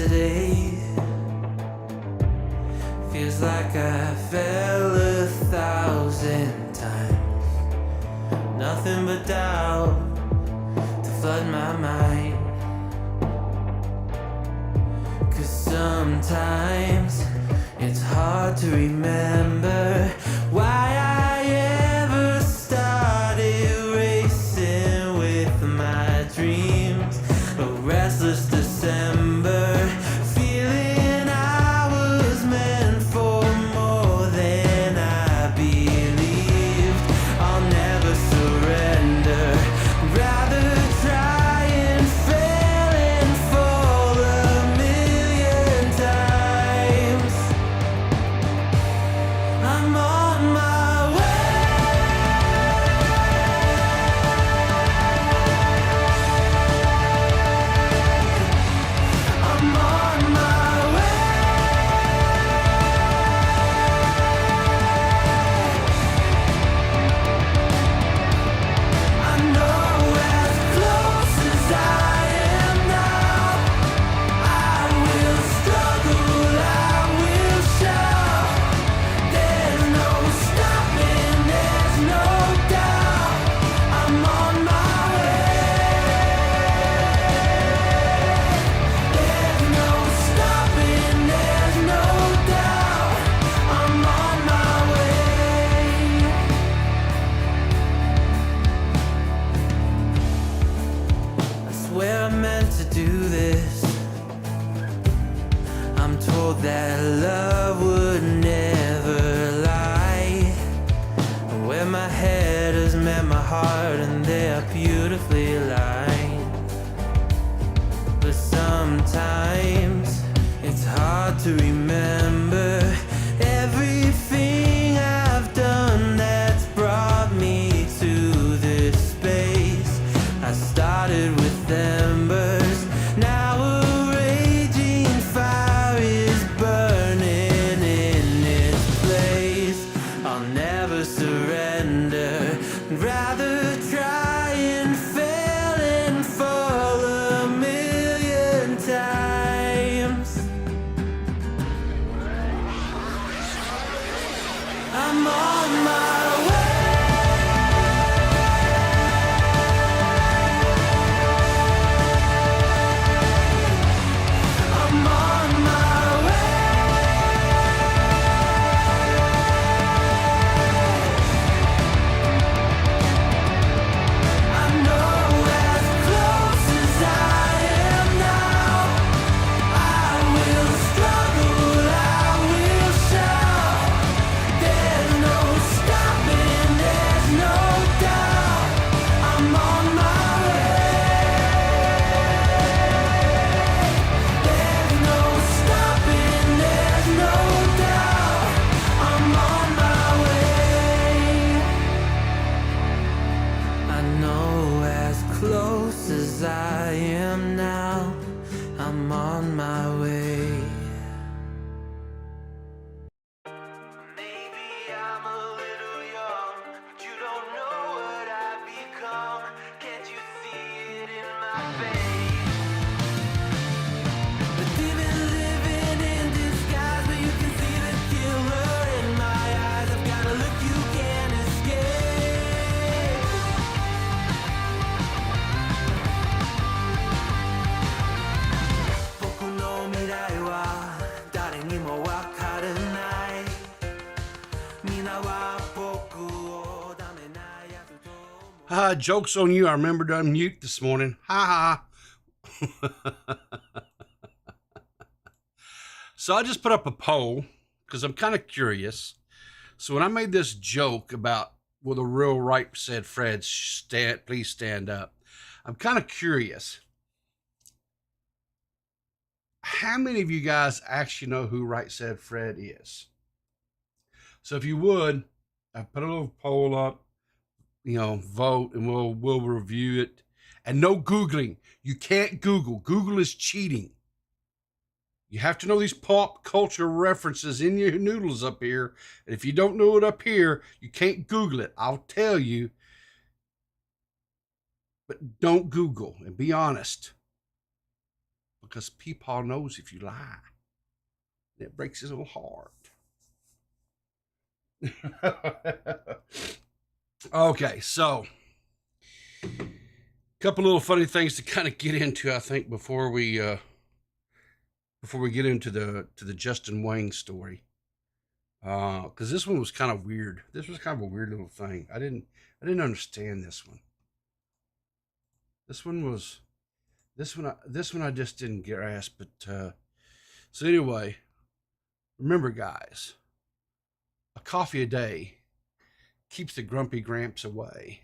today. Feels like I fell 1,000 times. Nothing but doubt to flood my mind. 'Cause sometimes it's hard to remember why I ever started racing with my dreams. A restless December, feeling I was meant for more than I believed. I'll never surrender, rather try and fail and fall 1,000,000 times. I'm on my way. I'm on my way. I know as close as I am now, I will struggle, I will shout. There's no stopping, there's no doubt. I'm on my way. There's no stopping, there's no doubt. I'm on my way. I swear I meant to do this. I'm told that love would never lie. Where my head has met my heart and they are beautifully aligned. But sometimes it's hard to remember everything I've done that's brought me to this space. I started with embers, now a raging fire is burning in its place. I'll never surrender, rather try and fail and fall 1,000,000 times. I'm on my way. I'm on my way. I know as close as I am now, I will struggle, I will shout. There's no stopping, there's no doubt. I'm on my way. There's no stopping, there's no doubt. I'm on my way. I know as close as I am now, I'm on my way. Maybe I'm a little young, but you don't know what I've become. Can't you see it in my face? But they've been living in disguise, but you can see the killer in my eyes. I've got a look you can't escape. 僕の未来は誰にもわからない。皆は僕をダメなやつと思う。Joke's on you. I remembered to unmute this morning. Ha ha. So I just put up a poll because I'm kind of curious. So when I made this joke about, will the real Right Said Fred please stand up? I'm kind of curious. How many of you guys actually know who Right Said Fred is? So if you would, I put a little poll up, vote, and we'll review it. And no Googling. You can't Google. Google is cheating. You have to know these pop culture references in your noodles up here. And if you don't know it up here, you can't Google it. I'll tell you. But don't Google and be honest. because Peepaw knows if you lie, it breaks his little heart. Okay, so a couple little funny things to kind of get into, I think, before we get into the Justin Whang story, because this one was kind of weird. This was kind of a weird little thing. I didn't understand this one. This one I just didn't grasp. But so anyway, remember, guys, a coffee a day keeps the grumpy gramps away.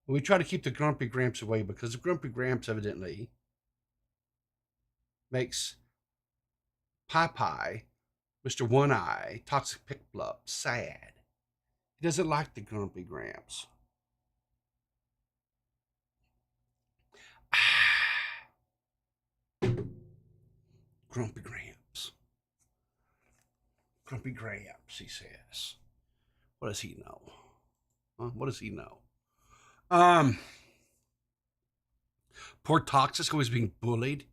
We try to keep the grumpy gramps away because the grumpy gramps evidently makes Pie, Mr. One Eye, Toxic Pickblup, sad. He doesn't like the grumpy gramps. Grumpy Gramps. Grumpy Gramps, he says. What does he know? Huh? What does he know? Poor Toxic always being bullied.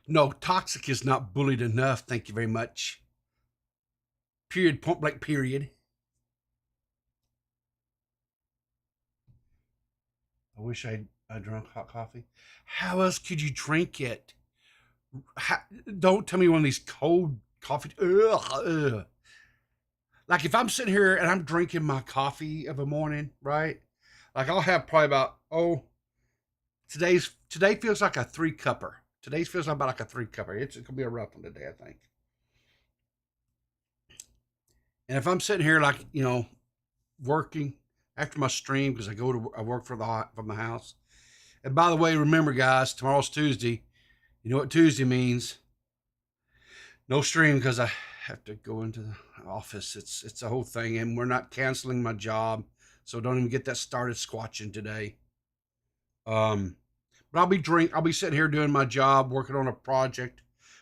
No, Toxic is not bullied enough. Thank you very much. Period. Point blank. Period. I wish I drank hot coffee. How else could you drink it? Don't tell me one of these cold coffee. Ugh. Like if I'm sitting here and I'm drinking my coffee of a morning, right? Like I'll have probably about, today feels like a 3-cupper. Today's feels about like a 3-cupper. It's gonna be a rough one today, I think. And if I'm sitting here like, working after my stream, because I work from the house. And by the way, remember guys, tomorrow's Tuesday. You know what Tuesday means? No stream because I have to go into the office. It's a whole thing, and we're not canceling my job, so don't even get that started squatching today. But I'll be sitting here doing my job, working on a project,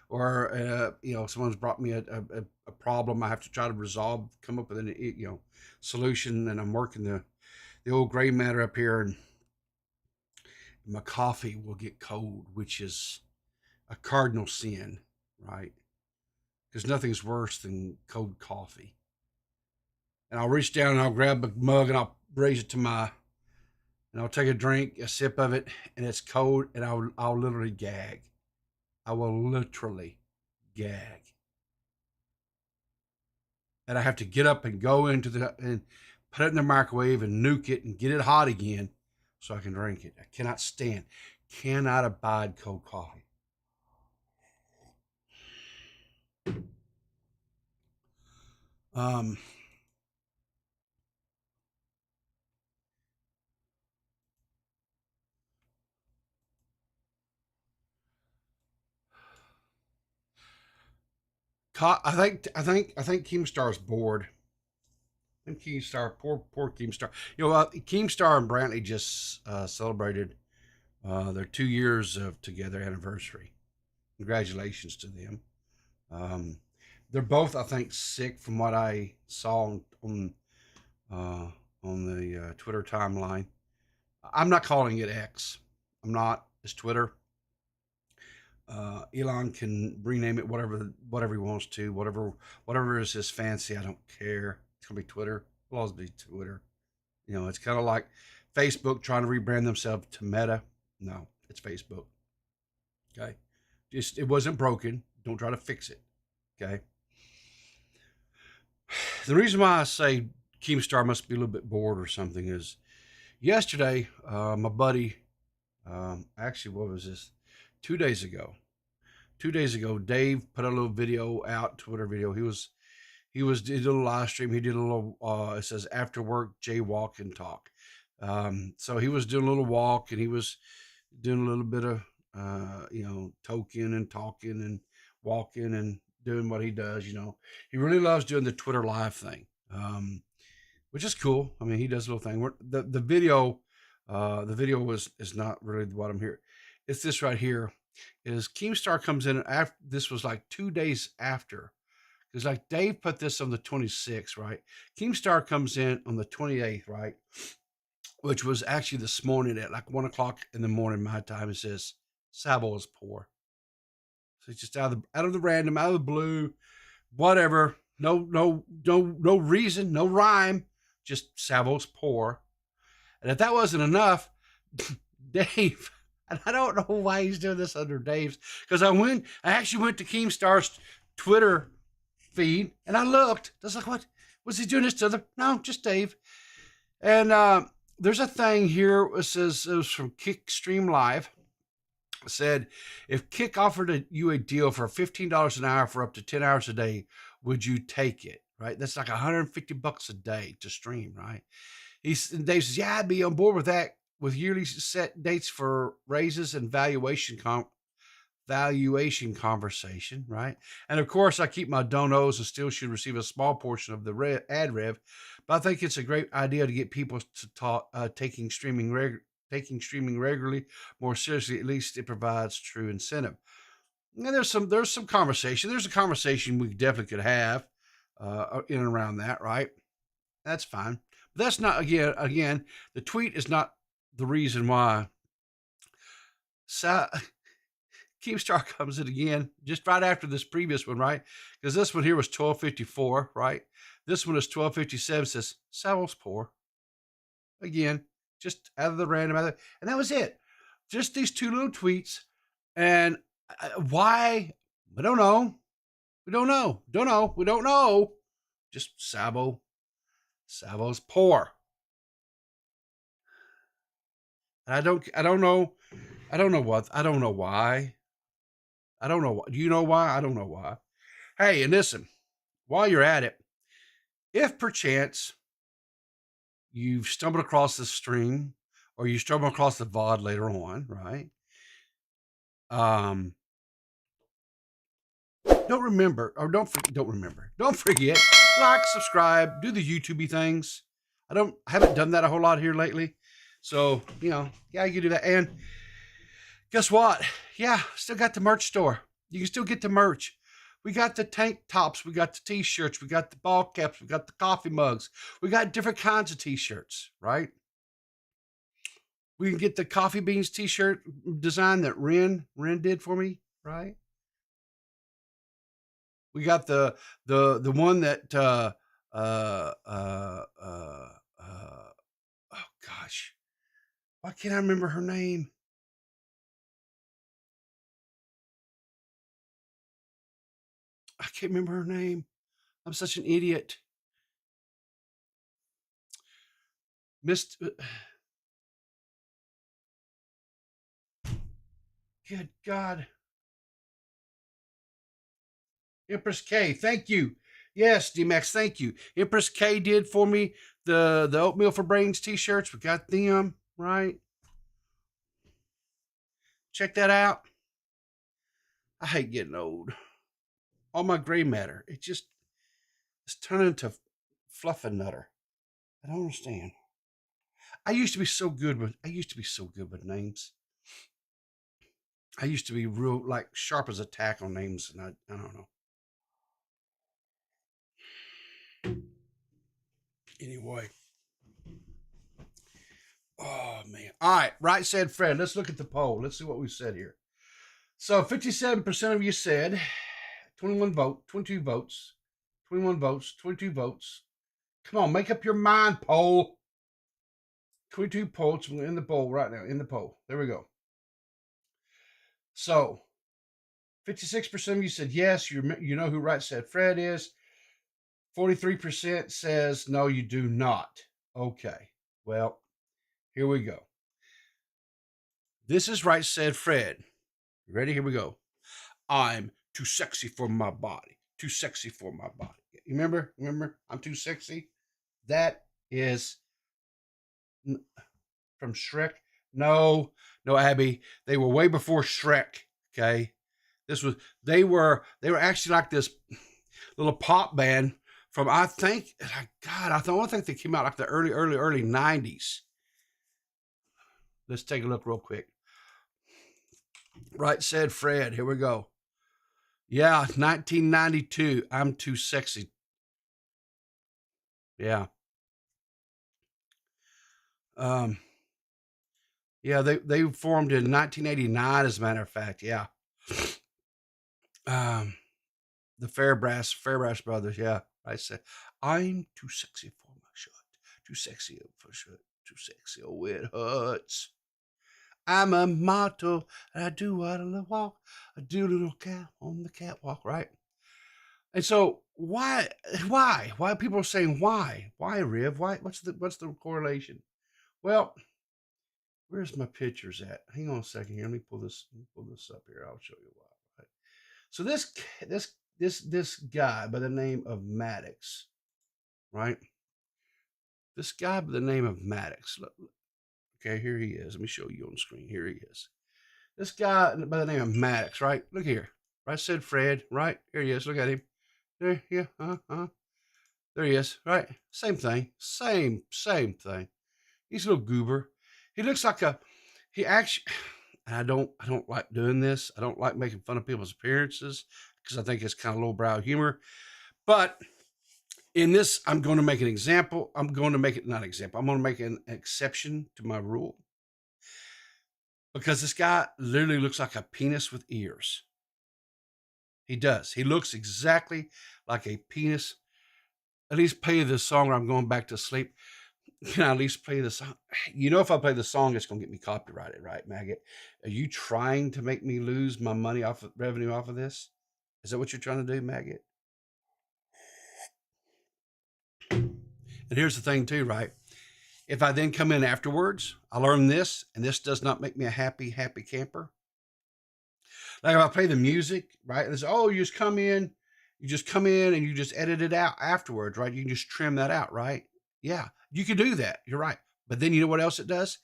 or someone's brought me a problem I have to try to resolve, come up with an solution, and I'm working the old gray matter up here, and my coffee will get cold, which is a cardinal sin, right? Because nothing's worse than cold coffee. And I'll reach down and I'll grab a mug and I'll raise it and I'll take a drink, a sip of it, and it's cold, and I'll literally gag. I will literally gag. And I have to get up and go and put it in the microwave and nuke it and get it hot again so I can drink it. I cannot abide cold coffee. I think Keemstar is bored. And Keemstar, poor Keemstar. Keemstar and Brantley just celebrated their 2 years of together anniversary. Congratulations to them. They're both, I think, sick from what I saw on the Twitter timeline. I'm not calling it X. I'm not. It's Twitter. Elon can rename it whatever he wants to. Whatever is his fancy. I don't care. It's gonna be Twitter. It'll always be Twitter. It's kind of like Facebook trying to rebrand themselves to Meta. No, it's Facebook. Okay. It wasn't broken. Don't try to fix it. Okay. The reason why I say Keemstar must be a little bit bored or something is yesterday, my buddy, actually, what was this? 2 days ago, Dave put a little video out, Twitter video. He did a little live stream. He did a little, it says after work, jaywalk and talk. So he was doing a little walk and he was doing a little bit of, toking and talking and walking and doing what he does. He really loves doing the Twitter live thing, which is cool. I mean, he does a little thing. The video is not really what I'm here. It's this right here. Is Keemstar comes in after this was like 2 days after, because like Dave put this on the 26th, right? Keemstar comes in on the 28th, right? Which was actually this morning at like 1 o'clock in the morning my time. It says Sabo is poor. So it's just out of the random, out of the blue, whatever. No reason, no rhyme, just Savos poor. And if that wasn't enough, Dave, and I don't know why he's doing this under Dave's, because I actually went to Keemstar's Twitter feed and I looked. I was like, what? Was he doing this to other? No, just Dave. And there's a thing here. It says it was from Kick Stream Live. It said, if Kick offered you a deal for $15 an hour for up to 10 hours a day, would you take it? Right? That's like $150 a day to stream, right? Dave says, yeah, I'd be on board with that, with yearly set dates for raises and valuation conversation, right? And of course, I keep my donos and still should receive a small portion of the ad rev, but I think it's a great idea to get people to talk, taking streaming regularly more seriously. At least it provides true incentive. And there's some conversation. There's a conversation we definitely could have in and around that, right? That's fine. But that's not, again, the tweet is not the reason why. Keemstar comes in again, just right after this previous one, right? Because this one here was 1254, right? This one is 1257, says, Sal's poor. Again, just out of the random, and that was it. Just these two little tweets. And why? We don't know. We don't know. Just Savo's poor. And I don't know why. Do you know why? I don't know why. Hey, and listen, while you're at it, if perchance you've stumbled across this stream or you stumble across the VOD later on, right? Don't forget, like, subscribe, do the YouTubey things. I haven't done that a whole lot here lately. So, yeah, you can do that. And guess what? Yeah, still got the merch store. You can still get the merch. We got the tank tops. We got the t-shirts. We got the ball caps. We got the coffee mugs. We got different kinds of t-shirts, right? We can get the coffee beans t-shirt design that Ren did for me, right? We got the one that oh gosh, why can't I remember her name? I can't remember her name. I'm such an idiot. Good God. Empress K, thank you. Yes, D-Max, thank you. Empress K did for me the Oatmeal for Brains t-shirts. We got them, right? Check that out. I hate getting old. All my gray matter, it's turning into fluffing nutter. I don't understand. I used to be so good with names. I used to be real, like, sharp as a tack on names, and I don't know. Anyway. Oh, man. All right. Right said Fred. Let's look at the poll. Let's see what we said here. So 57% of you said 22 votes. 21 votes, 22 votes. Come on, make up your mind, poll. 22 votes in the poll right now, in the poll. There we go. So 56% of you said yes, you know who Right Said Fred is. 43% says no, you do not. Okay, well, here we go. This is Right Said Fred. You ready? Here we go. I'm too sexy for my body. Too sexy for my body. You remember? I'm too sexy. That is from Shrek. No, Abby. They were way before Shrek. Okay, they were actually like this little pop band from, I think they came out like the early 90s. Let's take a look real quick. Right Said Fred. Here we go. Yeah, 1992. I'm too sexy. Yeah. Yeah, they formed in 1989, as a matter of fact. Yeah. Um, the Fairbrass brothers, yeah. I said, I'm too sexy for my shirt, too sexy for shirt, too sexy. Oh, it hurts. I'm a model, and I do what I walk. I do a little cat on the catwalk, right? And so why people are saying why Riv? Why? What's the correlation? Well, where's my pictures at? Hang on a second here. Let me pull this up here. I'll show you why. Right? So this guy by the name of Maddox, right? This guy by the name of Maddox. Okay, here he is. Let me show you on the screen. Here he is. This guy by the name of Maddox, right? Look here. Right, said Fred, right? Here he is. Look at him. There, yeah, there he is, right? Same thing. Same thing. He's a little goober. He looks like he actually, and I don't like doing this. I don't like making fun of people's appearances because I think it's kind of lowbrow humor. But in this, I'm going to make an example. I'm going to make it not an example. I'm going to make an exception to my rule because this guy literally looks like a penis with ears. He does. He looks exactly like a penis. At least play the song or I'm going back to sleep. Can I at least play the song? You know, if I play the song, it's going to get me copyrighted, right, Maggot? Are you trying to make me lose my money off of revenue off of this? Is that what you're trying to do, Maggot? And here's the thing too, right? If I then come in afterwards, I learn this, and this does not make me a happy camper. Like if I play the music, right? It's, oh, you just come in and you just edit it out afterwards, right? You can just trim that out, right? Yeah, you can do that. You're right. But then you know what else it does?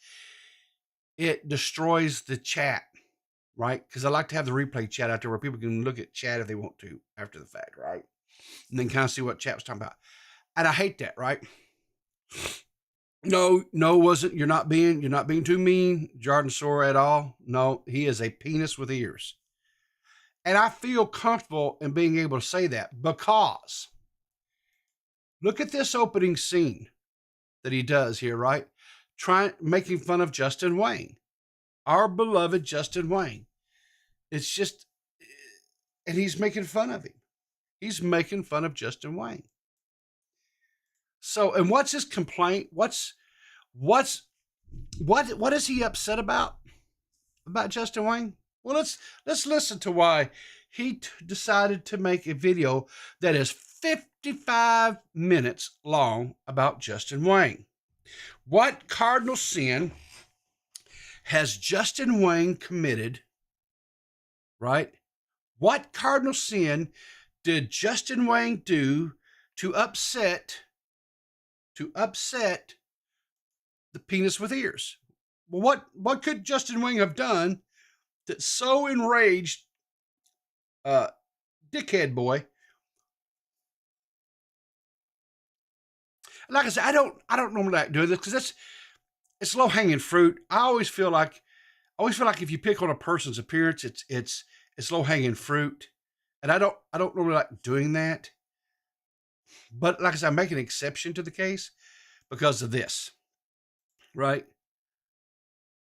It destroys the chat, right? Because I like to have the replay chat out there where people can look at chat if they want to after the fact, right? And then kind of see what chat was talking about. And I hate that, right? No, wasn't. You're not being too mean, Jordan Sora at all. No, he is a penis with ears. And I feel comfortable in being able to say that because look at this opening scene that he does here, right? Making fun of Justin Whang, our beloved Justin Whang. It's just, and he's making fun of him. He's making fun of Justin Whang. So, and what's his complaint? What is he upset about Justin Whang? Well, let's listen to why he decided to make a video that is 55 minutes long about Justin Whang. What cardinal sin has Justin Whang committed? Right? What cardinal sin did Justin Whang do to upset the penis with ears? Well, what could Justin Whang have done that so enraged dickhead boy? Like I said, I don't normally like doing this because it's low hanging fruit. I always feel like if you pick on a person's appearance, it's low hanging fruit, and I don't normally like doing that. But like I said, I make an exception to the case because of this, right?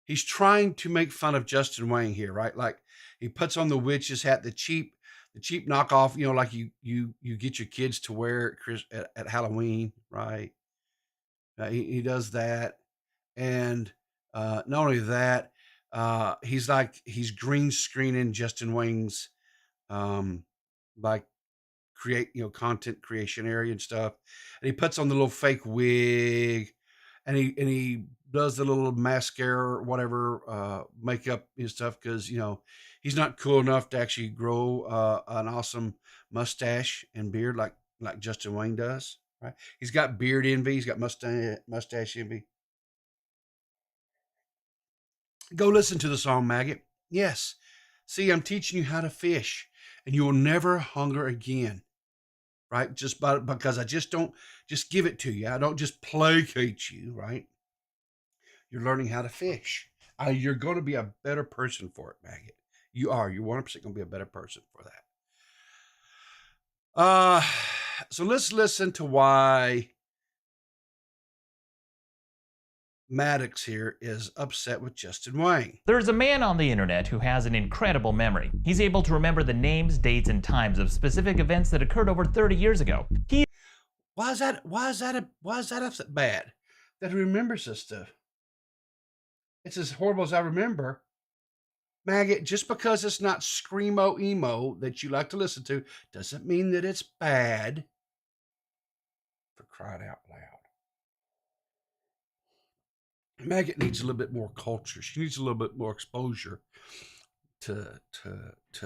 He's trying to make fun of Justin Whang here, right? Like he puts on the witch's hat, the cheap knockoff, you know, like you get your kids to wear at Halloween, right? He does that, and not only that, he's green screening Justin Whang's like content creation area and stuff, and he puts on the little fake wig, and he does the little mascara or whatever makeup and stuff because he's not cool enough to actually grow an awesome mustache and beard like Justin Whang does, right? He's got beard envy, he's got mustache envy. Go listen to the song, Maggot. Yes, see, I'm teaching you how to fish and you will never hunger again, right? Just because I just don't just give it to you. I don't just placate you, right? You're learning how to fish. You're going to be a better person for it, Maggot. You are. You're 100% going to be a better person for that. So let's listen to why Maddox here is upset with Justin Whang. There's a man on the internet who has an incredible memory. He's able to remember the names, dates, and times of specific events that occurred over 30 years ago. Why is that bad? That he remembers this stuff. It's as horrible as I remember. Maggot, just because it's not screamo emo that you like to listen to doesn't mean that it's bad. For crying out loud. Maggot needs a little bit more culture. She needs a little bit more exposure to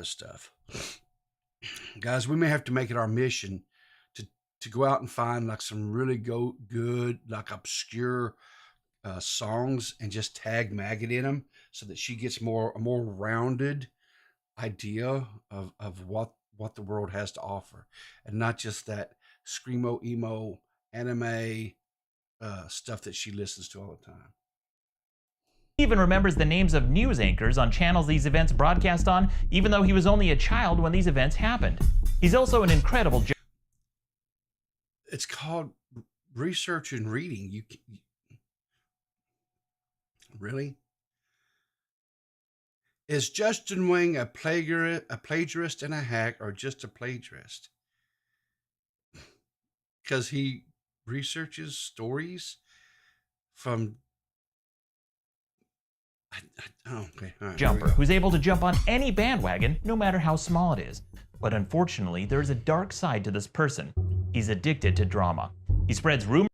stuff. Guys, we may have to make it our mission to go out and find like some really good, like obscure songs and just tag Maggot in them so that she gets a more rounded idea of what the world has to offer, and not just that screamo emo anime stuff that she listens to all the time. He even remembers the names of news anchors on channels these events broadcast on, even though he was only a child when these events happened. He's also an incredible It's called research and reading. You really? Is Justin Whang a plagiarist and a hack, or just a plagiarist? Because he researches stories from... okay. All right, jumper who's able to jump on any bandwagon, no matter how small it is. But unfortunately, there's a dark side to this person. He's addicted to drama. He spreads rumors.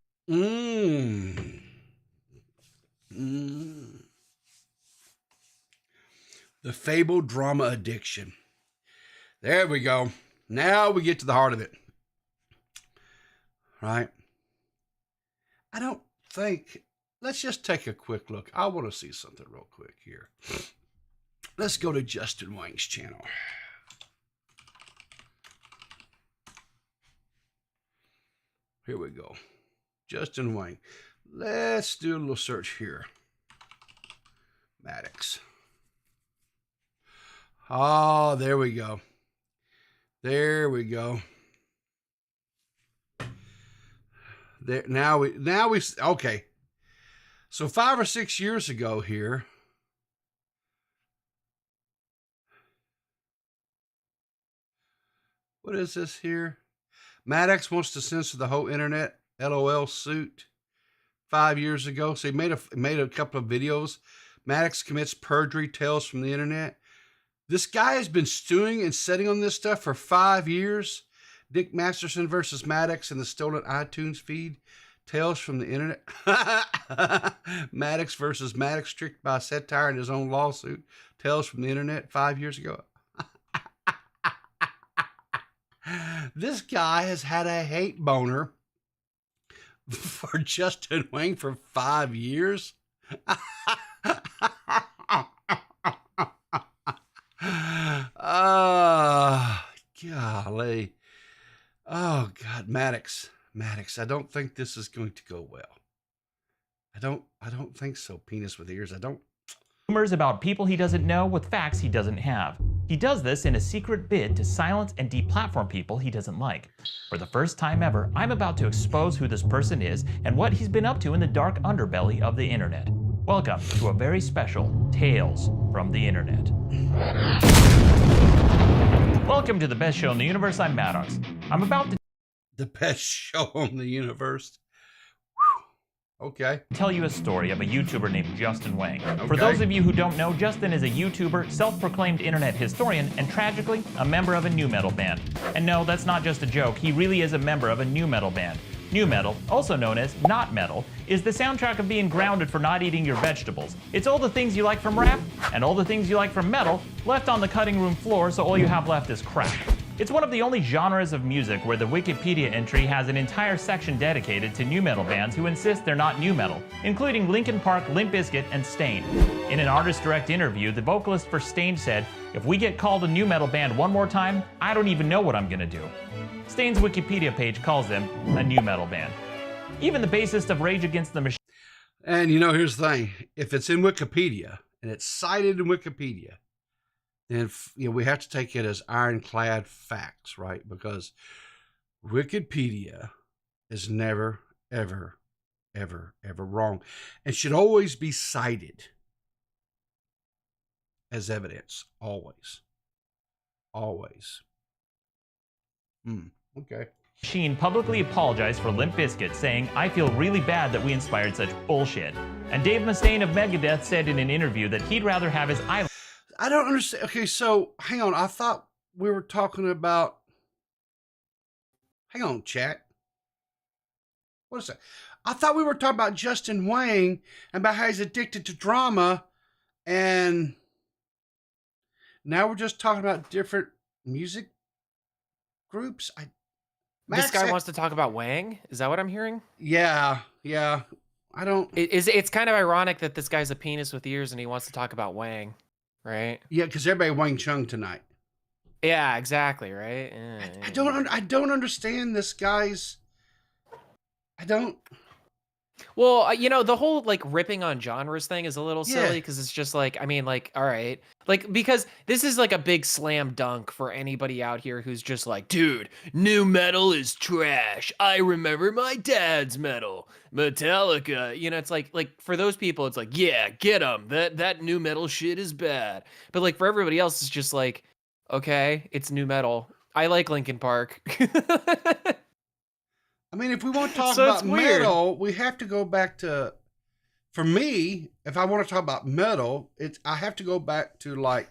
The fabled drama addiction. There we go. Now we get to the heart of it. Right? I don't think... Let's just take a quick look. I want to see something real quick here. Let's go to Justin Whang's channel. Here we go. Justin Whang. Let's do a little search here. Maddox. Oh, there we go. There we go. There now we okay. So 5 or 6 years ago here, what is this here? Maddox wants to censor the whole internet. LOL suit. 5 years ago, so he made a couple of videos. Maddox commits perjury, tales from the internet. This guy has been stewing and setting on this stuff for 5 years. Dick Masterson versus Maddox in the stolen iTunes feed. Tales from the internet. Maddox versus Maddox, tricked by satire in his own lawsuit. Tales from the internet 5 years ago. This guy has had a hate boner for Justin Whang for 5 years. Golly. Oh, God, Maddox. Maddox, I don't think this is going to go well. I don't think so. Penis with ears. Rumors about people he doesn't know with facts he doesn't have. He does this in a secret bid to silence and deplatform people he doesn't like. For the first time ever, I'm about to expose who this person is and what he's been up to in the dark underbelly of the internet. Welcome to a very special Tales from the Internet. Welcome to the best show in the universe. I'm Maddox. I'm about to The best show on the universe. Okay. tell you a story of a YouTuber named Justin Whang. Okay. For those of you who don't know, Justin is a YouTuber, self-proclaimed internet historian, and tragically, a member of a nu metal band. And no, that's not just a joke, he really is a member of a nu metal band. Nu metal, also known as not metal, is the soundtrack of being grounded for not eating your vegetables. It's all the things you like from rap, and all the things you like from metal, left on the cutting room floor, so all you have left is crap. It's one of the only genres of music where the Wikipedia entry has an entire section dedicated to nu metal bands who insist they're not nu metal, including Linkin Park, Limp Bizkit, and Stain. In an Artist Direct interview, the vocalist for Stain said, "If we get called a nu metal band one more time, I don't even know what I'm gonna do." Stain's Wikipedia page calls them a nu metal band. Even the bassist of Rage Against the Machine. And here's the thing. If it's in Wikipedia, and it's cited in Wikipedia, then we have to take it as ironclad facts, right? Because Wikipedia is never, ever, ever wrong, and should always be cited as evidence. Always. Okay. Sheen publicly apologized for Limp Bizkit, saying, "I feel really bad that we inspired such bullshit." And Dave Mustaine of Megadeth said in an interview that he'd rather have his eye. I don't understand. Okay, so hang on. I thought we were talking about. Hang on, chat. What is that? I thought we were talking about Justin Whang and about how he's addicted to drama, and now we're just talking about different music groups. This guy wants to talk about Whang? Is that what I'm hearing? Yeah. I don't. It's kind of ironic that this guy's a penis with ears and he wants to talk about Whang, right? Yeah, because everybody Wang Chung tonight. Yeah, exactly, right? I don't understand this guy's. I don't. Well, the whole like ripping on genres thing is a little silly because it's just like, I mean, like, all right, like, because this is like a big slam dunk for anybody out here who's just like, dude, new metal is trash. I remember my dad's metal, Metallica. It's like for those people, it's like, yeah, get them. That new metal shit is bad. But like for everybody else, it's just like, okay, it's new metal. I like Linkin Park. I mean, if we want to talk about metal, we have to go back to, for me, if I want to talk about metal, I have to go back to like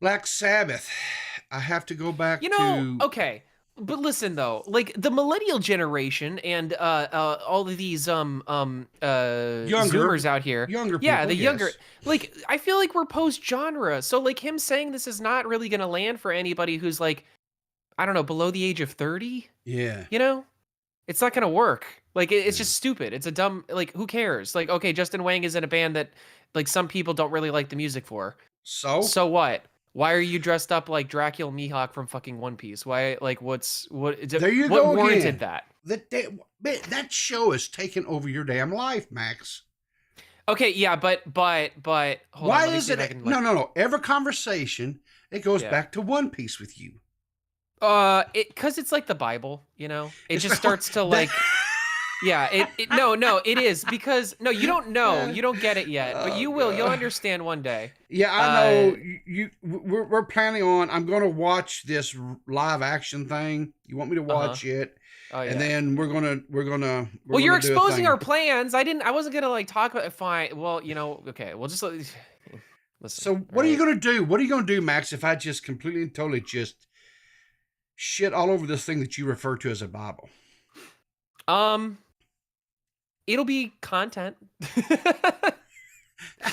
Black Sabbath. I have to go back to. Okay. But listen though, like the millennial generation and all of these Zoomers out here, younger people, yeah, the younger, like I feel like we're post genre, so like him saying this is not really gonna land for anybody who's like, I don't know, below the age of 30. Yeah, it's not gonna work. Like it's just stupid. It's a dumb, like, who cares? Like, okay, Justin Whang is in a band that like some people don't really like the music for. So what? Why are you dressed up like Dracula Mihawk from fucking One Piece? Why, like, what there you what go warranted again. that? That show is taking over your damn life, Max. Okay, yeah, but hold why on, is it? No. Every conversation, it goes back to One Piece with you. Because it's like the Bible, it just starts to like. Yeah, it is because you don't know, you don't get it yet, but you will. You'll understand one day. Yeah, I know. We're planning on. I'm going to watch this live action thing. You want me to watch it? Oh, yeah. And then we're gonna. Well, you're exposing our plans. I wasn't gonna like talk about it. Fine. Well, okay. We'll just listen. So what are you gonna do? What are you gonna do, Max? If I just completely and totally just shit all over this thing that you refer to as a Bible? It'll be content.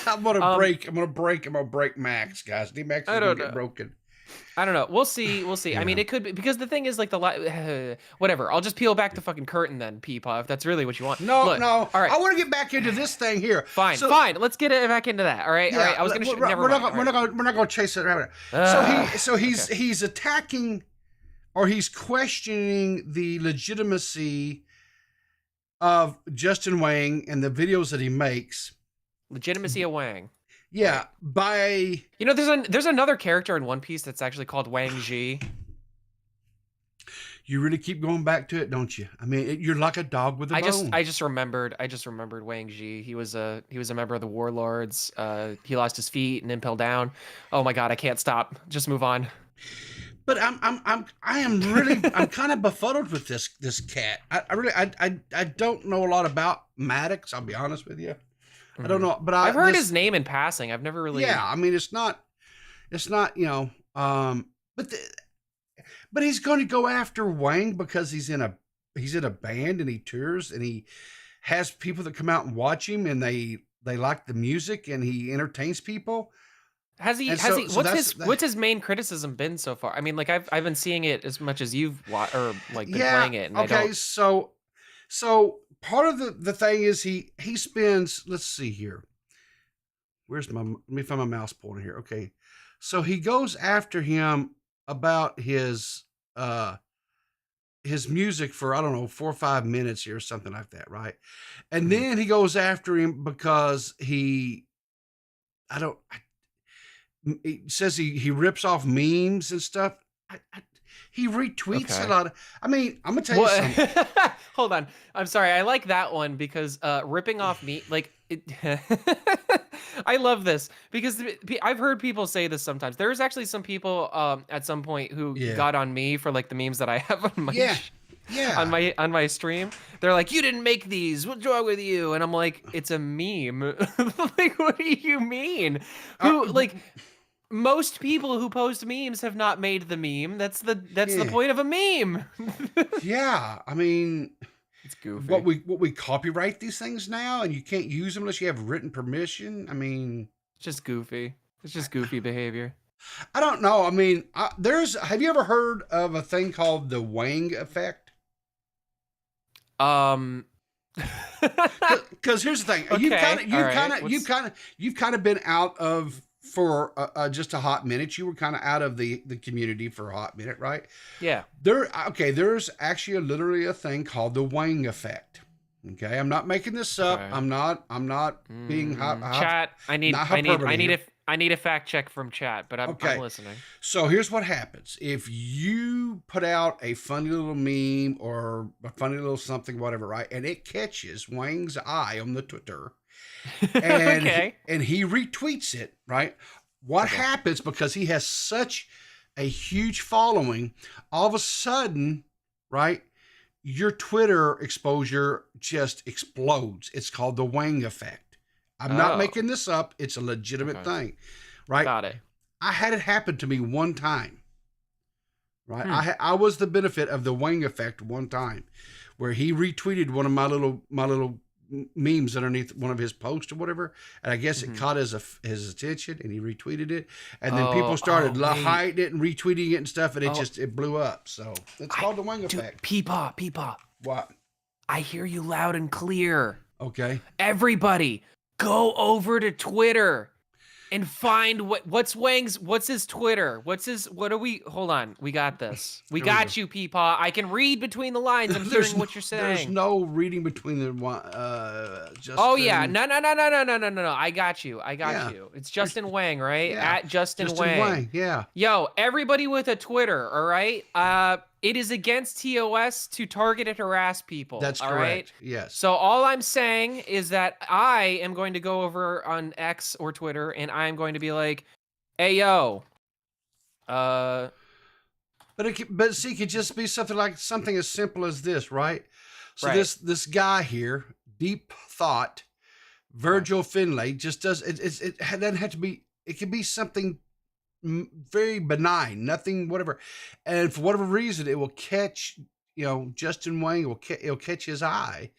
I'm gonna break Max, guys. D-Max is gonna get broken. I don't know. We'll see. Yeah. I mean, it could be, because the thing is like whatever. I'll just peel back the fucking curtain then, Peepaw, if that's really what you want. No. All right. I want to get back into this thing here. Fine. Let's get it back into that. All right. Yeah, all right. I was gonna. We're not gonna chase it around. He's attacking, or he's questioning the legitimacy of Justin Whang and the videos that he makes. Legitimacy of Whang. Yeah, by there's another character in One Piece that's actually called Wang Ji. You really keep going back to it, don't you? I mean, you're like a dog with a bone. I just remembered Wang Ji. He was a member of the Warlords. He lost his feet and impelled down. Oh my God, I can't stop. Just move on. But I'm kind of befuddled with this cat. I don't know a lot about Maddox. I'll be honest with you. I don't know, but I've heard his name in passing. I've never really. Yeah, I mean, it's not, but he's going to go after Whang because he's in a band and he tours and he has people that come out and watch him and they like the music and he entertains people. What's his main criticism been so far? I mean, like I've been seeing it as much as you've been playing it. And okay, so part of the thing is he spends, let's see here. Let me find my mouse pointer here. Okay. So he goes after him about his music for, I don't know, 4 or 5 minutes here or something like that. Right. And then he goes after him because he says he rips off memes and stuff. He retweets a lot of. I mean, I'm gonna tell you something. Hold on. I'm sorry. I like that one because ripping off me, like, I love this because I've heard people say this sometimes. There's actually some people at some point who got on me for like the memes that I have on my on my stream. They're like, you didn't make these. What's wrong with you? And I'm like, it's a meme. Like, what do you mean? Who like? Most people who post memes have not made the meme. That's the point of a meme. Yeah, I mean, it's goofy. What we copyright these things now, and you can't use them unless you have written permission. I mean, it's just goofy. It's just goofy behavior. I don't know. I mean, have you ever heard of a thing called the Whang effect? Because here's the thing. Okay. You've kind of been out of for just a hot minute. You were kind of out of the community for a hot minute, right? Yeah. There's actually literally a thing called the Whang effect. Okay, I'm not making this up. Okay. I'm not being chat. I need a fact check from chat, but I'm listening. So here's what happens. If you put out a funny little meme or a funny little something, whatever, right? And it catches Wang's eye on the Twitter, and and he retweets it, right? What happens, because he has such a huge following, all of a sudden, right, your Twitter exposure just explodes. It's called the Whang effect. I'm not making this up. It's a legitimate thing, right? Got it. I had it happen to me one time, right? I was the benefit of the Whang effect one time, where he retweeted one of my little memes underneath one of his posts or whatever, and I guess it caught his attention, and he retweeted it, and then people started hiding it and retweeting it and stuff, and it blew up. So it's called the Whang effect. Peepaw. What? I hear you loud and clear. Okay. Everybody, go over to Twitter and find what's his Twitter? Hold on. We got this. We got you, Peepaw. I can read between the lines. I'm hearing what you're saying. There's no reading between the Justin. Oh yeah. No. I got you. It's Justin Whang, right? Yeah. At Justin Whang. Yeah. Yo, everybody with a Twitter, all right? It is against TOS to target and harass people. That's all correct. Right? Yes. So all I'm saying is that I am going to go over on X or Twitter, and I'm going to be like, "Hey, yo, But see, it could just be something as simple as this, right? So this guy here, Deep Thought, Virgil Finlay, just does it. It doesn't have to be. It can be something very benign, nothing, whatever, and for whatever reason, it will catch. Justin Whang it'll catch his eye,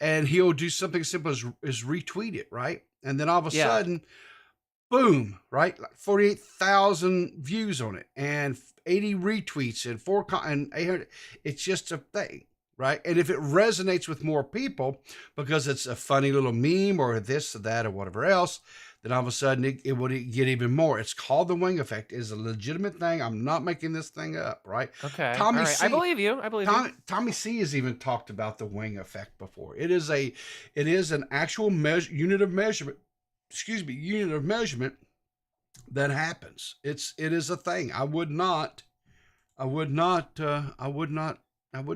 and he'll do something simple as retweet it, right? And then all of a sudden, boom, right? Like 48,000 views on it, and 80 retweets, and 800. It's just a thing, right? And if it resonates with more people because it's a funny little meme or this or that or whatever else, then all of a sudden it would get even more. It's called the Whang effect. It's a legitimate thing. I'm not making this thing up, right? Okay. Tommy right. C, I believe you. Tommy C has even talked about the Whang effect before. It is an actual unit of measurement. Unit of measurement that happens. It is a thing. I wouldn't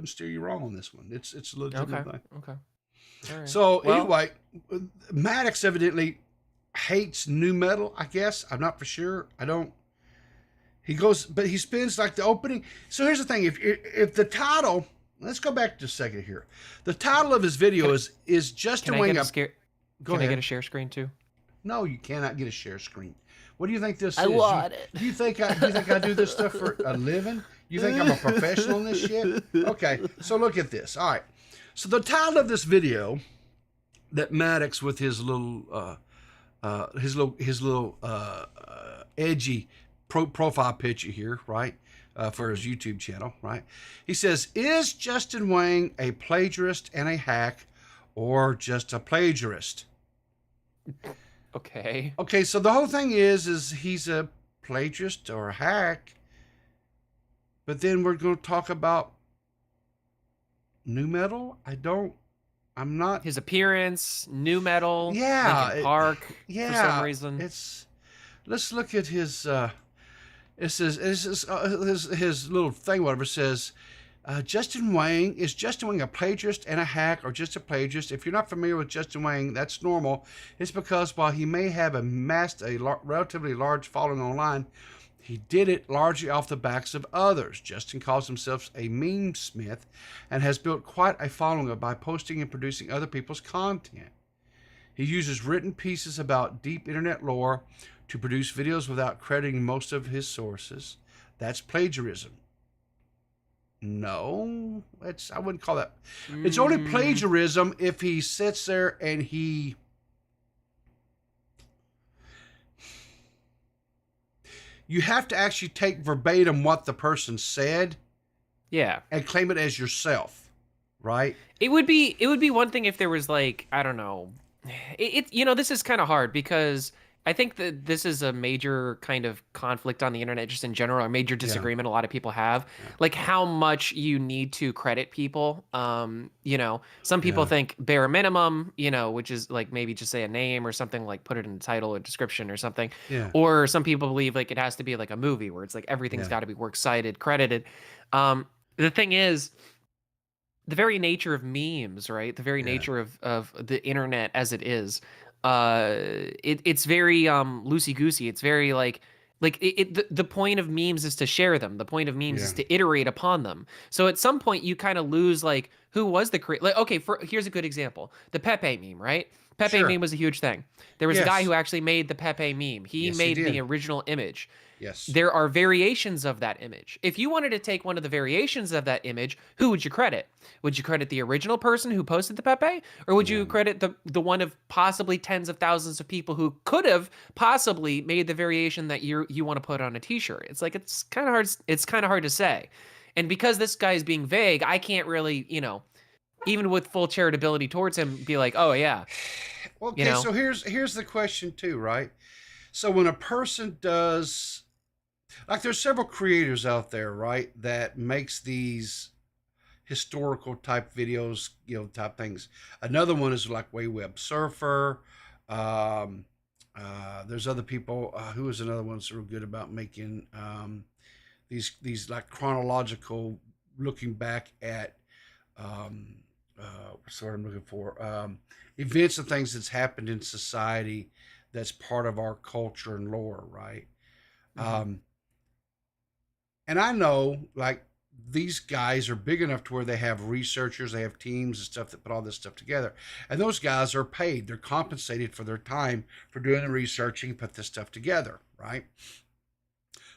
steer you wrong on this one. It's a legitimate thing. Okay. All right. So anyway, Maddox evidently hates new metal, I guess. I'm not for sure. He spends like the opening. So here's the thing. If the title, let's go back just a second here. The title of his video is Justin Whang. Can I get a share screen too? No, you cannot get a share screen. What do you think this is? I want it. Do you think I do this stuff for a living? You think I'm a professional in this shit? Okay, so look at this. All right. So the title of this video that Maddox with his little edgy profile picture here, right, for his YouTube channel, right? He says, "Is Justin Whang a plagiarist and a hack, or just a plagiarist?" Okay. Okay, so the whole thing is he's a plagiarist or a hack, but then we're going to talk about new metal. I'm not. His appearance, new metal, Linkin Park, for some reason. Let's look at his, it says, his little thing, whatever, says, Justin Whang, is Justin Whang a plagiarist and a hack, or just a plagiarist? If you're not familiar with Justin Whang, that's normal. It's because while he may have amassed a relatively large following online, he did it largely off the backs of others. Justin calls himself a meme smith and has built quite a following by posting and producing other people's content. He uses written pieces about deep internet lore to produce videos without crediting most of his sources. That's plagiarism. No, I wouldn't call that. It's only plagiarism if he sits there and you have to actually take verbatim what the person said, and claim it as yourself, right? It would be one thing if there was like, I don't know, this is kind of hard because I think that this is a major kind of conflict on the internet just in general, a major disagreement a lot of people have, like how much you need to credit people. Some people think bare minimum, which is like maybe just say a name or something, like put it in the title or description or something. Yeah. Or some people believe like it has to be like a movie where it's like everything's got to be works cited, credited. The thing is, the very nature of memes, right? The very nature of the internet as it is, it's very loosey goosey. It's very the point of memes is to share them. The point of memes is to iterate upon them. So at some point you kind of lose like who was the creator. Like, okay, here's a good example: the Pepe meme, right? Pepe meme was a huge thing. There was a guy who actually made the Pepe meme. He made the original image. Yes. There are variations of that image. If you wanted to take one of the variations of that image, who would you credit? Would you credit the original person who posted the Pepe? Or would you credit the one of possibly tens of thousands of people who could have possibly made the variation that you want to put on a t-shirt? It's like, it's kind of hard to say. And because this guy is being vague, I can't really, even with full charitability towards him, be like, oh yeah. Okay, so here's the question too, right? So when a person does, like, there's several creators out there, right, that makes these historical type videos, type things. Another one is like Wayweb Surfer. There's other people. Who is another one that's real good about making these like chronological, looking back at what's the word I'm looking for? Events and things that's happened in society that's part of our culture and lore, right? And I know, like, these guys are big enough to where they have researchers, they have teams and stuff that put all this stuff together. And those guys are paid. They're compensated for their time for doing the researching, put this stuff together, right?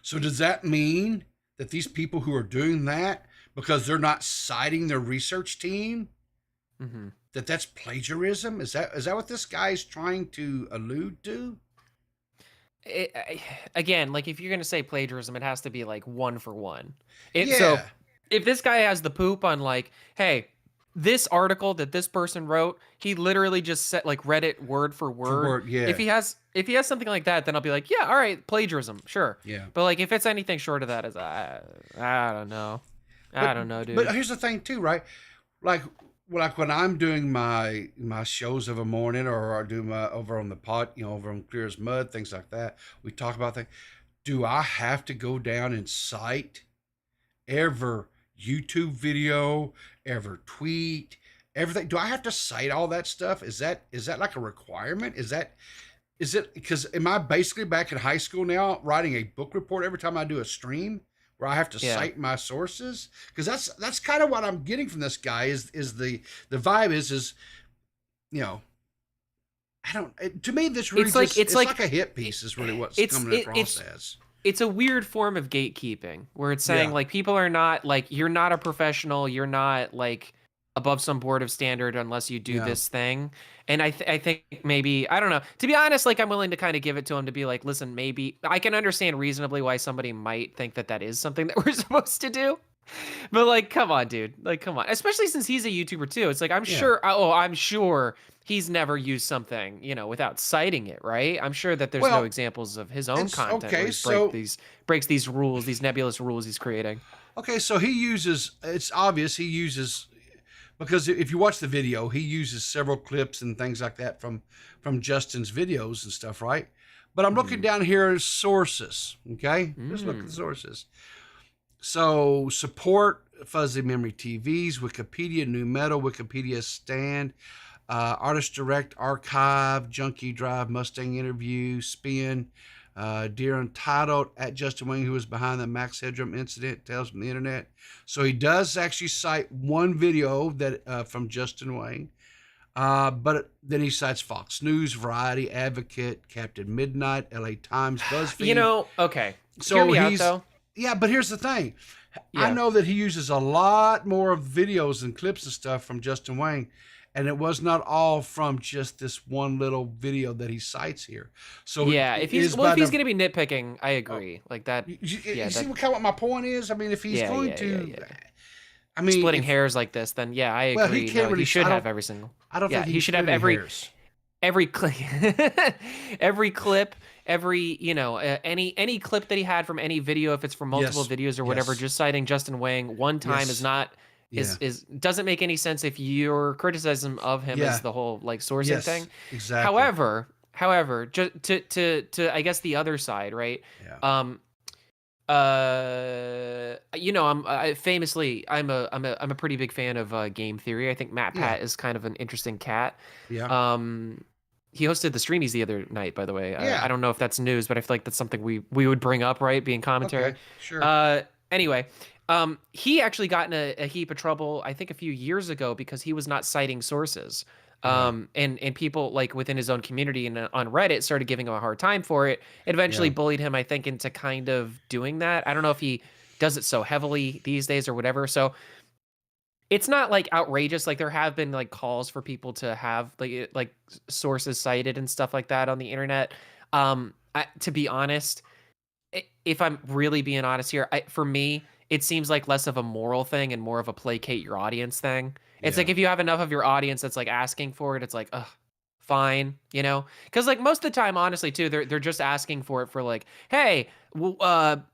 So does that mean that these people who are doing that, because they're not citing their research team, that's plagiarism? Is that what this guy is trying to allude to? Again, like, if you're going to say plagiarism, it has to be like one for one. So if this guy has the poop on like, hey, this article that this person wrote, he literally just read it word for word. If he has something like that, then I'll be like, yeah, all right, plagiarism, sure. Yeah. But like, if it's anything short of that, I don't know. I don't know, dude. But here's the thing too, right? Like when I'm doing my shows of a morning, or I do my over on the pod, over on Clear as Mud, things like that, we talk about things. Do I have to go down and cite every YouTube video, every tweet, everything? Do I have to cite all that stuff? Is that like a requirement? Is it because am I basically back in high school now writing a book report every time I do a stream, where I have to cite my sources? Because that's kind of what I'm getting from this guy is the vibe is I don't, to me this really it's like a hit piece is really what's coming across as. It's a weird form of gatekeeping where it's saying like, people are not like, you're not a professional, you're not like above some board of standard unless you do this thing. And I think maybe, I don't know, to be honest, like, I'm willing to kind of give it to him to be like, listen, maybe I can understand reasonably why somebody might think that is something that we're supposed to do. But like, come on, dude, like, come on, especially since he's a YouTuber too. It's like, I'm sure he's never used something, without citing it, right? I'm sure that there's no examples of his own content where he breaks these rules, these nebulous rules he's creating. Okay, so it's obvious he uses, because if you watch the video, he uses several clips and things like that from Justin's videos and stuff, right? But I'm looking down here at sources, okay? Just look at the sources. So support Fuzzy Memory TVs, Wikipedia, New Metal, Wikipedia Stand, Artist Direct, Archive, Junkie Drive, Mustang Interview, Spin, Dear Untitled, at Justin Whang, who was behind the Max Headroom incident, Tales from the Internet. So he does actually cite one video that from Justin Whang. But then he cites Fox News, Variety, Advocate, Captain Midnight, LA Times, BuzzFeed. Okay. So Hear me out, though. Yeah, but here's the thing. Yeah. I know that he uses a lot more of videos and clips and stuff from Justin Whang, and it was not all from just this one little video that he cites here. So yeah, if he's going to be nitpicking, I agree. Like that. You see what my point is? I mean, if he's going to, I mean, splitting hairs like this, then yeah, I agree. Well, he can't he should have every single. I don't think he should have every clip, every clip, any clip that he had from any video, if it's from multiple videos or whatever, just citing Justin Whang one time is not is doesn't make any sense if your criticism of him is the whole like sourcing thing. Exactly. However, just to I guess the other side, right? Yeah. I'm famously I'm a pretty big fan of game theory. I think Matt Pat is kind of an interesting cat. Yeah. He hosted the Streamies the other night, by the way. Yeah. I don't know if that's news, but I feel like that's something we would bring up, right? Being commentary. Okay, sure. Anyway, he actually got in a heap of trouble, I think a few years ago, because he was not citing sources. And people like within his own community and on Reddit started giving him a hard time for it. It eventually bullied him, I think, into kind of doing that. I don't know if he does it so heavily these days or whatever. So it's not like outrageous. Like there have been like calls for people to have like sources cited and stuff like that on the internet. To be honest, if I'm really being honest here, for me, it seems like less of a moral thing and more of a placate your audience thing. It's like if you have enough of your audience that's like asking for it, it's like, ugh, fine, because like most of the time, honestly, too, they're just asking for it for like, hey,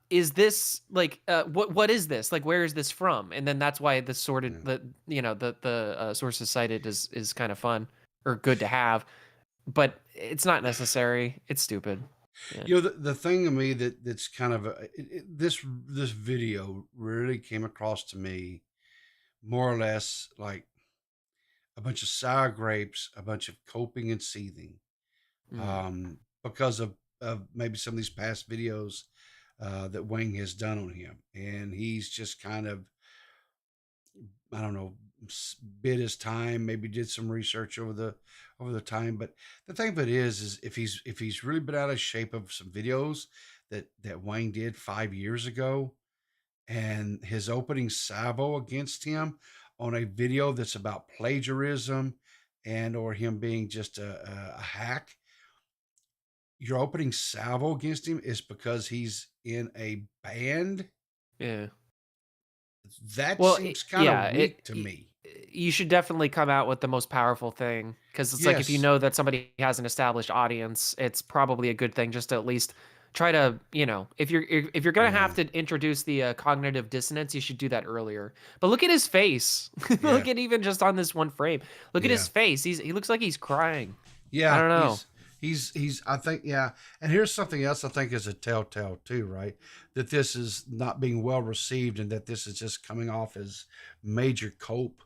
is this like what is this, like, where is this from? And then that's why the sorted the sources cited is kind of fun or good to have, but it's not necessary. It's stupid. Yeah. The thing to me that's kind of this video really came across to me more or less like a bunch of sour grapes, a bunch of coping and seething, because of maybe some of these past videos that Whang has done on him, and he's just kind of, I don't know, bid his time, maybe did some research over the time. But the thing of it is if he's really been out of shape of some videos that Whang did 5 years ago, and his opening salvo against him on a video that's about plagiarism and or him being just a hack, your opening salvo against him is because he's in a band. Yeah. That seems kind of weak to me. You should definitely come out with the most powerful thing, because it's like if you know that somebody has an established audience, it's probably a good thing just to at least try to, if you're gonna have to introduce the cognitive dissonance, you should do that earlier. But look at his face. Look at even just on this one frame. Look at his face. He looks like he's crying. Yeah, I don't know. He's I think, yeah. And here's something else I think is a telltale too, right? That this is not being well received and that this is just coming off as major cope.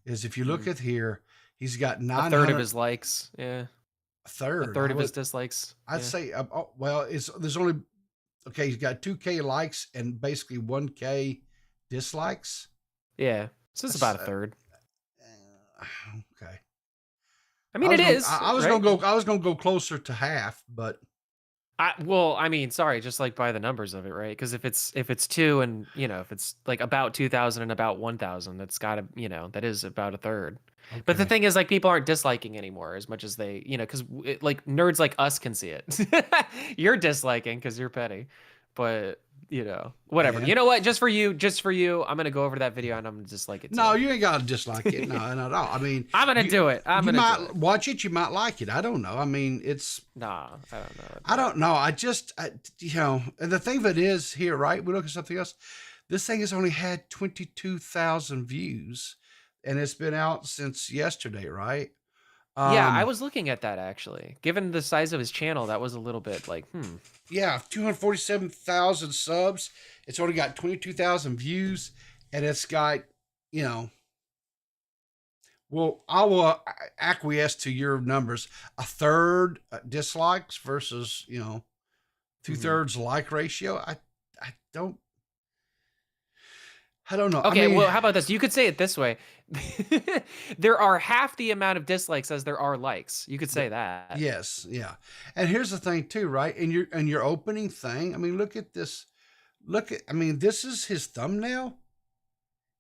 Is if you look at here, he's got 900. A third of his likes. Yeah. A third of his dislikes. I'd say, well, there's only, okay, he's got 2K likes and basically 1K dislikes. Yeah. So it's about a third. Okay. I mean, I was gonna go closer to half, but sorry, just like by the numbers of it, right? Because if it's 2 and if it's like about 2,000 and about 1,000, that's gotta that is about a third. Okay. But the thing is, like, people aren't disliking anymore as much as they because like nerds like us can see it. You're disliking because you're petty, but whatever. Yeah. You know what? Just for you, I'm gonna go over to that video and I'm gonna dislike it too. No, you ain't gotta dislike it. No, not at all. I mean, I'm gonna do it. You might watch it. You might like it. I don't know. I mean, it's I don't know. I don't know. I just and the thing of it is here, right? We look at something else. This thing has only had 22,000 views, and it's been out since yesterday, right? Yeah, I was looking at that actually. Given the size of his channel, that was a little bit like, Yeah, 247,000 subs. It's only got 22,000 views, and it's got, you know, well, I will acquiesce to your numbers. A third dislikes versus, you know, 2/3 like ratio. I don't know. Okay, I mean, well, how about this? You could say it this way. There are half the amount of dislikes as there are likes. You could say that. yes, yeah. And here's the thing too, right? And your opening thing. I mean, look at this. I mean, this is his thumbnail.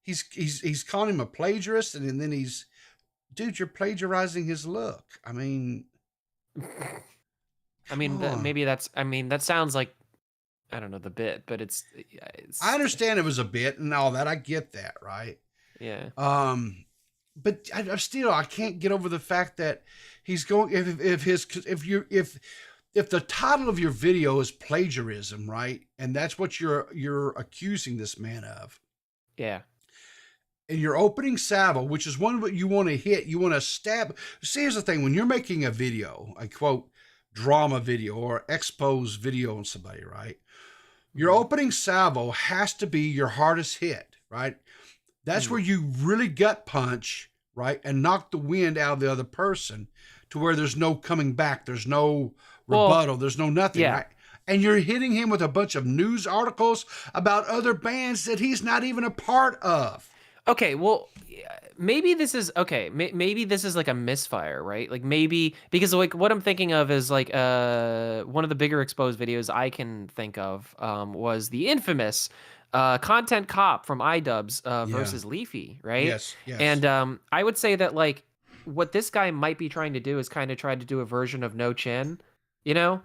He's calling him a plagiarist, and then dude, you're plagiarizing his look. I mean, maybe that's. I mean, that sounds like, I don't know the bit, but it's I understand it was a bit and all that. I get that, right? yeah. But I can't get over the fact that he's going. If the title of your video is plagiarism, right, and that's what you're accusing this man of, Yeah. and your opening salvo, which is one what you want to hit, you want to stab. See, here's the thing: when you're making a video, a quote drama video or expose video on somebody, right? Your opening salvo has to be your hardest hit, right? That's where you really gut punch, right? And knock the wind out of the other person to where there's no coming back. There's no rebuttal. There's no nothing, right? And you're hitting him with a bunch of news articles about other bands that he's not even a part of. Okay, well, maybe this is okay. Maybe this is like a misfire, right? Like maybe because like what I'm thinking of is like one of the bigger exposed videos I can think of was the infamous Content Cop from iDubbbz versus Leafy, right? Yes. And I would say that like what this guy might be trying to do is kind of try to do a version of No Chin, you know,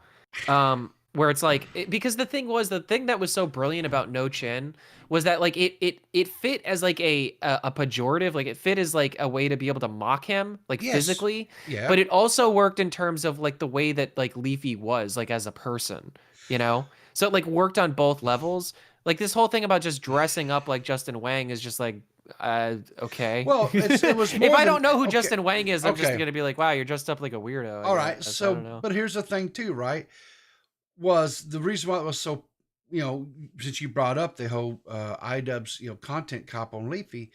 where it's like because the thing that was so brilliant about No Chin was that like it fit as like a pejorative, like it fit as like a way to be able to mock him like physically, but it also worked in terms of like the way that like Leafy was like as a person, you know, so it like worked on both levels. Like this whole thing about just dressing up like Justin Whang is just like okay. Well, it was more if I than- don't know who okay. Justin Whang is, I'm just Okay. gonna be like, wow, you're dressed up like a weirdo. All right. guess. I So, don't know. but here's the thing too, right? Was the reason why it was so, you know, since you brought up the whole iDubbbz, you know, Content Cop on Leafy,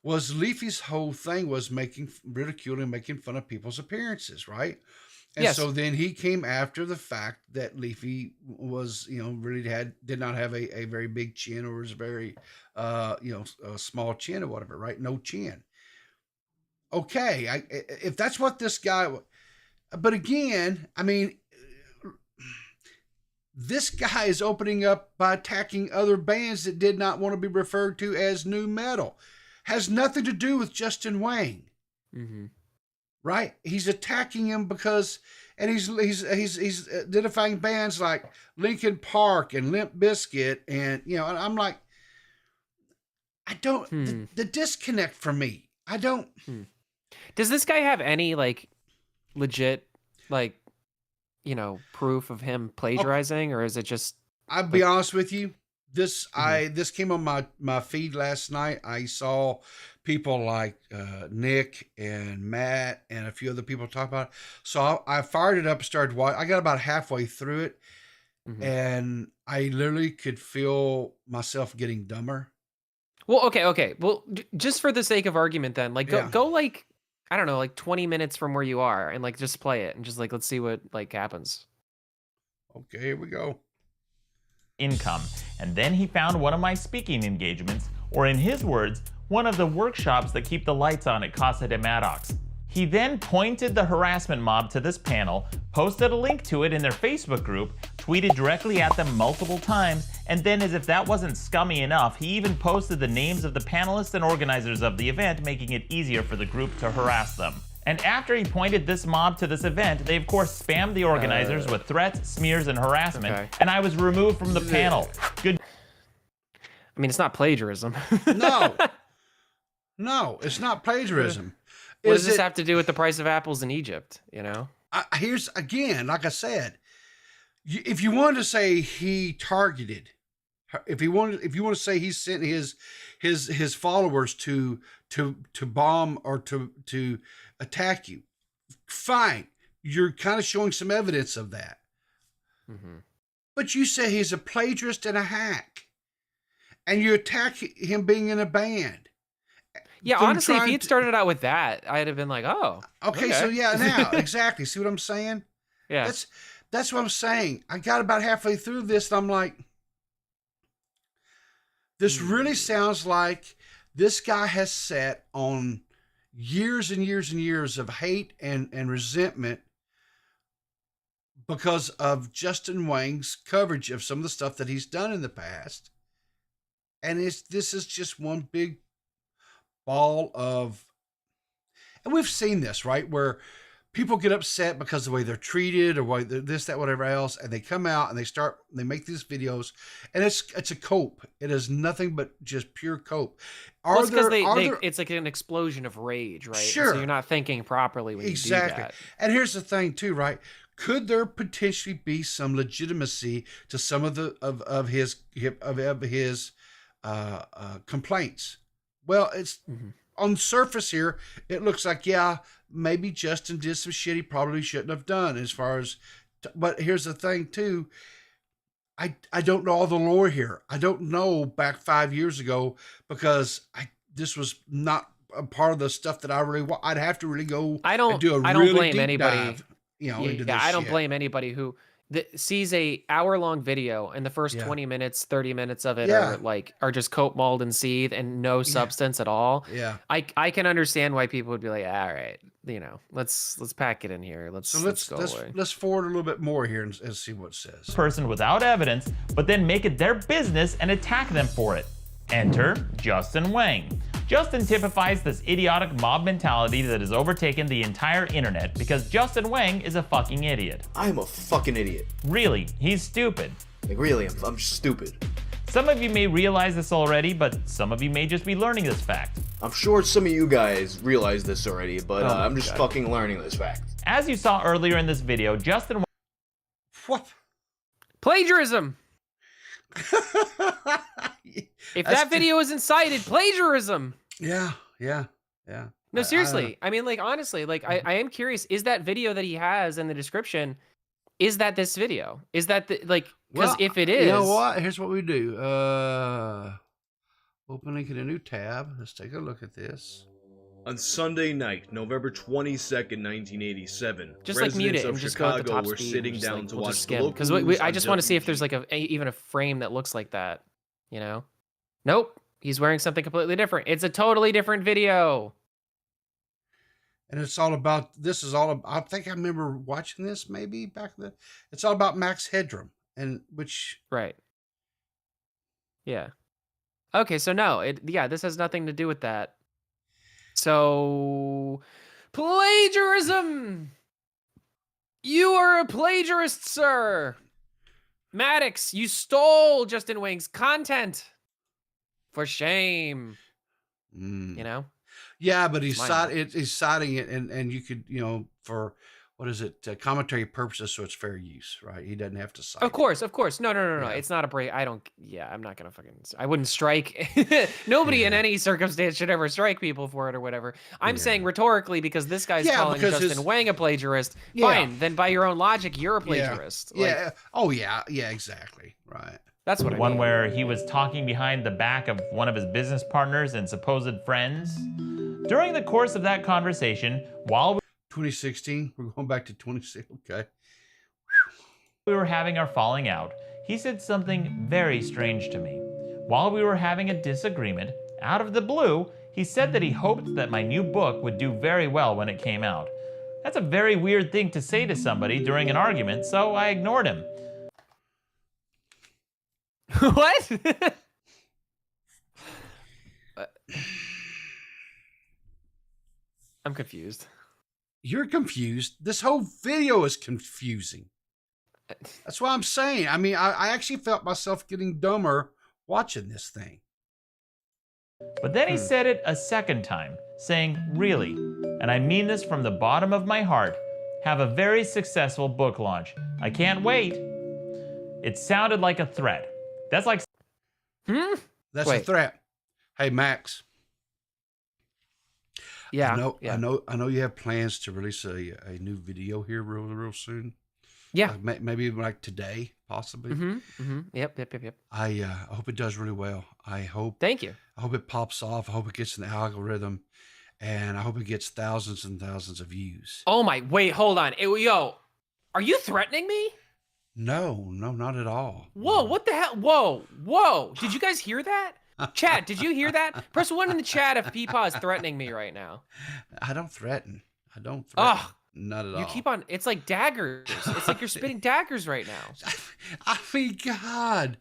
was Leafy's whole thing was ridiculing, making fun of people's appearances, right? And so then he came after the fact that Leafy was, you know, really did not have a very big chin or was very, you know, a small chin or whatever, right? No chin. Okay, if that's what this guy, but again, I mean, this guy is opening up by attacking other bands that did not want to be referred to as new metal. Has nothing to do with Justin Whang. Mm-hmm. Right? He's attacking him because, and he's identifying bands like Linkin Park and Limp Bizkit, and you know, and I'm like, I don't the disconnect for me. I don't. Does this guy have any like legit like, you know, proof of him plagiarizing, or is it just? I'll be honest with you. This came on my feed last night. I saw people like Nick and Matt and a few other people talk about it. So I fired it up, started watching. I got about halfway through it, and I literally could feel myself getting dumber. Well, okay. Well, just for the sake of argument, then, like, go like, I don't know, like 20 minutes from where you are, and like just play it, and just like let's see what like happens. Okay, here we go. Income, and then he found one of my speaking engagements, or in his words, one of the workshops that keep the lights on at Casa de Maddox. He then pointed the harassment mob to this panel, posted a link to it in their Facebook group, tweeted directly at them multiple times, and then as if that wasn't scummy enough, he even posted the names of the panelists and organizers of the event, making it easier for the group to harass them. And after he pointed this mob to this event, they of course spammed the organizers with threats, smears, and harassment, and I was removed from the panel. Good. I mean, it's not plagiarism. No, it's not plagiarism. What does this have to do with the price of apples in Egypt? You know. Here's again, like I said, if you wanted to say he targeted, if you want to say he sent his followers to bomb or to attack you, fine. You're kind of showing some evidence of that. But you say he's a plagiarist and a hack. and you attack him being in a band. Yeah, Them honestly, if trying he had to- started out with that, I'd have been like, oh. Okay, so yeah, now exactly. See what I'm saying? Yeah. That's what I'm saying. I got about halfway through this, and I'm like, this really sounds like this guy has sat on years and years and years of hate and resentment because of Justin Whang's coverage of some of the stuff that he's done in the past. And this is just one big ball of, and we've seen this, right? Where people get upset because of the way they're treated or why this, that, whatever else. And they come out and they make these videos, and it's a cope. It is nothing but just pure cope. Well, it's because it's like an explosion of rage, right? Sure. So you're not thinking properly when you do that. And here's the thing too, right? Could there potentially be some legitimacy to some of his complaints? Well, it's on the surface here. It looks like, yeah, maybe Justin did some shit he probably shouldn't have done. As far as, but here's the thing too. I don't know all the lore here. I don't know back 5 years ago because this was not a part of the stuff that I really. I'd have to really go. I don't blame anybody. Dive, into this I don't shit. blame anybody who sees a hour-long video and the first 20 minutes, 30 minutes of it are just coat, mold, and seethe and no substance at all. Yeah. I can understand why people would be like, all right, let's pack it in here. Let's go away. Let's forward a little bit more here and see what it says. Person without evidence, but then make it their business and attack them for it. Enter Justin Whang. Justin typifies this idiotic mob mentality that has overtaken the entire internet because Justin Whang is a fucking idiot. I'm a fucking idiot. Really, he's stupid. Like, really, I'm stupid. Some of you may realize this already, but some of you may just be learning this fact. I'm sure some of you guys realize this already, but I'm just fucking learning this fact. As you saw earlier in this video, Justin What? Plagiarism! If that video is incited, plagiarism! Yeah. No, seriously. I mean, like, honestly, like, I am curious, is that video that he has in the description, is that this video? Is that, because if it is... You know what? Here's what we do. Open link in a new tab. Let's take a look at this. On Sunday night, November 22nd, 1987, just like mute it and just go at the top were speed. sitting down to watch the local because news I on just want to see if there's WG. like even a frame that looks like that, you know? Nope, he's wearing something completely different. It's a totally different video. And it's all about, I think I remember watching this maybe back then. It's all about Max Headroom, and which... Right. Yeah. Okay, so no, this has nothing to do with that. So, plagiarism! You are a plagiarist, sir! Maddox, you stole Justin Whang's content! For shame. You know? Yeah, but he's citing it, and you could, for, what is it, commentary purposes, so it's fair use, right? He doesn't have to cite Of course. No. Yeah. It's not a break. I'm not going to I wouldn't strike. Nobody in any circumstance should ever strike people for it or whatever. I'm saying rhetorically, because this guy's calling Justin Whang a plagiarist. Fine, then by your own logic, you're a plagiarist. Yeah. Yeah, exactly. Right. That's what I mean. One where he was talking behind the back of one of his business partners and supposed friends. During the course of that conversation, while 2016, we're going back to 2016. Okay. we were having our falling out, he said something very strange to me. While we were having a disagreement, out of the blue, he said that he hoped that my new book would do very well when it came out. That's a very weird thing to say to somebody during an argument, so I ignored him. What? I'm confused. You're confused. This whole video is confusing. That's what I'm saying. I mean, I actually felt myself getting dumber watching this thing. But then he said it a second time, saying, really, and I mean this from the bottom of my heart, have a very successful book launch. I can't wait. It sounded like a threat. That's like... That's a threat. Hey, Max. Yeah. I know you have plans to release a new video here real soon. Yeah. Maybe like today, possibly. Yep. I hope it does really well. Thank you. I hope it pops off. I hope it gets in the algorithm, and I hope it gets thousands and thousands of views. Oh my, wait, hold on. Yo, are you threatening me? No, not at all. Whoa, what the hell? Whoa. Did you guys hear that? Chat, did you hear that? Press 1 in the chat if Peepaw is threatening me right now. I don't threaten. Ugh. Not at all. You keep on, it's like daggers. It's like you're spitting daggers right now. I mean, God,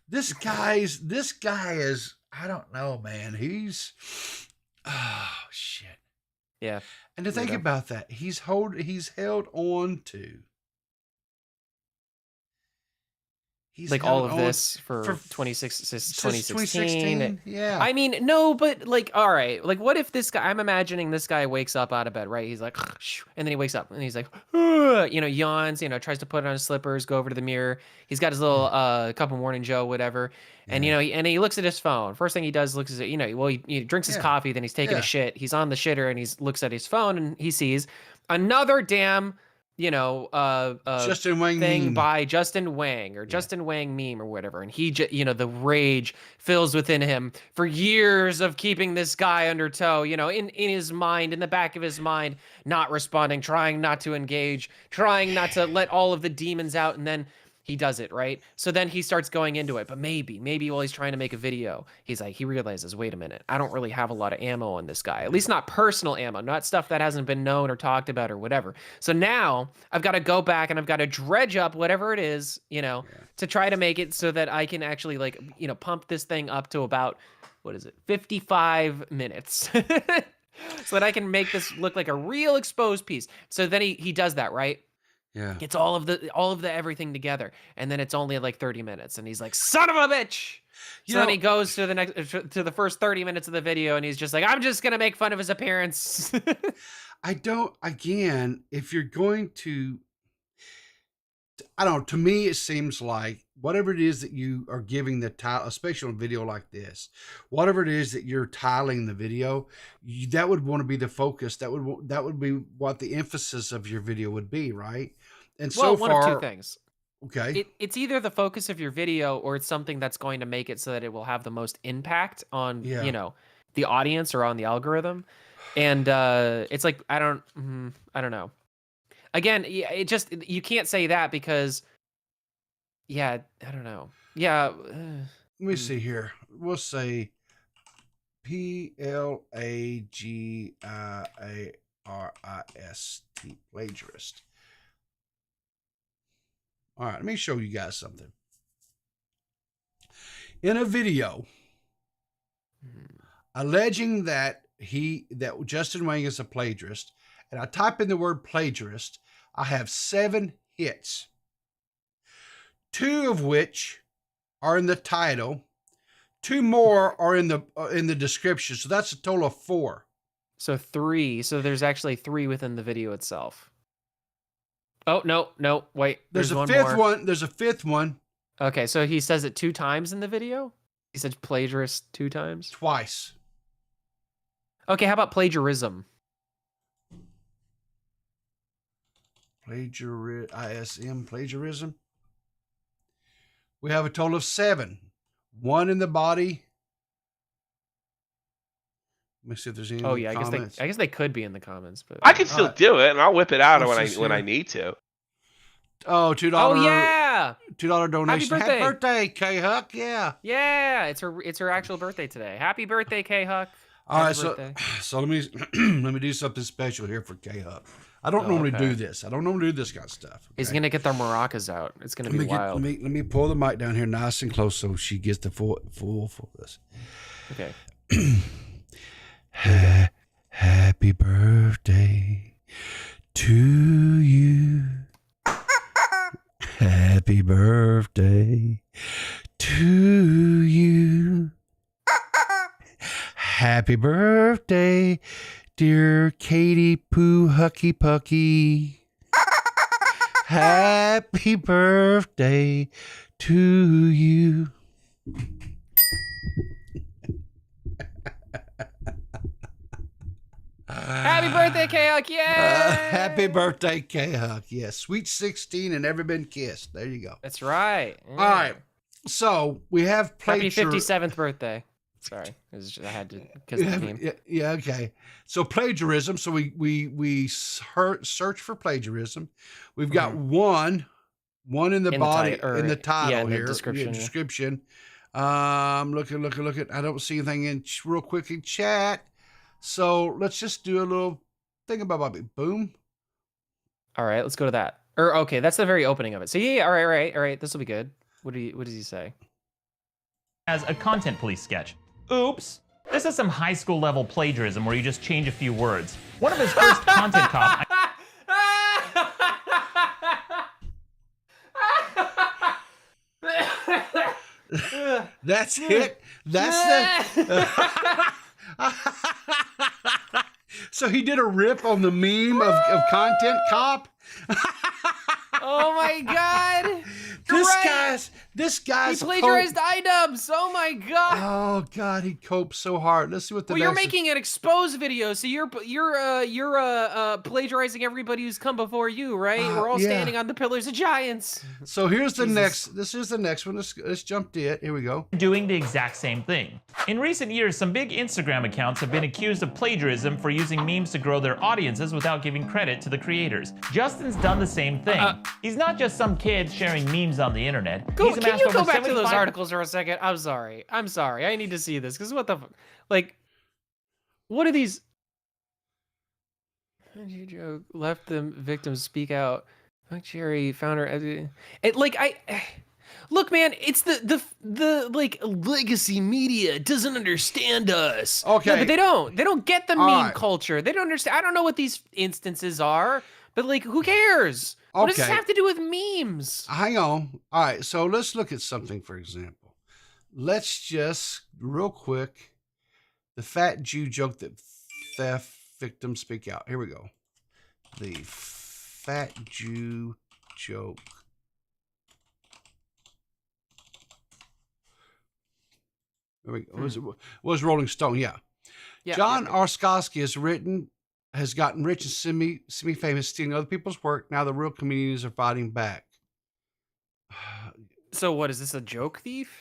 this guy is, I don't know, man. He's, oh, shit. Yeah. And to think about that, he's held on to. Like all of this for 2016. Yeah. I mean, no, but like, all right. Like, what if this guy, I'm imagining this guy wakes up out of bed, right? He's like, and then he wakes up and he's like, yawns, tries to put on his slippers, go over to the mirror. He's got his little cup of morning Joe, whatever. And, he looks at his phone. First thing he does, looks at, he drinks his coffee, then he's taking a shit. He's on the shitter and he looks at his phone and he sees another damn Justin Whang thing meme. by Justin Whang or Justin Whang meme or whatever. And he the rage fills within him for years of keeping this guy under tow, in his mind, in the back of his mind, not responding, trying not to engage, trying not to let all of the demons out. And then he does it, right? So then he starts going into it, but maybe while he's trying to make a video, he realizes, wait a minute, I don't really have a lot of ammo on this guy, at least not personal ammo, not stuff that hasn't been known or talked about or whatever. So now I've got to go back and I've got to dredge up whatever it is, to try to make it so that I can actually pump this thing up to about, 55 minutes. So that I can make this look like a real exposed piece. So then he does that, right? Yeah. Gets all of the everything together, and then it's only like 30 minutes, and he's like, "Son of a bitch!" So then he goes to the first 30 minutes of the video, and he's just like, "I'm just gonna make fun of his appearance." If you're going to, I don't know, to me it seems like whatever it is that you are giving the title, especially on a video like this, whatever it is that you're tiling the video, that would want to be the focus. That would be what the emphasis of your video would be, right? And one of two things. Okay. It's either the focus of your video or it's something that's going to make it so that it will have the most impact on, the audience or on the algorithm. And it's like, I don't know. Again, you can't say that because, I don't know. Yeah. Let me see here. We'll say Plagiarist, plagiarist. All right, let me show you guys something. In a video alleging that Justin Whang is a plagiarist, and I type in the word plagiarist, I have 7 hits. 2 of which are in the title. 2 more are in the description. So that's a total of 4. So 3. So there's actually 3 within the video itself. Oh, no, wait. There's a one 5th more. one. There's a 5th one. Okay, so he says it 2 times in the video? He said plagiarist 2 times? Twice. Okay, how about plagiarism? Plagiarism. We have a total of 7. 1 in the body. Let me see if there's any. Oh yeah, comments. I guess they could be in the comments, but I can still do it, and I'll whip it out when I need to. Oh, $2. Oh yeah, $2 donation. Happy birthday, K Huck. Yeah. Yeah, it's her actual birthday today. Happy birthday, K Huck. All right, so let me let me do something special here for K Huck. I don't normally do this. I don't normally do this kind of stuff. Okay? He's gonna get their maracas out. It's gonna be wild. Let me pull the mic down here nice and close so she gets the full this. Okay. Happy birthday to you. Happy birthday to you. Happy birthday, dear Katie Poo Hucky Pucky. Happy birthday to you. Happy birthday, K-Huck. Yeah. Happy birthday, K-Huck. Yes, sweet 16 and never been kissed. There you go. That's right. Yeah. All right. So we have Happy 57th birthday. Sorry, I had to because the meme. Yeah, okay. So plagiarism. So we search for plagiarism. We've got one in the body, in the title in the here, description. Looking. I don't see anything in real quick in chat. So let's just do a little thing about Bobby. Boom. All right, let's go to that. Okay, that's the very opening of it. So yeah, all right. This will be good. What does he say? As a content police sketch. Oops. This is some high school level plagiarism where you just change a few words. One of his first content cop. That's it. That's the. So he did a rip on the meme of content cop. Oh my god! This guy's he plagiarized iDubbbz. Oh my god! Oh god, he copes so hard. Let's see what the. Well, you're making an exposed video, so you're plagiarizing everybody who's come before you, right? We're all standing on the pillars of giants. So here's the next. This is the next one. Let's jump to it. Here we go. Doing the exact same thing. In recent years, some big Instagram accounts have been accused of plagiarism for using memes to grow their audiences without giving credit to the creators. Justin's done the same thing. He's not just some kid sharing memes on the internet. Can you go back to those articles for a second? I'm sorry. I need to see this because what the what are these? Joke left the victims speak out. Fuck Jerry, founder. Look, man, it's the legacy media doesn't understand us. Okay, no, but they don't get the meme culture. They don't understand. I don't know what these instances are, but who cares? Okay. What does this have to do with memes? Hang on. All right, so let's look at something, for example. Let's just, real quick, the fat Jew joke that theft victims speak out. Here we go. The fat Jew joke. There we go. Was Rolling Stone, yeah. John Arskoski has gotten rich and semi-famous stealing other people's work. Now the real comedians are fighting back. So what, is this a joke thief?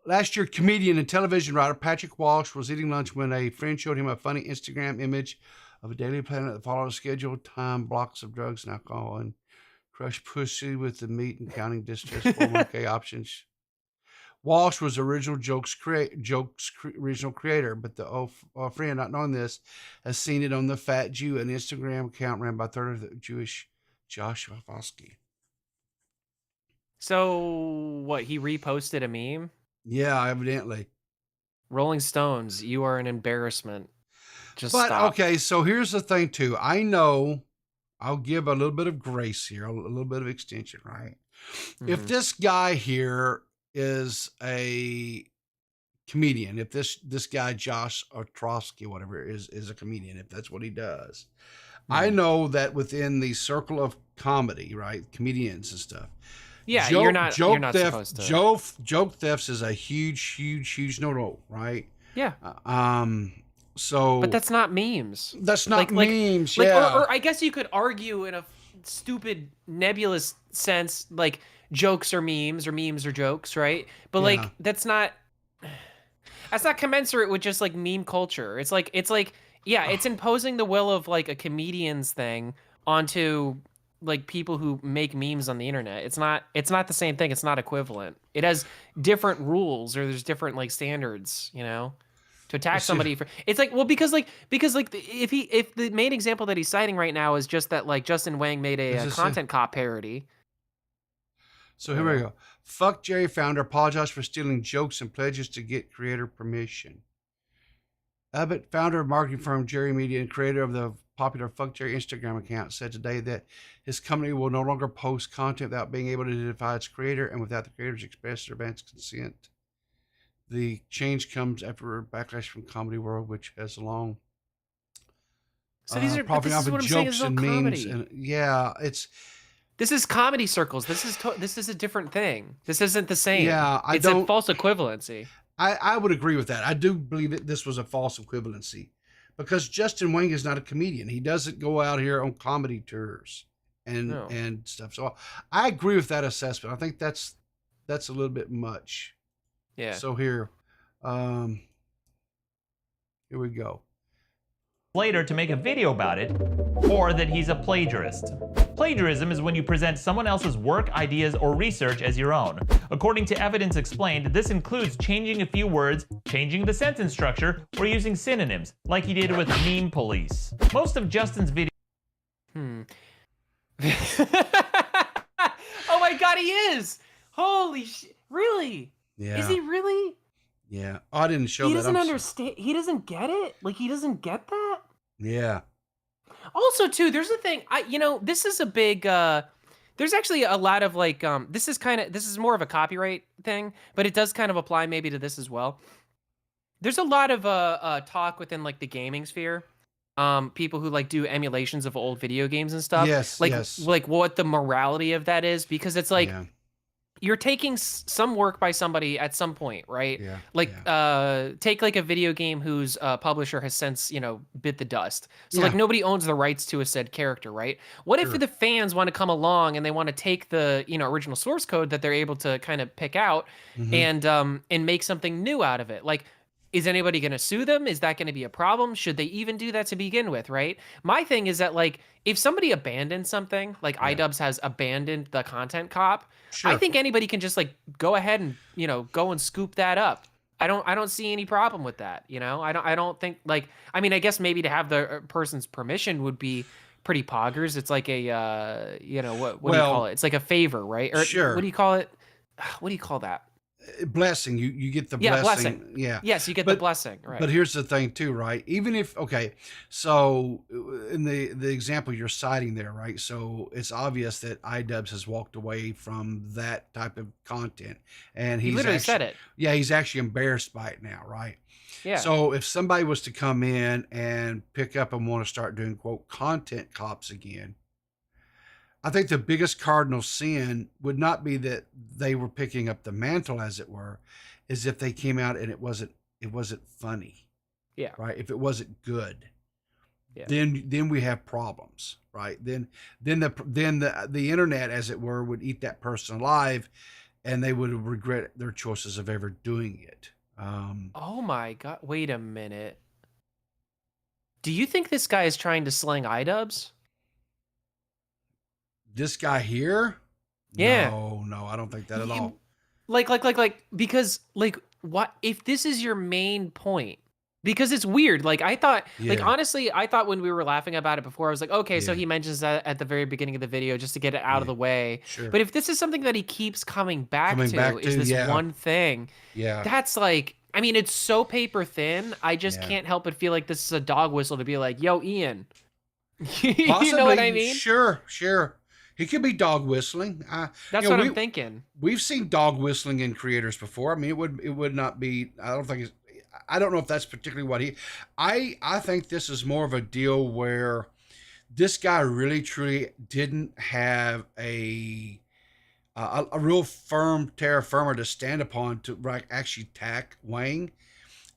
Last year, comedian and television writer Patrick Walsh was eating lunch when a friend showed him a funny Instagram image of a daily planet that followed scheduled time blocks of drugs and alcohol and crushed pussy with the meat and counting distress 401k options. Walsh was original jokes original creator, but the friend, not knowing this, has seen it on the Fat Jew, an Instagram account ran by third of the Jewish Joshua Fosky. So what? He reposted a meme? Yeah, evidently. Rolling Stones, you are an embarrassment. Stop. Okay, so here's the thing too. I know I'll give a little bit of grace here, a little bit of extension, right? Mm-hmm. If this guy here is a comedian, if this guy Josh Ostrowski, whatever, is a comedian, if that's what he does, I know that within the circle of comedy, right, comedians and stuff. Yeah, you're not supposed to. Joke thefts is a huge no-no, right? Yeah. So, but that's not memes. That's not memes. Yeah. Or I guess you could argue in a stupid nebulous sense, like jokes are memes or jokes, right? But that's not commensurate with just like meme culture. It's imposing the will of like a comedian's thing onto like people who make memes on the internet. It's not the same thing. It's not equivalent. It has different rules, or there's different like standards, to attack somebody for. It's like, well, because if the main example that he's citing right now is just that like Justin Whang made a content cop parody. So here we go. Fuck Jerry founder apologized for stealing jokes and pledges to get creator permission. Abbott, founder of marketing firm Jerry Media and creator of the popular Fuck Jerry Instagram account, said today that his company will no longer post content without being able to identify its creator and without the creator's express or advanced consent. The change comes after a backlash from comedy world, which has long so these are profiting off of jokes and memes. And this is comedy circles. This is a different thing. This isn't the same. Yeah, it's a false equivalency. I would agree with that. I do believe that this was a false equivalency, because Justin Whang is not a comedian. He doesn't go out here on comedy tours and stuff. So I agree with that assessment. I think that's a little bit much. Yeah. So here we go. Later to make a video about it, or that he's a plagiarist. Plagiarism is when you present someone else's work, ideas, or research as your own. According to Evidence Explained, this includes changing a few words, changing the sentence structure, or using synonyms, like he did with meme police. Most of Justin's videos. Oh my God, he is! Holy shit! Really? Yeah. Is he really? Yeah. Oh, I didn't show He that. doesn't understand. He doesn't get it. Like he doesn't get that. Yeah. Also, too, there's a thing. This is a big. There's actually a lot of like. This is more of a copyright thing, but it does kind of apply maybe to this as well. There's a lot of talk within like the gaming sphere. People who like do emulations of old video games and stuff. Yes. Like what the morality of that is, because it's like. Yeah. You're taking some work by somebody at some point, right? Yeah. Like, take like a video game whose publisher has since, bit the dust. So like nobody owns the rights to a said character, right? What if the fans want to come along and they want to take the, original source code that they're able to kind of pick out and make something new out of it? Like, is anybody going to sue them? Is that going to be a problem? Should they even do that to begin with, right? My thing is that, like, if somebody abandons something, like iDubbbz has abandoned the content cop, I think anybody can just, like, go ahead and, go and scoop that up. I don't see any problem with that, I don't think, like, I mean, I guess maybe to have the person's permission would be pretty poggers. It's like a, what do you call it? It's like a favor, right? Or what do you call it? What do you call that? Blessing. You get the blessing. Yeah. Yes, you get the blessing. Right. But here's the thing too, right? Even if, so in the example you're citing there, right? So it's obvious that iDubbbz has walked away from that type of content, and he literally said it. Yeah, he's actually embarrassed by it now, right? Yeah. So if somebody was to come in and pick up and want to start doing quote content cops again, I think the biggest cardinal sin would not be that they were picking up the mantle, as it were, is if they came out and it wasn't funny. Yeah. Right. If it wasn't good, yeah. Then we have problems, right? Then the internet, as it were, would eat that person alive, and they would regret their choices of ever doing it. Oh my God! Wait a minute. Do you think this guy is trying to slang iDubbbz? This guy here? Yeah. No, I don't think that at all. Like, because, like, what if this is your main point? Because it's weird. Like, I thought, like, honestly, I thought when we were laughing about it before, I was like, okay, so he mentions that at the very beginning of the video just to get it out of the way. Sure. But if this is something that he keeps coming back to, is this one thing, that's like, I mean, it's so paper thin. I just can't help but feel like this is a dog whistle to be like, yo, Ian. Possibly, you know what I mean? Sure. He could be dog whistling. That's what I'm thinking. We've seen dog whistling in creators before. I mean, it would not be. I don't know if that's particularly what he. I think this is more of a deal where this guy really truly didn't have a real firm terra firma to stand upon to actually attack Whang.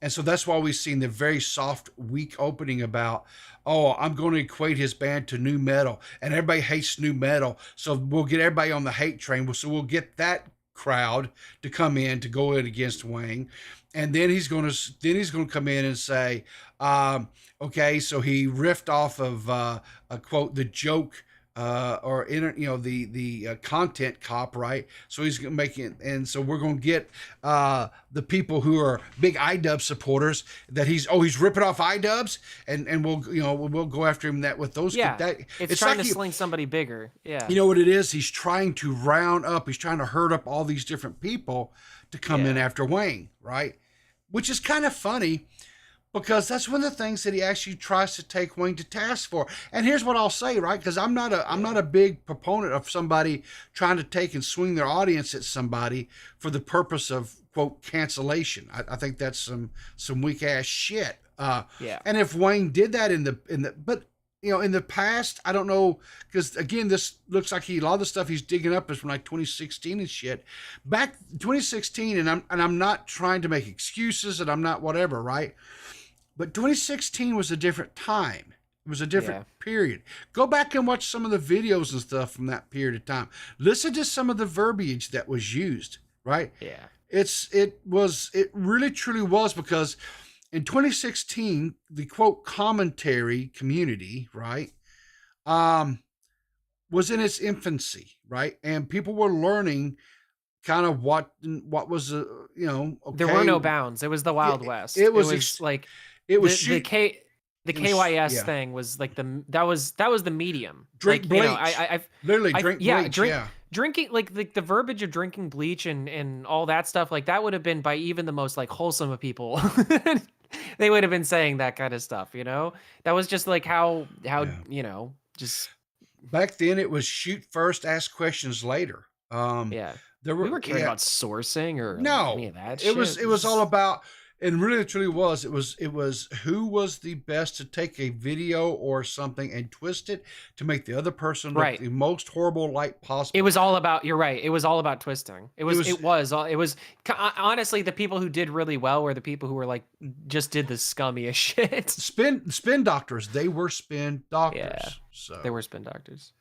And so that's why we've seen the very soft, weak opening about, oh, I'm going to equate his band to new metal, and everybody hates new metal, so we'll get everybody on the hate train. So we'll get that crowd to come in to go in against Whang, and then he's going to come in and say, okay, so he riffed off of a quote, the joke. The content cop, right? So he's going to make it, and so we're going to get the people who are big iDubbbz supporters that he's ripping off iDubbbz, and we'll go after him with those. It's trying to sling somebody bigger. Yeah, you know what it is? He's trying to he's trying to herd up all these different people to come in after Whang, right? Which is kind of funny. Because that's one of the things that he actually tries to take Whang to task for. And here's what I'll say, right? Because I'm not a big proponent of somebody trying to take and swing their audience at somebody for the purpose of quote cancellation. I think that's some weak ass shit. And if Whang did that in the past, I don't know, because again, this looks like a lot of the stuff he's digging up is from like 2016 and shit. Back 2016, and I'm not trying to make excuses, and I'm not whatever, right? But 2016 was a different time. It was a different period. Go back and watch some of the videos and stuff from that period of time. Listen to some of the verbiage that was used, right? Yeah. It really truly was, because in 2016, the quote commentary community, right, was in its infancy, right? And people were learning kind of what was, okay. There were no bounds. It was the Wild West. It was the KYS thing was like that was the medium. Drink like, bleach. You know, I've literally drink bleach. Drinking like the verbiage of drinking bleach and all that stuff, like that would have been by even the most like wholesome of people. They would have been saying that kind of stuff, you know? That was just like how you know, just back then it was shoot first, ask questions later. we were caring about sourcing or any of that shit. It was all about, and really truly was, it was who was the best to take a video or something and twist it to make the other person look the most horrible light possible. It was all about, you're right, it was all about twisting. It was honestly, the people who did really well were the people who were like just did the scummiest shit. Spin doctors. They were spin doctors. Yeah, so they were spin doctors.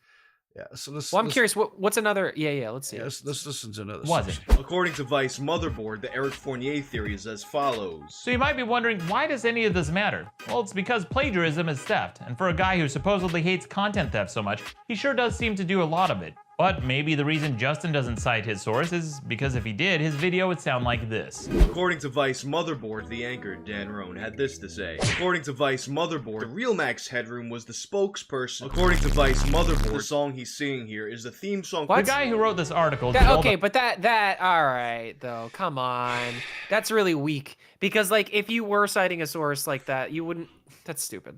Yeah, so I'm curious. What's another? Yeah. Let's see. Let's listen to another. Was it? According to Vice Motherboard, the Eric Fournier theory is as follows. So you might be wondering, why does any of this matter? Well, it's because plagiarism is theft, and for a guy who supposedly hates content theft so much, he sure does seem to do a lot of it. But maybe the reason Justin doesn't cite his source is because if he did, his video would sound like this. According to Vice Motherboard, the anchor, Dan Roan, had this to say. According to Vice Motherboard, the real Max Headroom was the spokesperson. According to Vice Motherboard, the song he's singing here is the theme song. The guy who wrote this article... but that all right, though, come on. That's really weak. Because, like, if you were citing a source like that, you wouldn't... That's stupid.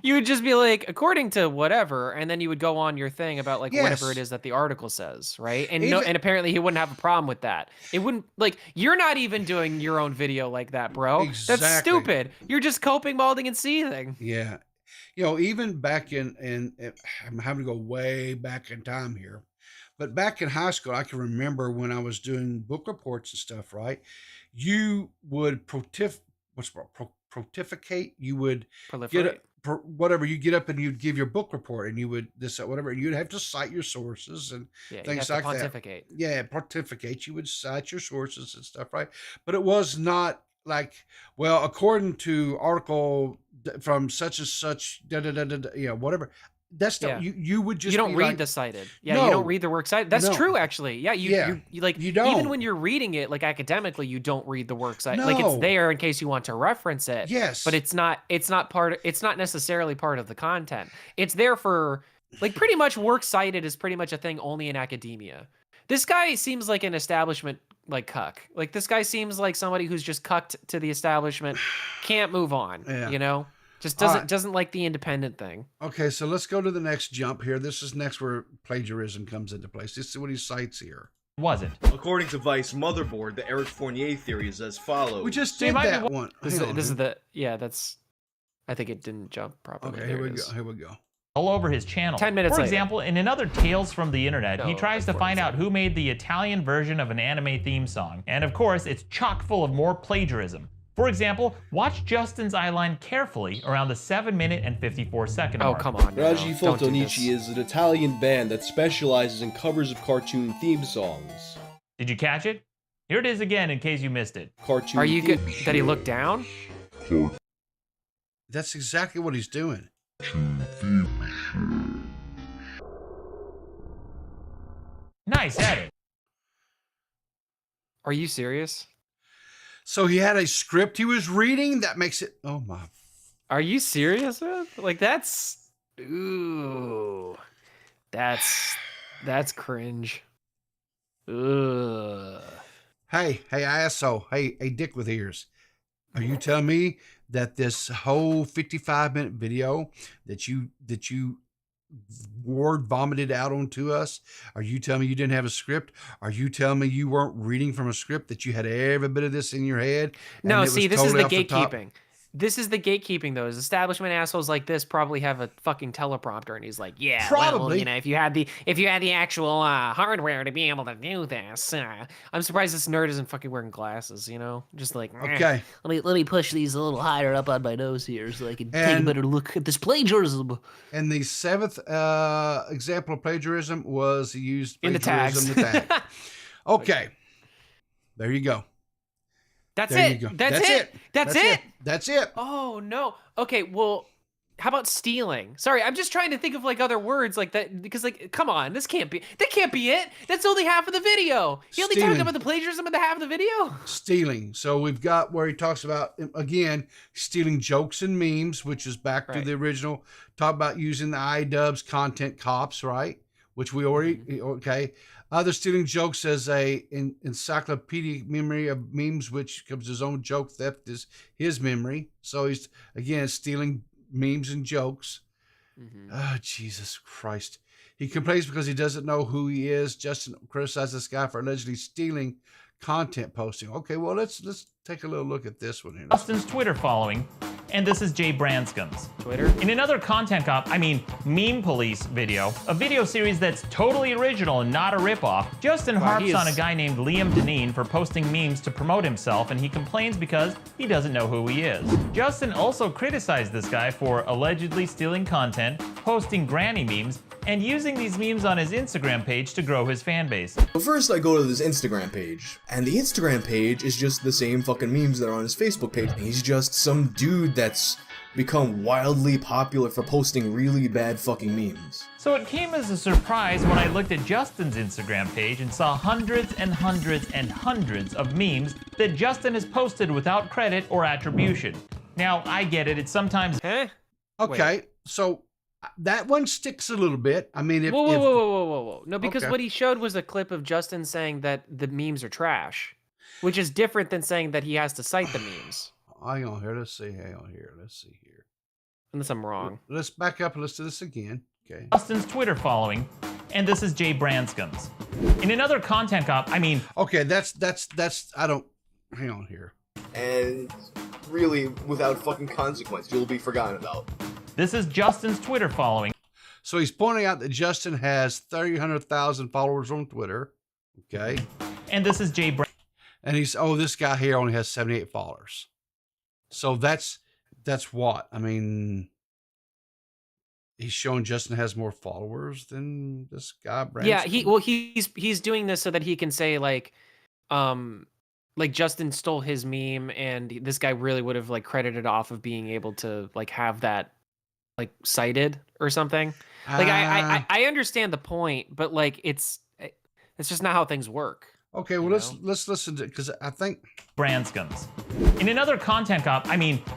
You would just be like, according to whatever, and then you would go on your thing about, like, whatever it is that the article says, right? And and apparently he wouldn't have a problem with that. It wouldn't... Like, you're not even doing your own video like that, bro. Exactly. That's stupid. You're just coping, molding, and seething. Yeah. You know, even back in I'm having to go way back in time here. But back in high school, I can remember when I was doing book reports and stuff, right? You would pontificate. You would whatever. You get up and you'd give your book report, and you would this, that, whatever, and you'd have to cite your sources and things like pontificate. that. Yeah, pontificate. You would cite your sources and stuff, right? But it was not like, well, according to article from such and such, whatever. That's not, you would just, you don't read like, the cited. Yeah, you don't read the work cited. That's true, actually. Yeah, you like, you don't. Even when you're reading it, like academically, you don't read the work cited. Like, it's there in case you want to reference it. Yes. But it's not necessarily part of the content. It's there for, like, pretty much work cited is pretty much a thing only in academia. This guy seems like an establishment, like, cuck. Like, this guy seems like somebody who's just cucked to the establishment, can't move on, you know? Just doesn't like the independent thing. Okay, so let's go to the next jump here. This is next where plagiarism comes into place. This is what he cites here. Was it? According to Vice Motherboard, the Eric Fournier theory is as follows. We just did that one. This is the that's. I think it didn't jump properly. Okay, here we go. Here we go. All over his channel. 10 minutes For later. example, in another Tales from the Internet, he tries to find out who made the Italian version of an anime theme song. And of course, it's chock full of more plagiarism. For example, watch Justin's eyeline carefully around the 7-minute and 54-second mark. Oh, come on. Raggi Fotonichi is an Italian band that specializes in covers of cartoon theme songs. Did you catch it? Here it is again in case you missed it. Are you good that he looked down? That's exactly what he's doing. Nice edit. Are you serious? So he had a script he was reading that makes it. Oh my! Are you serious, man? Like, that's that's cringe. Ugh. Hey, ISO. Hey, dick with ears. Are you telling me that this whole 55-minute video that you word vomited out onto us? Are you telling me you didn't have a script? Are you telling me you weren't reading from a script, that you had every bit of this in your head? No, see, this is the gatekeeping. This is the gatekeeping, though. Is establishment assholes like this probably have a fucking teleprompter, and he's like, "Yeah, well, Probably. you know, if you had the actual hardware to be able to do this." I'm surprised this nerd isn't fucking wearing glasses. You know, just like, Okay. Let me push these a little higher up on my nose here so I can take a And- better look at this plagiarism. And the 7th example of plagiarism was used In the tags. plagiarism in the tag. Okay. There you go. That's There it. you go. That's it. That's it. That's it. Oh no. Okay, well, how about stealing? Sorry, I'm just trying to think of like other words like that because like, come on, that can't be it. That's only half of the video. He only talked Stealing. about the plagiarism in the half of the video. Stealing. So we've got where he talks about, again, stealing jokes and memes, which is back to Right. the original. Talk about using the iDubbbz content cops, right? Which we already, okay. They're stealing jokes as a encyclopedic memory of memes, which becomes his own joke theft is his memory. So he's, again, stealing memes and jokes. Oh, Jesus Christ. He complains because he doesn't know who he is. Justin criticized this guy for allegedly stealing content posting. Okay, well, let's take a little look at this one here. Justin's Twitter following, and this is Jay Branscom's. Twitter. In another Meme Police video, a video series that's totally original and not a ripoff, Justin harps on a guy named Liam Deneen for posting memes to promote himself, and he complains because he doesn't know who he is. Justin also criticized this guy for allegedly stealing content, posting granny memes, and using these memes on his Instagram page to grow his fan base. But first I go to this Instagram page, and the Instagram page is just the same fucking memes that are on his Facebook page. He's just some dude that's become wildly popular for posting really bad fucking memes. So it came as a surprise when I looked at Justin's Instagram page and saw hundreds and hundreds and hundreds of memes that Justin has posted without credit or attribution. Now, I get it, it's sometimes... Huh? Okay, so that one sticks a little bit. I mean, if, Whoa. No, because Okay. what he showed was a clip of Justin saying that the memes are trash, which is different than saying that he has to cite the memes. hang on here. Let's see. Hang on here. Let's see here. Unless I'm wrong. Let's back up and let's do this again. Okay. Justin's Twitter following, and this is Jay Branscom's. In another Okay, that's I don't hang on here. And really, without fucking consequence, you'll be forgotten about. This is Justin's Twitter following. So he's pointing out that Justin has 300,000 followers on Twitter. Okay. And this is Jay And he's, this guy here only has 78 followers. So that's what? I mean, he's showing Justin has more followers than this guy, Branscombe. Yeah, he's doing this so that he can say like Justin stole his meme and this guy really would have like credited off of being able to like have that like cited or something. Like I understand the point, but like it's just not how things work. Okay, well let's listen to it because I think Branscom's. In another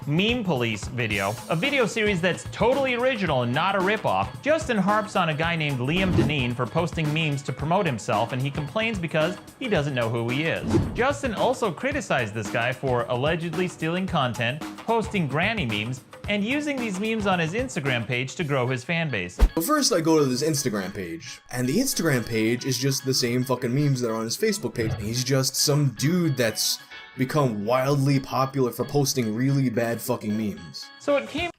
Meme Police video, a video series that's totally original and not a ripoff, Justin harps on a guy named Liam Deneen for posting memes to promote himself, and he complains because he doesn't know who he is. Justin also criticized this guy for allegedly stealing content, posting granny memes, and using these memes on his Instagram page to grow his fan base. But first I go to this Instagram page, and the Instagram page is just the same fucking memes that are on his Facebook page. He's just some dude that's become wildly popular for posting really bad fucking memes. So it came...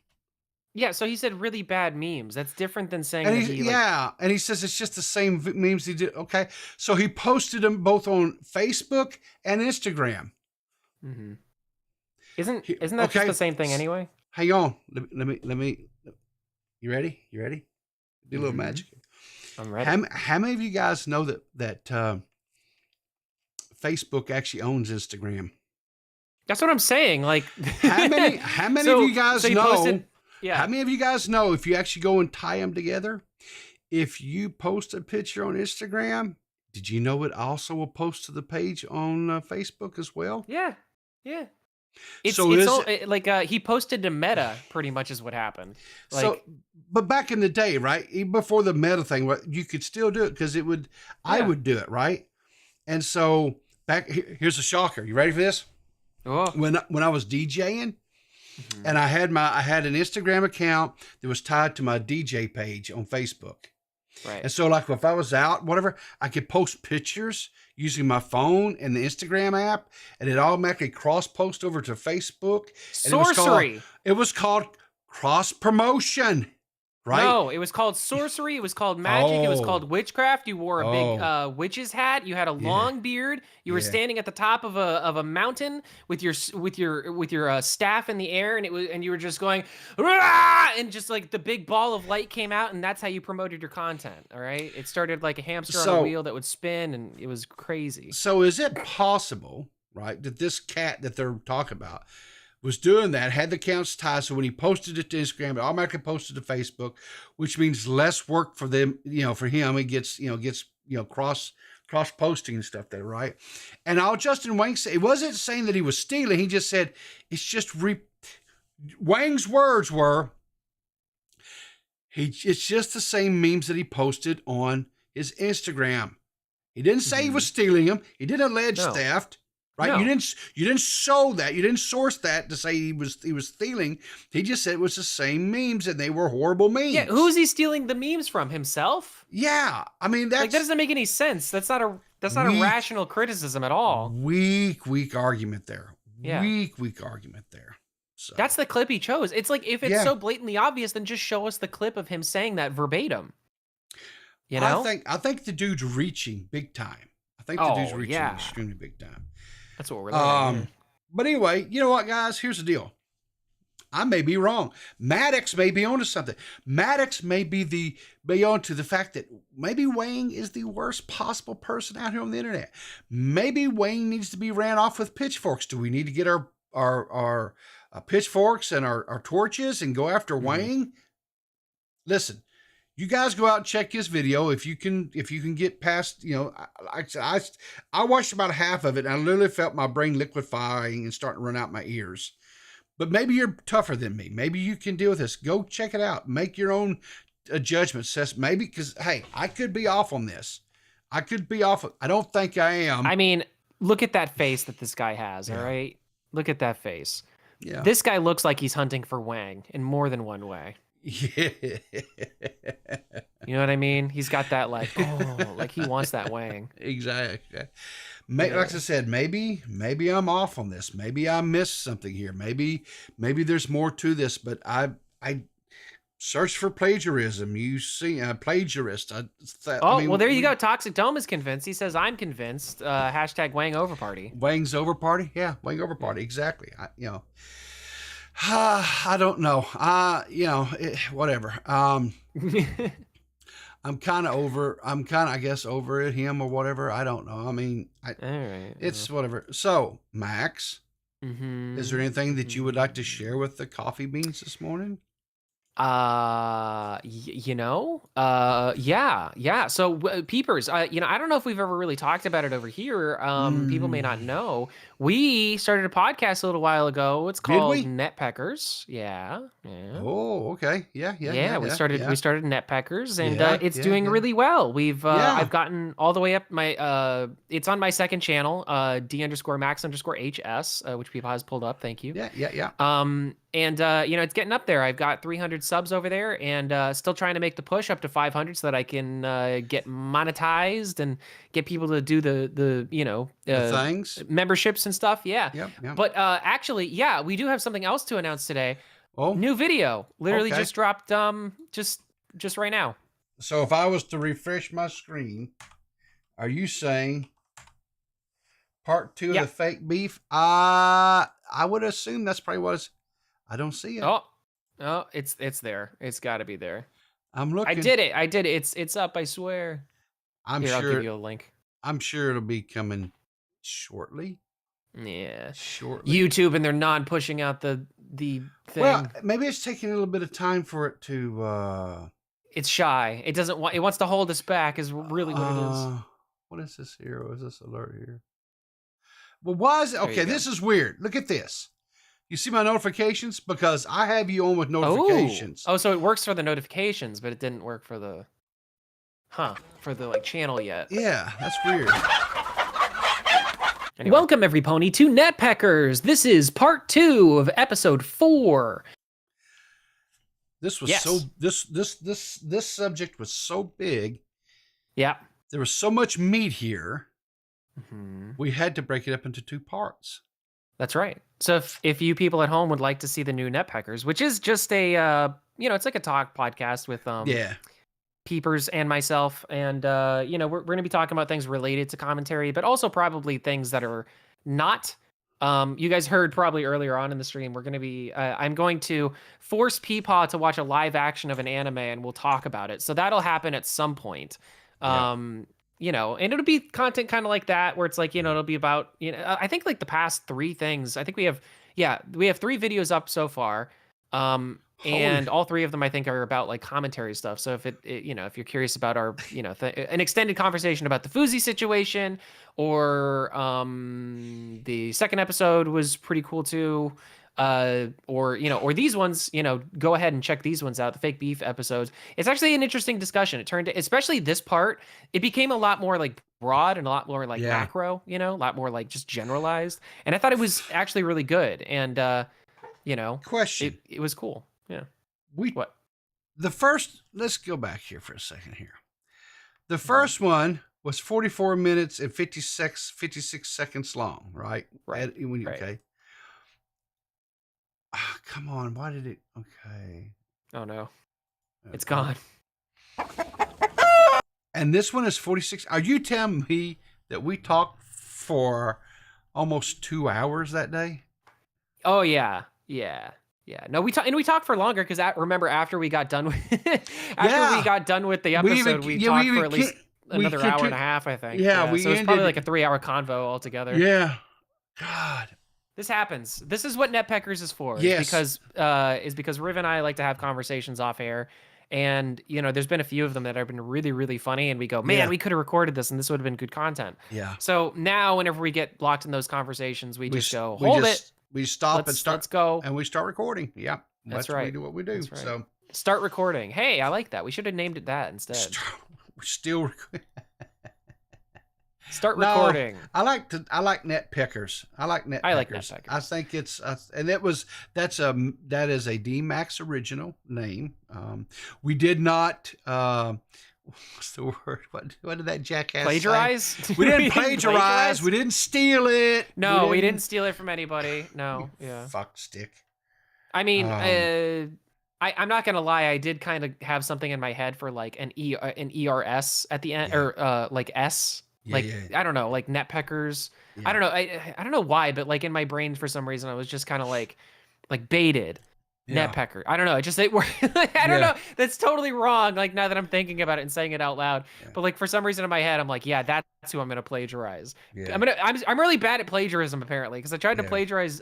Yeah, so he said really bad memes. That's different than saying and that he like, and he says it's just the same memes he did. Okay, so he posted them both on Facebook and Instagram. Mm-hmm. Isn't that just the same thing anyway? Hang on, let me. You ready? Do a little magic. I'm ready. How many of you guys know that Facebook actually owns Instagram? That's what I'm saying. Like, how many of you guys know? Posted, yeah. How many of you guys know if you actually go and tie them together? If you post a picture on Instagram, did you know it also will post to the page on Facebook as well? Yeah. It's So he posted to Meta, pretty much is what happened. Like, So, but back in the day, right, even before the Meta thing, you could still do it because it would. I would do it, right? And so here's a shocker. You ready for this? oh, When I was DJing, and I had an Instagram account that was tied to my DJ page on Facebook, Right. And so, like, if I was out, whatever, I could post pictures using my phone and the Instagram app, and it automatically cross-post over to Facebook. And Sorcery. It was called cross-promotion, right? No, it was called sorcery. It was called magic. It was Oh. called witchcraft. You wore a big witch's hat. You had a long beard. You were standing at the top of a mountain with your staff in the air, and you were just going, "Rah!" And just like the big ball of light came out, and that's how you promoted your content. All right, it started like a hamster on a wheel that would spin, and it was crazy. So is it possible, right, that this cat that they're talking about was doing that, had the accounts tied, so when he posted it to Instagram, it automatically posted to Facebook, which means less work for them, for him. He gets cross posting and stuff there, right? And all Justin Whang said, it wasn't saying that he was stealing. He just said it's just Whang's words were, it's just the same memes that he posted on his Instagram. He didn't say he was stealing them. He didn't allege theft. Right? No. You didn't show that. You didn't source that to say he was stealing. He just said it was the same memes and they were horrible memes. Yeah, who's he stealing the memes from? Himself? Yeah. I mean, that doesn't make any sense. That's not a rational criticism at all. Weak argument there. Yeah. Weak argument there. So that's the clip he chose. It's like, if it's so blatantly obvious, then just show us the clip of him saying that verbatim. You know? I think the dude's reaching big time. I think the dude's reaching extremely big time. That's what we're looking at. But anyway, you know what, guys? Here's the deal. I may be wrong. Maddox may be onto something. Maddox may be onto the fact that maybe Whang is the worst possible person out here on the internet. Maybe Whang needs to be ran off with pitchforks. Do we need to get our pitchforks and our torches and go after Whang? Listen. You guys go out and check his video if you can get past, I watched about half of it and I literally felt my brain liquefying and starting to run out my ears. But maybe you're tougher than me. Maybe you can deal with this. Go check it out. Make your own judgment. Maybe, because, hey, I could be off on this. I could be off. I don't think I am. I mean, look at that face that this guy has, all right? Look at that face. Yeah. This guy looks like he's hunting for Whang in more than one way. Yeah. You know what I mean? He's got that like he wants that Whang. Exactly. Like I said, maybe I'm off on this. Maybe I missed something here. Maybe there's more to this, but I search for plagiarism. You see, plagiarist. Well, there you go. Toxic Dome is convinced. He says, I'm convinced. Hashtag Whang over party. Whang's over party? Yeah, Whang over party. Exactly. I don't know. Whatever. I'm kind of, I guess, over at him or whatever. I don't know. I mean, it's whatever. So, Max, is there anything that you would like to share with the coffee beans this morning? Yeah. So peepers, I don't know if we've ever really talked about it over here. People may not know. We started a podcast a little while ago. It's called Netpeckers. Yeah. Oh, okay. Yeah. We started Netpeckers, and it's doing really well. I've gotten all the way up it's on my second channel, D_Max_HS, which people has pulled up. Thank you. Yeah. And it's getting up there. I've got 300 subs over there, and still trying to make the push up to 500 so that I can get monetized and get people to do the things, memberships and stuff. Yeah. Yep. But actually, we do have something else to announce today. Oh, new video, literally just dropped. Just right now. So if I was to refresh my screen, are you saying part 2 of the fake beef? I would assume that's probably what it's. I don't see it. Oh, it's there. It's got to be there. I'm looking. I did it. It's up. I swear. I'm sure. I'll give you a link. I'm sure it'll be coming shortly. Yeah. Shortly. YouTube, and they're not pushing out the thing. Well, maybe it's taking a little bit of time for it to. It's shy. It doesn't want. It wants to hold us back. Is really what it is. What is this here? What is this alert here? Well, why is it? Okay, this is weird. Look at this. You see my notifications? Because I have you on with notifications. Oh, so it works for the notifications, but it didn't work for the channel yet. Yeah, that's weird. Anyway. Welcome, every pony, to Netpeckers. This is part 2 of episode 4. This was Yes. so this subject was so big. Yeah. There was so much meat here. Mm-hmm. We had to break it up into 2 parts. That's right. So if you people at home would like to see the new Netpeckers, which is just a it's like a talk podcast with Yeah. Peepers and myself, and we're going to be talking about things related to commentary, but also probably things that are not. You guys heard probably earlier on in the stream, we're going to be. I'm going to force Peepaw to watch a live action of an anime, and we'll talk about it. So that'll happen at some point. And it'll be content kind of like that, where it's like, it'll be about, I think like the past 3 things. I think we have 3 videos up so far. And all 3 of them, I think, are about like commentary stuff. So if if you're curious about our, an extended conversation about the Fuzi situation, or the second episode was pretty cool too. Or these ones, go ahead and check these ones out, the fake beef episodes. It's actually an interesting discussion. It turned, especially this part, it became a lot more like broad and a lot more like macro, a lot more like just generalized. And I thought it was actually really good. And, Question. It was cool. Yeah. What? The first, let's go back here for a second here. The first one was 44 minutes and 56 seconds long, right? Right. Okay. Oh, come on. Why did it? Okay. Oh, no. It's gone. And this one is 46. Are you telling me that we talked for almost 2 hours that day? Oh, yeah. Yeah. Yeah. No, we talked for longer because remember after we got done with we got done with the episode, we talked for at least another hour and a half, I think. Yeah, so it was probably like a 3-hour convo altogether. Yeah. God. This happens. This is what Netpeckers is for. Yes. Because Riv and I like to have conversations off air. And, there's been a few of them that have been really, really funny. And we go, man, we could have recorded this and this would have been good content. Yeah. So now whenever we get locked in those conversations, we just go, hold it. We stop and start. Let's go. And we start recording. Yeah. That's right. We do what we do. Right. So start recording. Hey, I like that. We should have named it that instead. We're still recording. Start recording. I like Netpeckers. I like Netpeckers. I like Netpeckers. I think it's and that is a D-Max original name. We did not what's the word? What did that jackass plagiarize? Say? We didn't plagiarize. We didn't steal it. No, we didn't steal it from anybody. No. Yeah. Fuck stick. I mean, I'm not gonna lie. I did kind of have something in my head for like an ERS at the end, or like S. I don't know, like Netpeckers. Yeah. I don't know. I don't know why, but like in my brain for some reason I was just kind of like baited. Netpecker. I don't know. I don't know. That's totally wrong. Like now that I'm thinking about it and saying it out loud, but like for some reason in my head, I'm like, yeah, that's who I'm gonna plagiarize. Yeah. I'm really bad at plagiarism apparently because I tried to plagiarize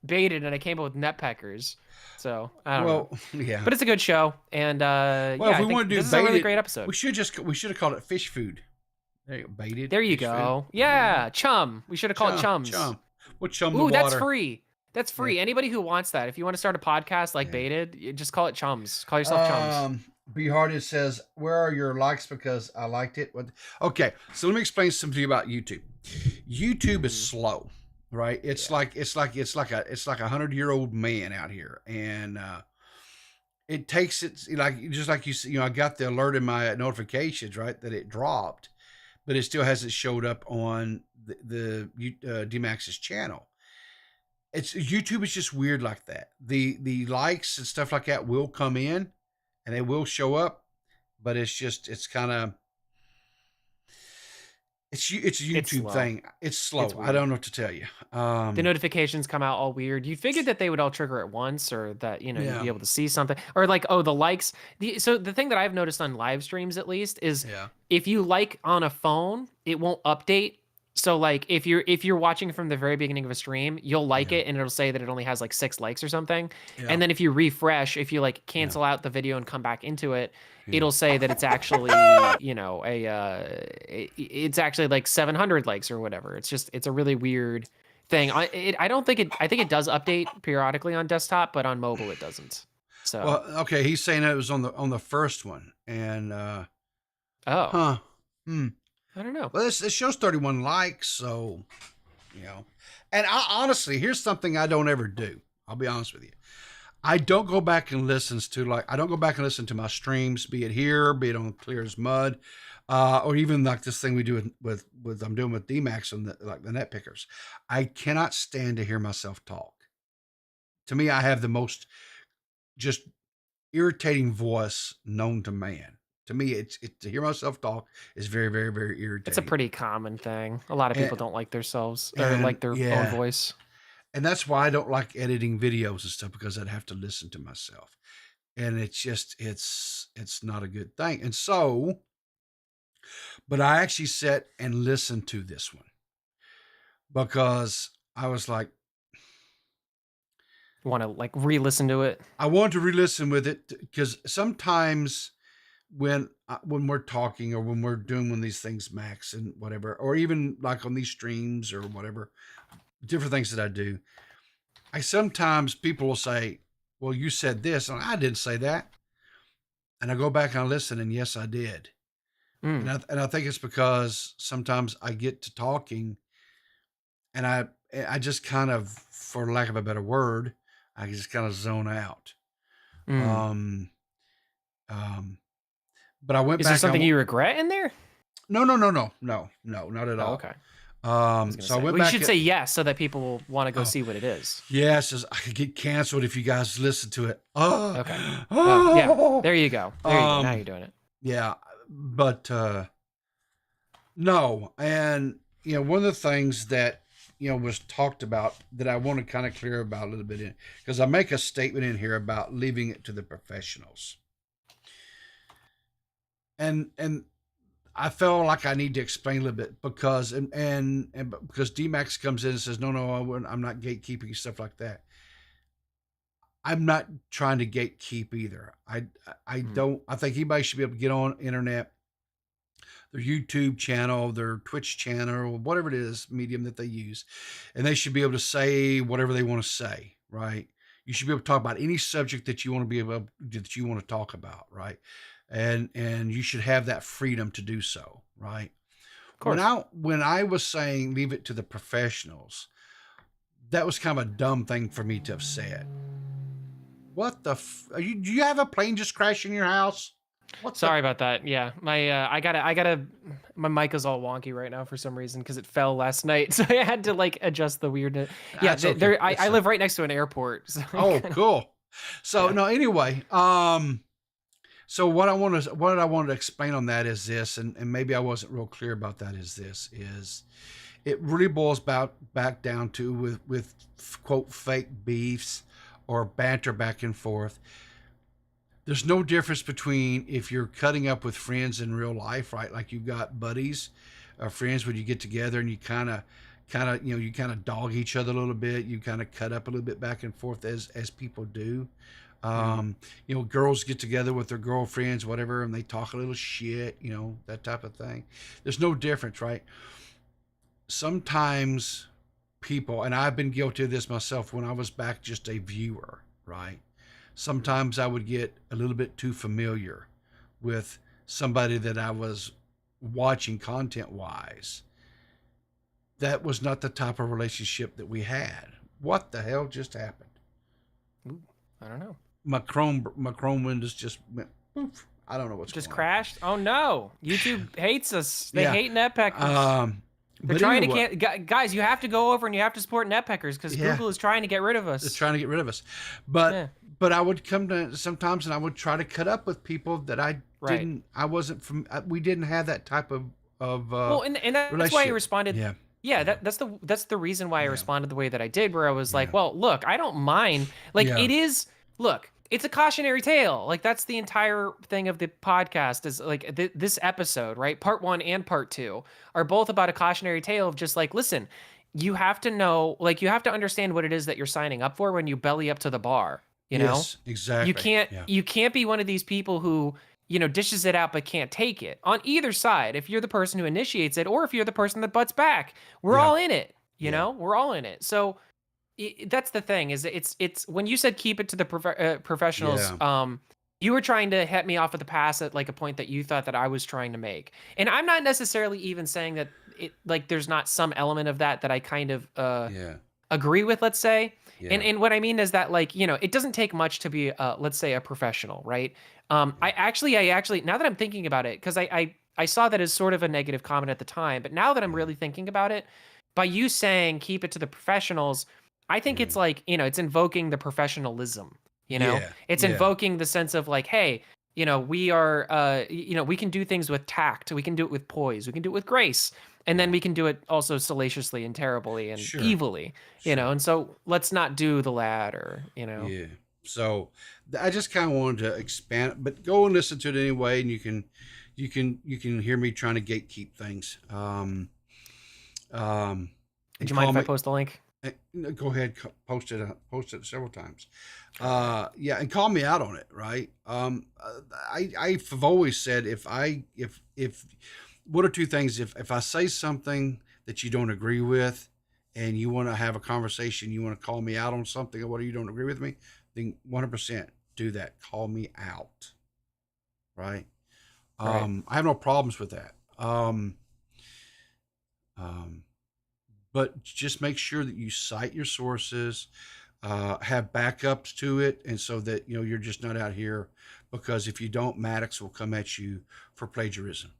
baited and I came up with Netpeckers. So I don't know. Yeah. But it's a good show, and if we want to do this is a really great episode. We should have called it fish food. There you go, baited. There you go. Food. Yeah, chum. We should have called it chums. What chum? Ooh, that's free. That's free. Yeah. Anybody who wants that, if you want to start a podcast like Baited, you just call it Chums. Call yourself Chums. B Hearted says, "Where are your likes? Because I liked it." Okay, so let me explain something to you about YouTube. YouTube is slow, right? It's like a 100-year-old man out here, and it takes it just like you. I got the alert in my notifications, right, that it dropped, but it still hasn't showed up on the D-Max's channel. YouTube is just weird like that. The likes and stuff like that will come in and they will show up, but it's kind of it's a YouTube thing. It's slow. I don't know what to tell you. The notifications come out all weird. You figured that they would all trigger at once, or that you'd be able to see something, or like the likes. So the thing that I've noticed on live streams at least is if you like on a phone, it won't update. So like if you're watching from the very beginning of a stream, you'll like it and it'll say that it only has like 6 likes or something. Yeah. And then if you refresh, if you like cancel out the video and come back into it, it'll say that it's actually, it's actually like 700 likes or whatever. It's a really weird thing. I think it does update periodically on desktop, but on mobile it doesn't. So okay, he's saying it was on the first one, and I don't know. Well, it shows 31 likes, so, And I honestly, here's something I don't ever do. I'll be honest with you. I don't go back and listen to I don't go back and listen to my streams, be it here, be it on Clear as Mud, or even like this thing we do with I'm doing with DMAX and the net pickers. I cannot stand to hear myself talk. To me, I have the most just irritating voice known to man. To me, it's to hear myself talk is very, very, very irritating. It's a pretty common thing. A lot of people don't like themselves or like their own voice. And that's why I don't like editing videos and stuff, because I'd have to listen to myself. And it's just, it's not a good thing. And so, but I actually sat and listened to this one because I was like, you want to like re-listen to it? I want to re-listen with it because sometimes when we're talking or when we're doing one of these things, Max and whatever, or even like on these streams or whatever, different things that I do, sometimes people will say, well, you said this, and I didn't say that. And I go back and I listen, and yes, I did. And I think it's because sometimes I get to talking and I just kind of, for lack of a better word, I just kind of zone out. But I went back. Is there something you regret in there? No, not at all. Okay. So I went back. You should say yes so that people will want to go see what it is. Yes, I could get canceled if you guys listen to it. Oh, okay. Oh, yeah, there you go. There you go. Now you're doing it. Yeah, but no, and one of the things that was talked about that I want to kind of clear about a little bit in, because I make a statement in here about leaving it to the professionals, and I felt like I need to explain a little bit because and because DMAX comes in and says, no, I'm not gatekeeping, stuff like that. I'm not trying to gatekeep either. I don't. I think anybody should be able to get on internet, their YouTube channel, their Twitch channel, whatever it is, medium that they use, and they should be able to say whatever they want to say, right? You should be able to talk about any subject that you want to talk about, right? And you should have that freedom to do so, right? Of course. When I was saying leave it to the professionals, that was kind of a dumb thing for me to have said. What the? Do you have a plane just crash in your house? Sorry about that. Yeah, my mic is all wonky right now for some reason because it fell last night, so I had to like adjust the weirdness. Yeah, okay. I live right next to an airport. So cool. So no, anyway, so what I wanted to explain on that is this, and maybe I wasn't real clear about that. Is it really boils back down to with quote fake beefs or banter back and forth. There's no difference between if you're cutting up with friends in real life, right? Like you've got buddies or friends when you get together and you kind of dog each other a little bit. You kind of cut up a little bit back and forth as people do. Girls get together with their girlfriends, whatever, and they talk a little shit, that type of thing. There's no difference, right? Sometimes people, and I've been guilty of this myself when I was back just a viewer, right? Sometimes I would get a little bit too familiar with somebody that I was watching content-wise. That was not the type of relationship that we had. What the hell just happened? Ooh, I don't know. My Chrome windows just went poof. I don't know what's just going crashed. Oh no! YouTube hates us. They hate NetPeckers. They're trying to guys. You have to go over and you have to support NetPeckers because Google is trying to get rid of us. It's trying to get rid of us. But I would come to sometimes and I would try to cut up with people that I didn't. I wasn't from. We didn't have that type of well, and that's why I responded. Yeah. Yeah, that's the reason why I responded the way that I did, where I was like, well, look, I don't mind. Like it is. Look, it's a cautionary tale. Like that's the entire thing of the podcast is like this episode, right? Part 1 and part 2 are both about a cautionary tale of just like, listen, you have to know, like you have to understand what it is that you're signing up for when you belly up to the bar. You know? Yes, exactly. You can't be one of these people who, dishes it out but can't take it. On either side, if you're the person who initiates it or if you're the person that butts back, we're all in it. You know, we're all in it. So that's the thing is it's when you said keep it to the professionals, you were trying to hit me off at the pass at like a point that you thought that I was trying to make. And I'm not necessarily even saying that it like there's not some element of that I kind of agree with, let's say. Yeah. And what I mean is that, like, it doesn't take much to be, let's say, a professional, right? I actually, now that I'm thinking about it, because I saw that as sort of a negative comment at the time, but now that I'm really thinking about it, by you saying keep it to the professionals, I think it's like, it's invoking the professionalism, Yeah, it's yeah. invoking the sense of like, hey, we are, we can do things with tact, we can do it with poise, we can do it with grace, and then we can do it also salaciously and terribly and Sure. evilly, and so let's not do the latter, Yeah. So I just kind of wanted to expand, but go and listen to it anyway, and you can hear me trying to gatekeep things. Would you mind if I post the link? Go ahead, post it several times. Yeah, and call me out on it, right? I've always said if one or two things, if I say something that you don't agree with and you want to have a conversation, you want to call me out on something or what you don't agree with me, then 100% do that. Call me out. Right? I have no problems with that. But just make sure that you cite your sources, have backups to it, and so that you're just not out here, because if you don't, Maddox will come at you for plagiarism.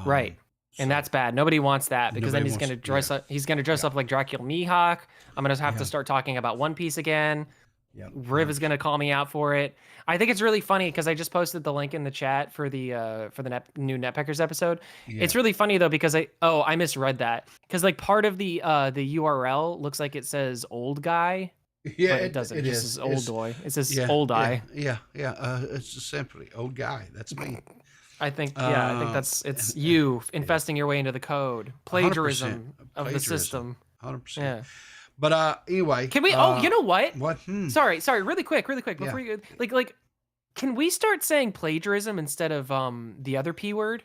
Right. And that's bad. Nobody wants that, because then he's going to dress up. He's going to dress up like Dracula Mihawk. I'm going to have to start talking about One Piece again. Yep. Riv is going to call me out for it. I think it's really funny because I just posted the link in the chat for the new Netpeckers episode. Yeah. It's really funny though, because I misread that, because like part of the URL looks like it says old guy. Yeah, but it doesn't. It just says old boy. It says yeah, old eye. Yeah. It's just simply old guy. That's me. I think it's you infesting your way into the code. Plagiarism of the system. 100%. Yeah. But anyway, can we? You know what? What? Sorry. Really quick. Before you like, can we start saying plagiarism instead of the other P word?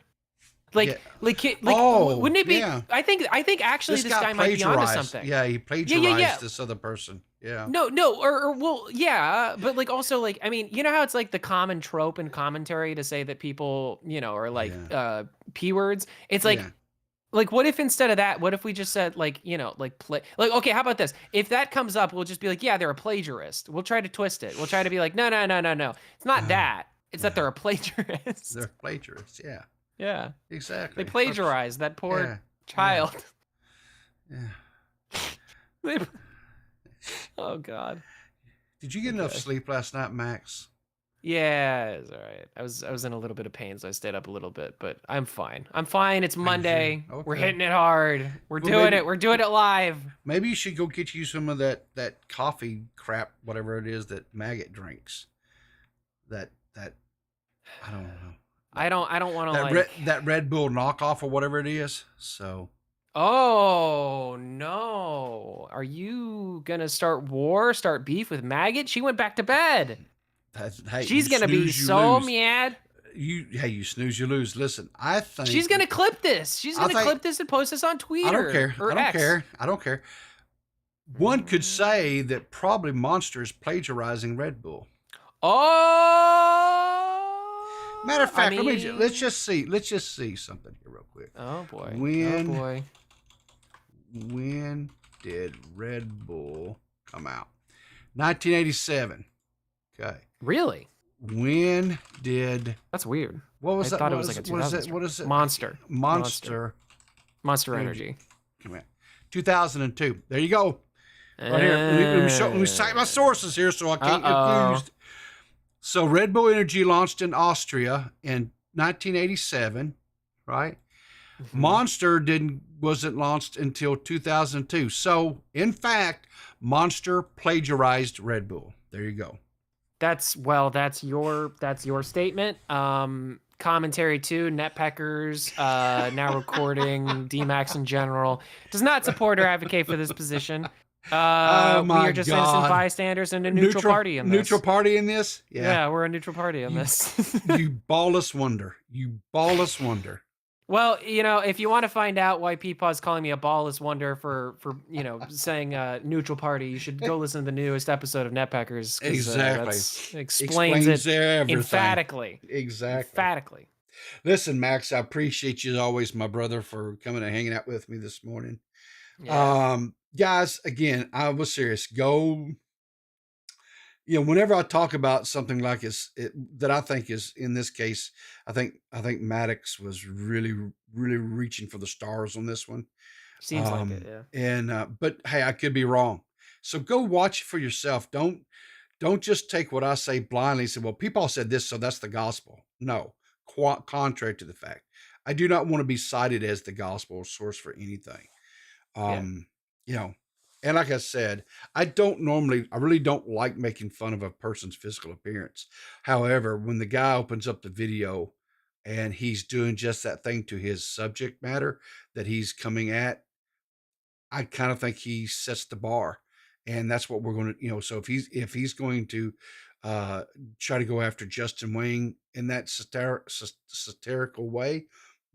Wouldn't it be? Yeah. I think actually this guy might be onto something. Yeah, he plagiarized this other person. Yeah. No, well, yeah, but like also like, I mean, you know how it's like the common trope in commentary to say that people, are like P words. It's like. Yeah. Like, what if instead of that, what if we just said okay, how about this? If that comes up, we'll just be like, yeah, they're a plagiarist. We'll try to twist it. We'll try to be like, no. It's not that. It's that they're a plagiarist. They're plagiarists, yeah. Yeah. Exactly. They plagiarized that poor child. Yeah. Oh, God. Did you get enough sleep last night, Max? Yeah, it's all right. I was in a little bit of pain, so I stayed up a little bit, but I'm fine. It's Monday. Okay. We're hitting it hard. We're doing it live. Maybe you should go get you some of that coffee crap, whatever it is that Maggot drinks. That I don't know. I don't want to that Red Bull knockoff or whatever it is. So. Oh no! Are you gonna start beef with Maggot? She went back to bed. Hey, she's gonna be so mad. You snooze, you lose. Listen, I think she's gonna clip this. She's gonna clip this and post this on Twitter. I don't care. I don't care. One could Mm. say that probably Monster is plagiarizing Red Bull. Oh. Matter of fact, let's just see something here real quick. Oh boy. When did Red Bull come out? 1987. Okay. Really? When did? That's weird. What was I that? thought it was like a 2000. What is it? Monster Energy. Energy. Come here. 2002. There you go. Right here. Let me cite my sources here so I can't get confused. So Red Bull Energy launched in Austria in 1987, right? Mm-hmm. Monster wasn't launched until 2002. So in fact, Monster plagiarized Red Bull. There you go. That's your statement. Commentary 2, Netpeckers, now recording, D-Max in general, does not support or advocate for this position. We are just innocent bystanders and a neutral party in this. Neutral party in this? Yeah, we're a neutral party in this. You ballless wonder. Well, if you want to find out why Peepaw's calling me a ballless wonder for saying neutral party, you should go listen to the newest episode of Netpeckers. Exactly. Explains it everything. emphatically. Exactly. Emphatically. Listen, Max, I appreciate you as always, my brother, for coming and hanging out with me this morning. Yeah. guys, again, I was serious. Go. Whenever I talk about something like that, I think is in this case, I think Maddox was really, really reaching for the stars on this one. Seems like it, yeah. And but hey, I could be wrong. So go watch it for yourself. Don't just take what I say blindly and say, well, people said this, so that's the gospel. No, contrary to the fact. I do not want to be cited as the gospel source for anything. And like I said, I really don't like making fun of a person's physical appearance. However, when the guy opens up the video and he's doing just that thing to his subject matter that he's coming at, I kind of think he sets the bar, and that's what we're going to, so if he's going to try to go after Justin Whang in that satirical way,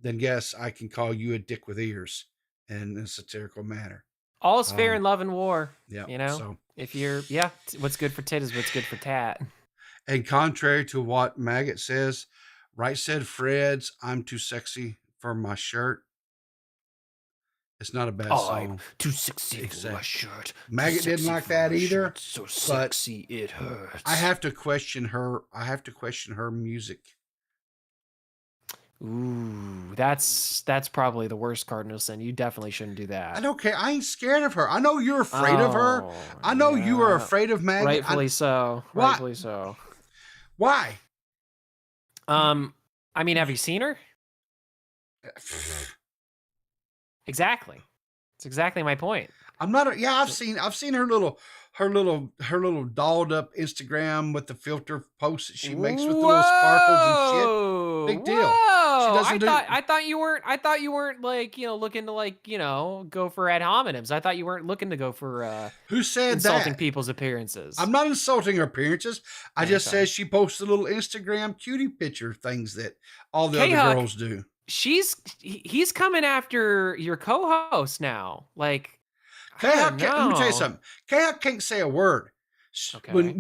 then yes, I can call you a dick with ears in a satirical manner. All's fair in love and war. Yeah. So if you're, what's good for tit is what's good for tat. And contrary to what Maggot says, Right Said Fred's "I'm Too Sexy for My Shirt." It's not a bad song. I'm too sexy for my shirt. Maggot didn't like that either. So sexy it hurts. I have to question her. Music. Ooh, that's probably the worst cardinal sin. You definitely shouldn't do that. I don't care. I ain't scared of her. I know you're afraid of her. I know you are afraid of Maggot. Rightfully so. Why? Rightfully so. Why? I mean, have you seen her? Exactly. That's exactly my point. I'm not. I've seen her little dolled up Instagram with the filter posts that she makes with the little sparkles and shit. Big deal. I thought you weren't like, looking to like, go for ad hominems. I thought you weren't looking to go for who said insulting that? people's appearances. I'm not insulting her appearances. I just said she posts the little Instagram cutie picture things that all the other girls do. He's coming after your co-host now. Like, let me tell you something. K-Huck can't say a word. Okay.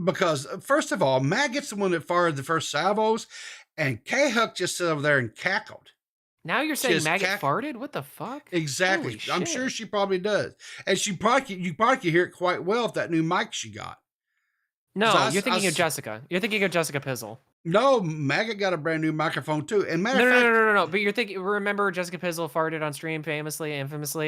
Because first of all, Maggot's the one that fired the first salvos, and K-Huck just sat over there and cackled. Now you're saying Maggot farted? What the fuck? Exactly. I'm sure she probably does. And you probably can hear it quite well with that new mic she got. No, you're thinking of Jessica. You're thinking of Jessica Pizzle. No, Maggot got a brand new microphone too. And no. But you're thinking. Remember, Jessica Pizzle farted on stream infamously.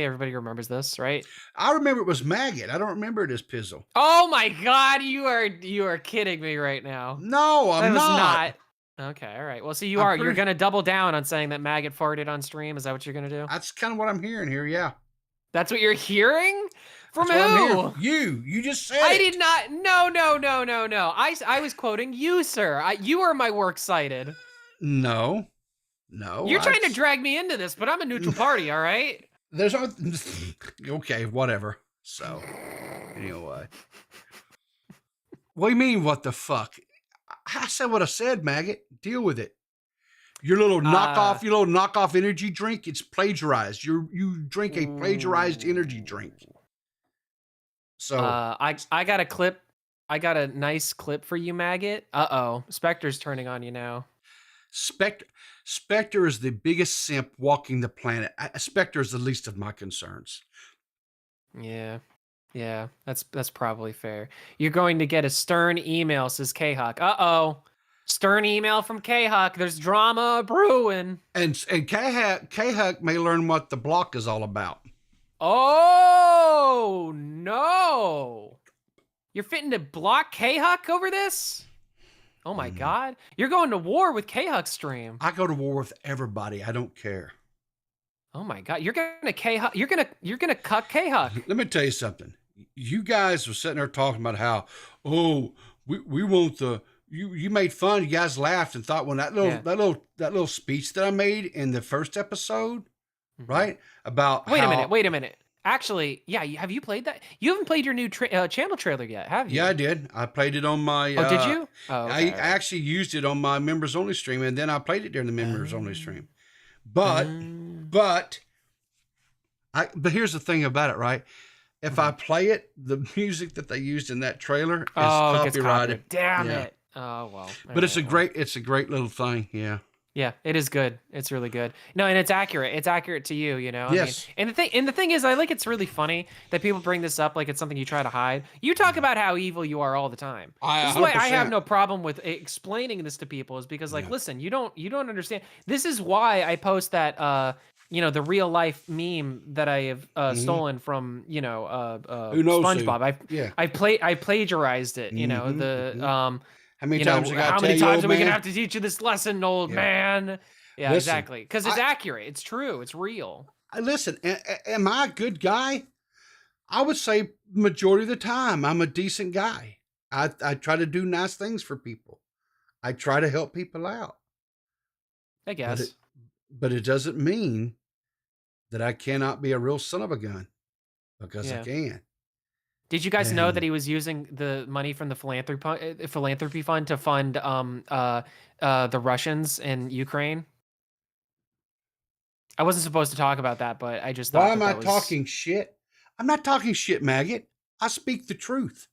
Everybody remembers this, right? I remember it was Maggot. I don't remember it as Pizzle. Oh my God, you are kidding me right now. No, I'm not. Okay, all right. Well, see, you're gonna double down on saying that Maggot farted on stream. Is that what you're gonna do? That's kind of what I'm hearing here. Yeah. That's what you're hearing? From who? You just said I did not. No. I was quoting you, sir. You are my works cited. No. You're trying to drag me into this, but I'm a neutral party, all right? There's okay, whatever. So, anyway. What do you mean, what the fuck? I said what I said, Maggot. Deal with it. Your little knockoff energy drink, it's plagiarized. You drink a plagiarized energy drink. So I got a clip. I got a nice clip for you, Maggot. Uh-oh. Spectre's turning on you now. Spectre is the biggest simp walking the planet. Spectre is the least of my concerns. Yeah, that's probably fair. You're going to get a stern email, says K-Huck. Uh-oh. Stern email from K-Huck. There's drama brewing. And K-Huck may learn what the block is all about. Oh, no. You're fitting to block K-Huck over this? Oh my God. You're going to war with K-Huck stream. I go to war with everybody. I don't care. Oh my God. You're going to K-Huck. You're going to cuck K-Huck. Let me tell you something. You guys were sitting there talking about how, we want the, you made fun. You guys laughed and thought when that little speech that I made in the first episode, right? About Wait a minute. Actually, yeah, have you played that? You haven't played your new channel trailer yet, have you? Yeah, I did. I played it on my... Oh, did you? Oh, okay. I actually used it on my members only stream, and then I played it during the members only stream. But here's the thing about it, right? If I play it, the music that they used in that trailer is copyrighted. Damn it. Oh well. But it's a great little thing, yeah. Yeah, it is good. It's really good. No, and it's accurate. It's accurate to you, you know. Yes. I mean, and the thing is, I like it's really funny that people bring this up like it's something you try to hide. You talk about how evil you are all the time. This is why I have 100%. no problem with explaining this to people, is because like, listen, you don't understand. This is why I post that you know, the real life meme that I have stolen from, you know, Who knows SpongeBob. who? I plagiarized it, you know, the How many you times know, I gotta how tell many you, times old are we gonna man? have to teach you this lesson, old man? Yeah, Listen, exactly. Because it's accurate. It's true. It's real. Listen, am I a good guy? I would say majority of the time I'm a decent guy. I try to do nice things for people. I try to help people out. I guess. But it doesn't mean that I cannot be a real son of a gun, because I can. Did you guys know that he was using the money from the philanthropy fund to fund the Russians in Ukraine? I wasn't supposed to talk about that, but I just thought. Why am I talking shit? I'm not talking shit, maggot. I speak the truth.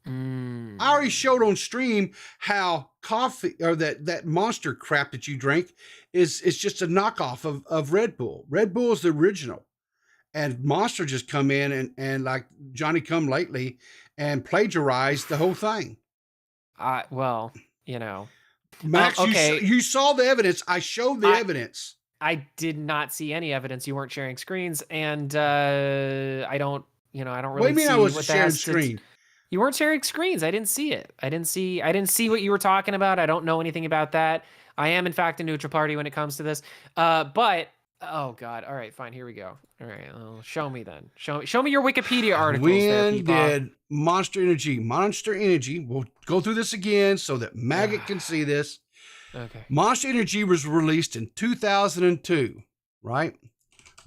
I already showed on stream how coffee, or that Monster crap that you drink, is just a knockoff of Red Bull. Red Bull is the original, and Monster just come in and like Johnny Come Lately and plagiarized the whole thing. Well, you know, Max, okay. you saw the evidence. I showed the evidence. I did not see any evidence. You weren't sharing screens, and I don't really. What do you mean see I was what sharing screen? You weren't sharing screens. I didn't see it. I didn't see what you were talking about. I don't know anything about that. I am, in fact, a neutral party when it comes to this. But oh god. All right, fine. Here we go. All right, well, show me then. Show me your Wikipedia articles. When did Monster Energy? We'll go through this again so that Maggot can see this. Okay. Monster Energy was released in 2002, right?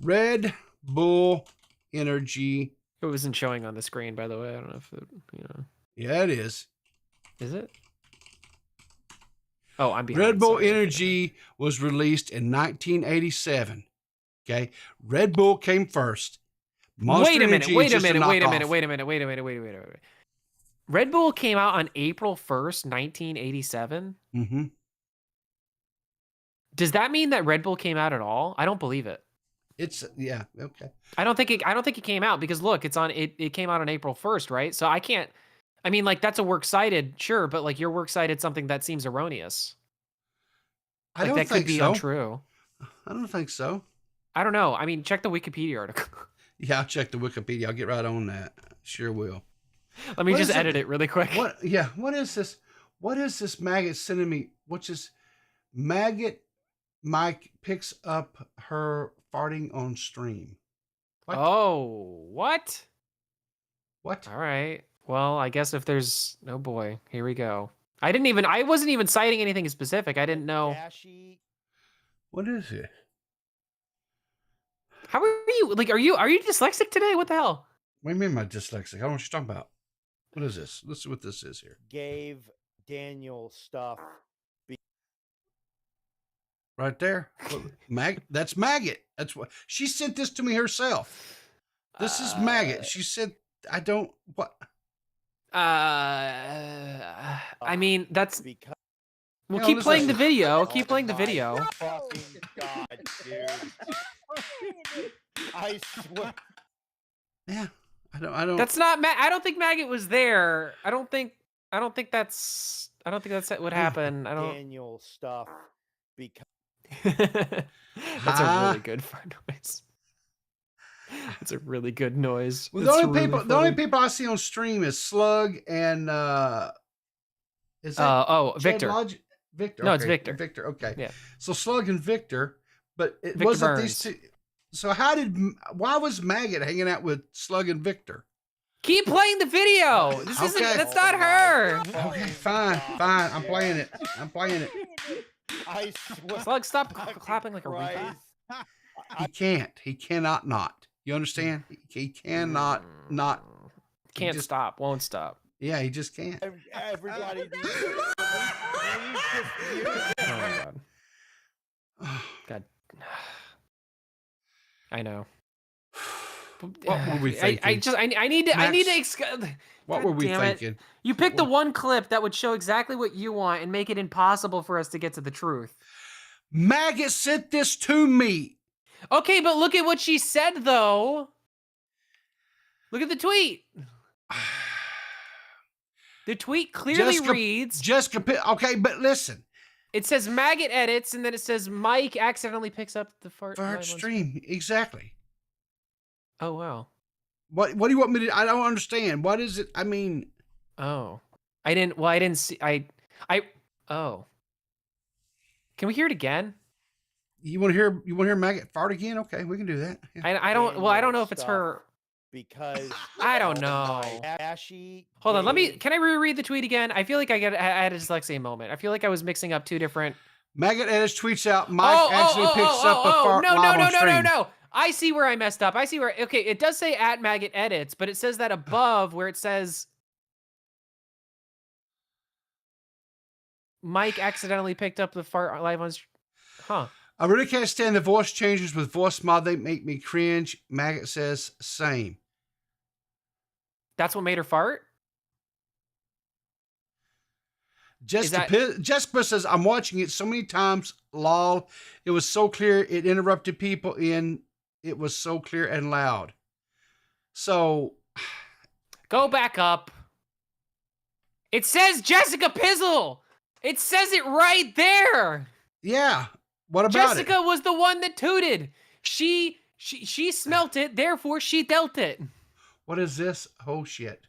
Red Bull Energy. It wasn't showing on the screen, by the way. I don't know if it, you know. Yeah, it is. Is it? Oh, I'm behind. Red Bull Energy was released in 1987. Okay, Red Bull came first. Wait a minute. Red Bull came out on April 1st, 1987. Mm-hmm. Does that mean that Red Bull came out at all? I don't believe it. Okay. I don't think it came out, because look, it came out on April 1st, right? So I can't. I mean, like, that's a works cited, sure, but like your works cited something that seems erroneous. I don't that think could be so. untrue. I don't think so. I don't know. I mean, check the Wikipedia article. Yeah, I'll check the Wikipedia. I'll get right on that. Sure will. Let me just edit it really quick. What? Yeah. What is this? What is this maggot sending me? What's this? Maggot Mike picks up her farting on stream. What? Oh, what? What? All right. Well, I guess if there's, oh boy, here we go. I wasn't even citing anything specific. I didn't know. What is it? How are you? Like, are you dyslexic today? What the hell? What do you mean my dyslexic? I don't know what you're talking about. What is this? Let's see what this is here. Gave Daniel stuff. Right there. That's Maggot. That's what she sent this to me herself. This is Maggot. She said, I don't, what? I mean, that's, well, You know, keep this playing is- the video. Keep playing the video. Fucking God, dude. I swear. Yeah. I don't. That's not, I don't think Maggot was there. I don't think that's what happened. I don't. Daniel stuff. Because That's a really good fart noise. That's a really good noise. Well, the only people I see on stream is Slug and is that Victor. Victor. No, okay. it's Victor. Victor. Okay. Yeah. So Slug and Victor, but it Victor wasn't Burns. these two. So why was Maggot hanging out with Slug and Victor? Keep playing the video. This isn't. That's not her. Okay, fine. I'm playing it. I swear. Slug, stop clapping like a retard. He can't. He cannot not. You understand? He cannot not. Can't stop. Won't stop. Yeah, he just can't. Everybody. Oh my god. God. I know. What were we thinking? I need to. What were we thinking? You picked the one clip that would show exactly what you want and make it impossible for us to get to the truth. Maggot sent this to me. Okay, but look at what she said, though. Look at the tweet. The tweet clearly reads... Okay, but listen. It says Maggot edits, and then it says Mike accidentally picks up the fart stream. Exactly. Oh, wow. What do you want me to... I don't understand. What is it? I mean... Oh. I didn't see... Oh. Can we hear it again? You want to hear Maggot fart again? Okay, we can do that. Yeah. I don't know if it's her... Because I don't know. Hold on, can I reread the tweet again? I feel like I had a dyslexia moment. I feel like I was mixing up two different... Maggot edits tweets out, Mike actually picks up a fart live on stream. No. I see where I messed up. Okay, it does say at Maggot edits, but it says that above where it says... Mike accidentally picked up the fart live on stream. Huh. I really can't stand the voice changes with voice mod. They make me cringe. Maggot says, same. That's what made her fart? Jessica says, I'm watching it so many times. Lol. It was so clear. It interrupted people in. It was so clear and loud. So. Go back up. It says Jessica Pizzle. It says it right there. Yeah. What about Jessica was the one that tooted. She smelt it, therefore she dealt it. What is this? Oh, shit.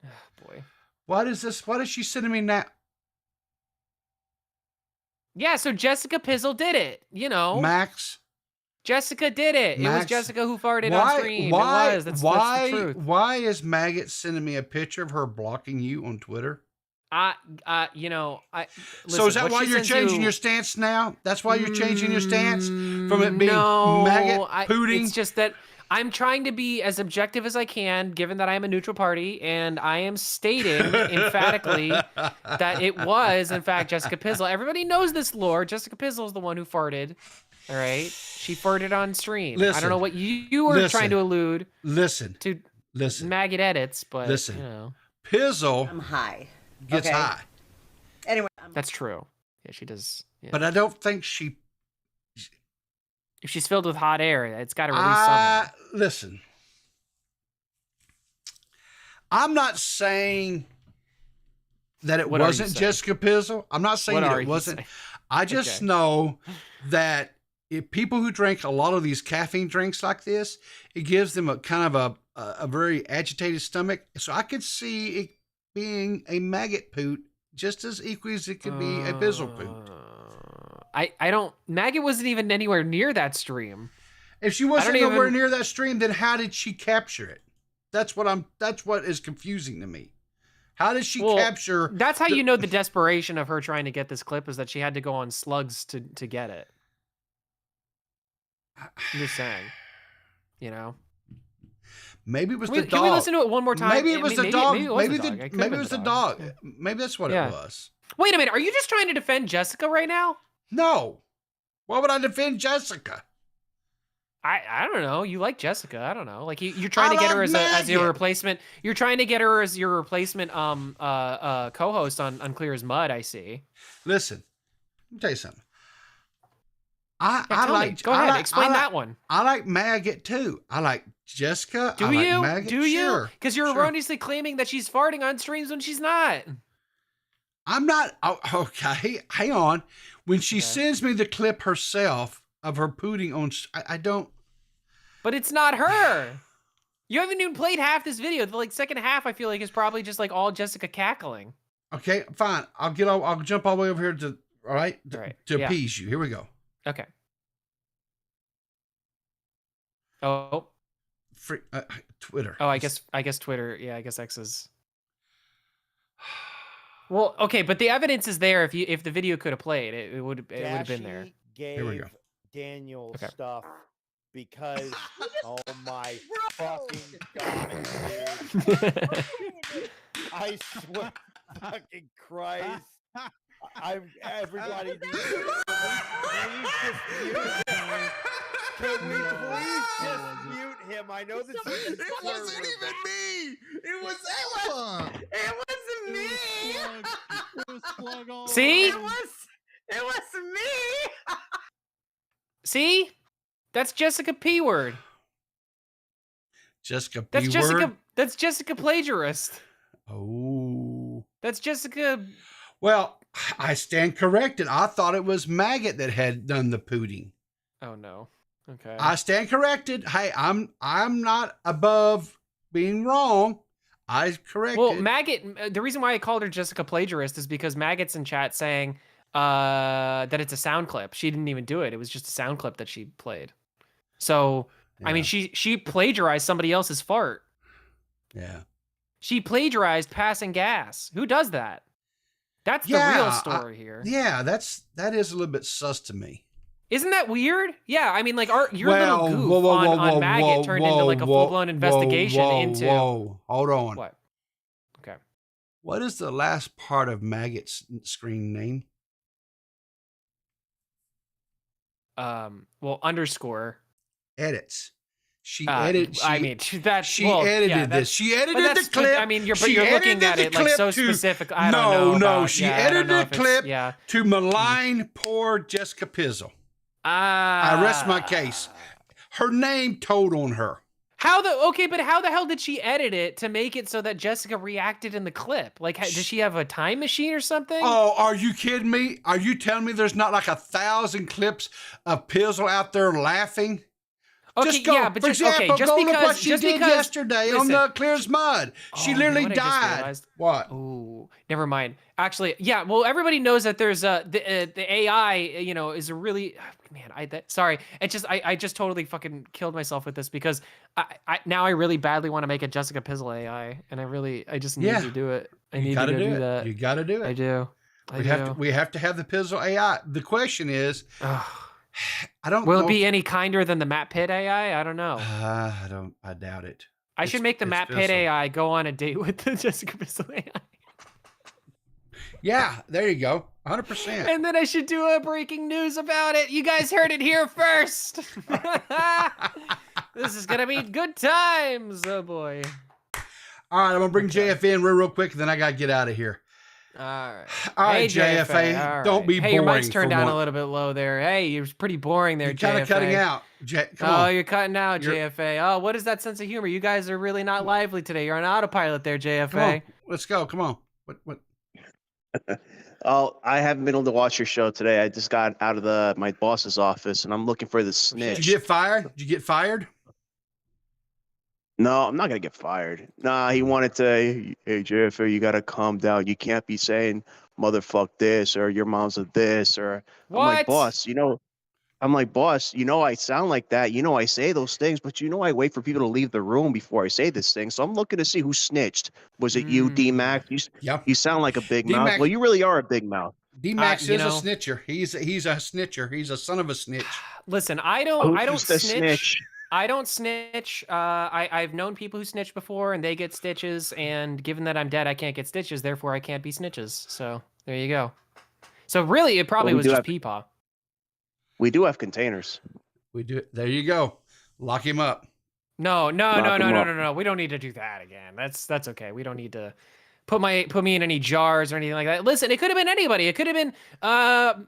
Oh, boy. What is this? What is she sending me now? Yeah, so Jessica Pizzle did it, you know. Max. Jessica did it. It was Jessica who farted on stream. That's the truth. Why is Maggot sending me a picture of her blocking you on Twitter? Listen, so is that why you're changing your stance now? That's why you're changing your stance from it being maggot pooting? It's just that I'm trying to be as objective as I can, given that I am a neutral party, and I am stating emphatically that it was, in fact, Jessica Pizzle. Everybody knows this lore. Jessica Pizzle is the one who farted. All right, she farted on stream. I don't know what you were trying to allude. Listen. Maggot edits, but listen. You know. Pizzle. I'm high. Gets high. Anyway, that's true. Yeah, she does. Yeah. But I don't think she. If she's filled with hot air, it's got to release something. Listen. I'm not saying that it wasn't Jessica Pizzle. I'm not saying that it wasn't. I just know that if people who drink a lot of these caffeine drinks like this, it gives them a kind of a very agitated stomach. So I could see it being a maggot poot just as equally as it could be a Pizzle poot. I don't. Maggot wasn't even anywhere near that stream. If she wasn't anywhere near that stream, then how did she capture it? That's what is confusing to me. How did she capture? That's how you know the desperation of her trying to get this clip is that she had to go on slugs to get it. I'm just saying, you know. Maybe it was the dog. Can we listen to it one more time? Maybe it was the dog. Maybe it was the dog. Maybe that's what it was. Wait a minute. Are you just trying to defend Jessica right now? No. Why would I defend Jessica? I don't know. You like Jessica. I don't know. Like you're trying to get her as your replacement. You're trying to get her as your replacement co-host on Clear as Mud, I see. Listen. Let me tell you something. Go ahead. Explain that one. I like Maggot too. I like Jessica. Do you? Maggot. Do you? Because you're erroneously claiming that she's farting on streams when she's not. I'm not. Oh, okay. Hang on. When she sends me the clip herself of her pooting on, I don't. But it's not her. You haven't even played half this video. The second half, I feel like, is probably just all Jessica cackling. Okay, fine. I'll jump all the way over here to appease you. Here we go. Okay. Oh. Twitter. Oh, I guess Twitter. Yeah, I guess X is. Well, okay, but the evidence is there. If the video could have played, it would have been there. Here we go. Daniel stuff because oh my fucking god, dude. I swear, fucking Christ. Everybody needs to can we please just mute him? I know this is it wasn't even me. It wasn't me. See? It was me. See? That's Jessica P word. Jessica P That's word. Jessica. That's Jessica plagiarist. Oh. That's Jessica. Well, I stand corrected. I thought it was Maggot that had done the pooting. Oh no. Okay. I stand corrected. Hey, I'm not above being wrong. I corrected. Well, Maggot. The reason why I called her Jessica plagiarist is because Maggot's in chat saying that it's a sound clip. She didn't even do it. It was just a sound clip that she played. So, I mean, she plagiarized somebody else's fart. Yeah. She plagiarized passing gas. Who does that? That's the real story here. Yeah, that is a little bit sus to me. Isn't that weird? Yeah, I mean, like your little goof on Maggot turned into like a full-blown investigation into. Whoa, hold on. What? Okay. What is the last part of Maggot's screen name? Well, underscore. Edits. She edited. She edited this. She edited the clip. I mean, you're looking at it like so specific. I don't know. She edited the clip to malign poor Jessica Pizzle. I rest my case. Her name told on her. But how the hell did she edit it to make it so that Jessica reacted in the clip? Like, does she have a time machine or something? Oh, are you kidding me? Are you telling me there's not like 1,000 clips of Pizzle out there laughing? Okay, just go, yeah, but for example, just go because, look what she did yesterday on the Clear as Mud. She literally died. What? Oh, never mind. Actually, yeah. Well, everybody knows that there's the AI. You know, is a really sorry. It's just I just totally fucking killed myself with this because I now I really badly want to make a Jessica Pizzle AI, and I just need to do it. I need to do that. You got to do it. I do. We have to have the Pizzle AI. The question is. I don't. Will it be any kinder than the Matt Pitt AI? I don't know. I doubt it. I should make the Matt Pitt AI go on a date with the Jessica Pizzle AI. Yeah, there you go. 100%. And then I should do a breaking news about it. You guys heard it here first. This is gonna be good times. Oh boy. All right, I'm gonna bring JF in real quick, and then I gotta get out of here. All right. All right, JFA. All right. Don't be boring. Hey, your mic's turned down a little bit low there. Hey, you're pretty boring there, JFA. You're kind of cutting out. Come on. You're cutting out, JFA. Oh, what is that sense of humor? You guys are really not lively today. You're on autopilot there, JFA. Come on. Let's go. Come on. What? Oh, I haven't been able to watch your show today. I just got out of my boss's office, and I'm looking for the snitch. Did you get fired? Did you get fired? No, I'm not gonna get fired. Nah, he wanted to. Hey, JFA, you gotta calm down. You can't be saying "motherfuck" this or "your mom's a this" or. What? I'm like, boss, I sound like that. I say those things, but I wait for people to leave the room before I say this thing. So I'm looking to see who snitched. Was it you, D-Mac? You sound like a big mouth. Well, you really are a big mouth. D-Max is a snitcher. He's a snitcher. He's a son of a snitch. Listen, I don't snitch. I don't snitch. I've known people who snitch before, and they get stitches. And given that I'm dead, I can't get stitches. Therefore, I can't be snitches. So there you go. So really, it probably was just Peepaw. We do have containers. We do. There you go. Lock him up. No. We don't need to do that again. That's okay. We don't need to put me in any jars or anything like that. Listen, it could have been anybody. It could have been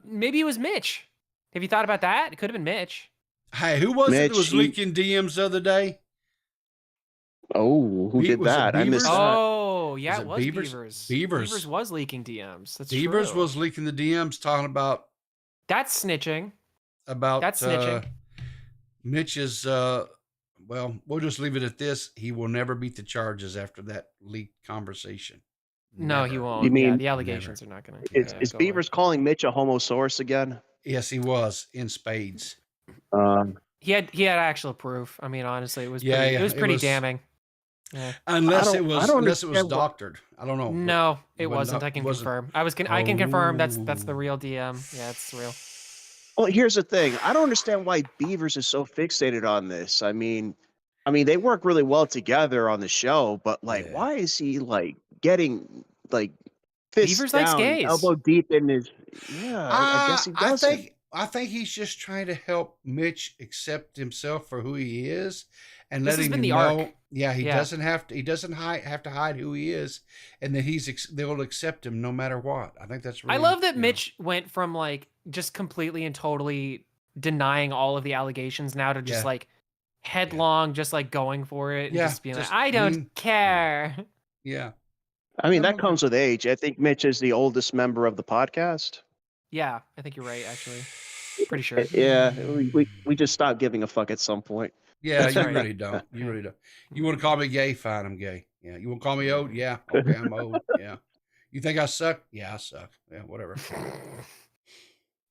maybe it was Mitch. Have you thought about that? It could have been Mitch. Hey, who was it that was leaking DMs the other day? Oh, who did that? I missed that. Oh, yeah, it was Beavers. Beavers was leaking DMs. That's Beavers true. was leaking the DMs talking about. That's snitching. That's snitching. Mitch's. Well, we'll just leave it at this. He will never beat the charges after that leaked conversation. No, he won't. You mean the allegations are not going to. Is Beavers calling Mitch a homosaurus again? Yes, he was in spades. He had actual proof. I mean, honestly, it was pretty damning. Yeah. Unless it was doctored. I don't know. No, it wasn't. I can confirm. I can confirm that's the real DM. Yeah, it's real. Well, here's the thing. I don't understand why Beavers is so fixated on this. I mean, they work really well together on the show, but why is he getting fist Beavers down, likes gays. elbow deep in his? Yeah, I guess he doesn't. I think he's just trying to help Mitch accept himself for who he is, and letting him know. Arc. Yeah, he doesn't have to. He doesn't have to hide who he is, and that they'll accept him no matter what. I think that's. Really, I love that Mitch went from just completely and totally denying all of the allegations now to just like headlong, just like going for it and just being like, I don't care. Yeah. I mean, that comes with age. I think Mitch is the oldest member of the podcast. Yeah, I think you're right, actually. Pretty sure. Yeah, we just stopped giving a fuck at some point. Yeah, you really don't. You really don't. You want to call me gay? Fine, I'm gay. Yeah. You want to call me old? Yeah. Okay, I'm old. Yeah. You think I suck? Yeah, I suck. Yeah, whatever.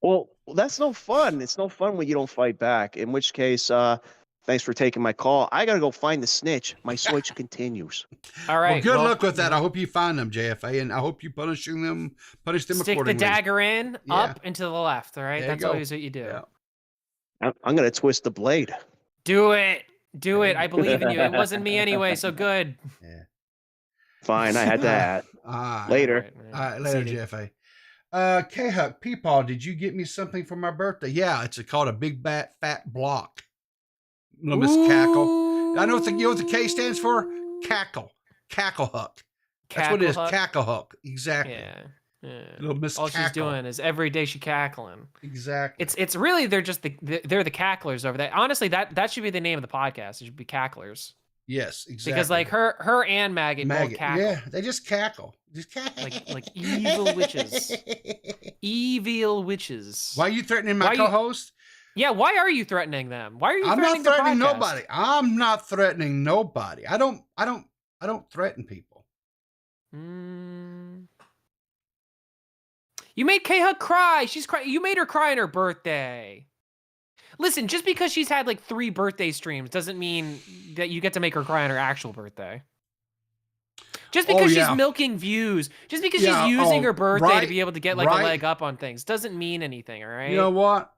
Well, that's no fun. It's no fun when you don't fight back. In which case, thanks for taking my call. I gotta go find the snitch. My switch continues. All right. Well, good luck with that. I hope you find them, JFA, and I hope you punish them Stick accordingly. the dagger in, up and to the left. All right. That's always what you do. Yeah. I'm gonna twist the blade. Do it. Do it. I believe in you. It wasn't me anyway, so good. Yeah. Fine, I had that. Later. All right, later, JFA. K-Huck, Peepaw, did you get me something for my birthday? Yeah, it's called a big fat block. Little Miss Cackle. I know you know what the K stands for? Cackle. Cackle Huck. That's what it is. Cackle Huck. Exactly. Yeah. Little Miss All Cackle. she's doing is every day she cackling. Exactly. It's really they're just they're the cacklers over there. Honestly, that should be the name of the podcast. It should be Cacklers. Yes, exactly. Because like her and Maggot both cackle. Yeah, they just cackle. Just cackle. Like evil witches. Evil witches. Why are you threatening my co-host? Yeah, why are you threatening them? Why are you I'm threatening not threatening the podcast? nobody. I'm not threatening nobody. I don't threaten people. You made K-Hug cry. She's crying. You made her cry on her birthday. Listen, just because she's had like 3 birthday streams doesn't mean that you get to make her cry on her actual birthday. Just because she's milking views, just because she's using her birthday to be able to get like a leg up on things doesn't mean anything, all right? You know what?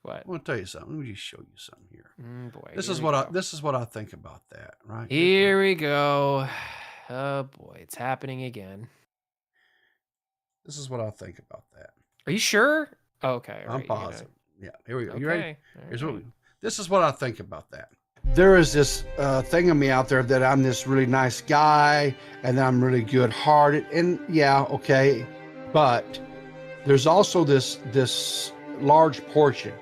What? I want to tell you something. Let me just show you something here. Boy, this is what I think about that, right? Here we go. Oh boy, it's happening again. This is what I think about that. Are you sure? Okay. I'm positive. Yeah, here we go. You ready? Right. This is what I think about that. There is this thing of me out there that I'm this really nice guy and that I'm really good-hearted, and yeah, okay, but there's also this large portion,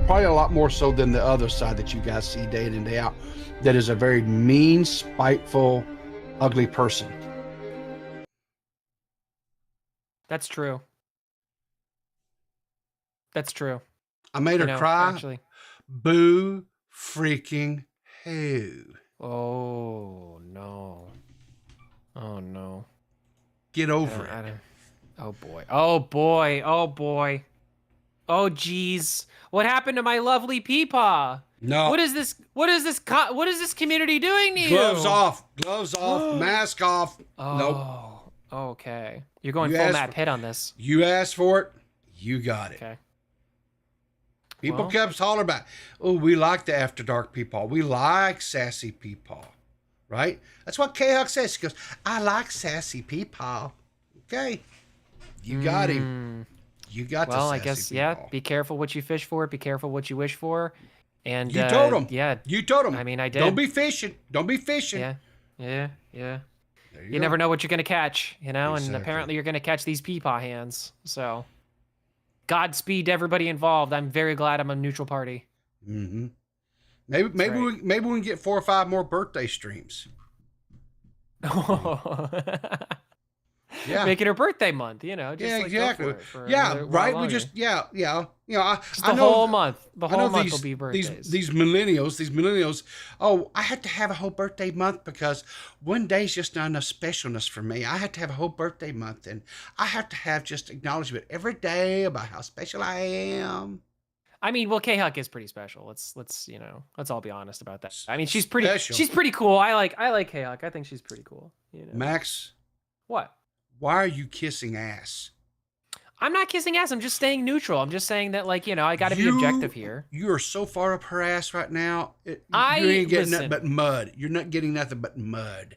probably a lot more so than the other side that you guys see day in and day out, that is a very mean, spiteful, ugly person. That's true. That's true. I made her cry. Actually. Boo freaking hoo. Oh no. Oh no. Get over it. Oh boy. Oh boy. Oh boy. Oh geez. What happened to my lovely Peepaw? No. What is this community doing to you? Gloves off. Gloves off. Mask off. Oh, nope. Okay. You're going full Matt Pitt on this. You asked for it. You got it. Okay. People kept hollering about, oh, we like the After Dark Peepaw. We like sassy Peepaw. Right? That's what K-Huck says. She goes, I like sassy Peepaw. Okay. You got him. You got the sassy I guess, Peepaw. Be careful what you fish for. Be careful what you wish for. And you told him. Yeah. You told him. I mean, I did. Don't be fishing. Don't be fishing. Yeah. You never know what you're going to catch, you know? Exactly. And apparently you're going to catch these Peepaw hands. So, Godspeed to everybody involved. I'm very glad I'm a neutral party. Mm-hmm. Maybe we can get 4 or 5 more birthday streams. Yeah. Make it her birthday month, you know? Just exactly. For right. We just, You know, the whole month. The whole month will be birthdays. These millennials. Oh, I had to have a whole birthday month because one day's just not enough specialness for me. I had to have a whole birthday month, and I have to have just acknowledgement every day about how special I am. I mean, well, K-Huck is pretty special. Let's all be honest about that. I mean, she's pretty cool. I like K-Huck. I think she's pretty cool. You know? Max, what? Why are you kissing ass? I'm not kissing ass. I'm just staying neutral. I'm just saying that, like, you know, I got to be objective here. You are so far up her ass right now. You ain't getting nothing but mud. You're not getting nothing but mud.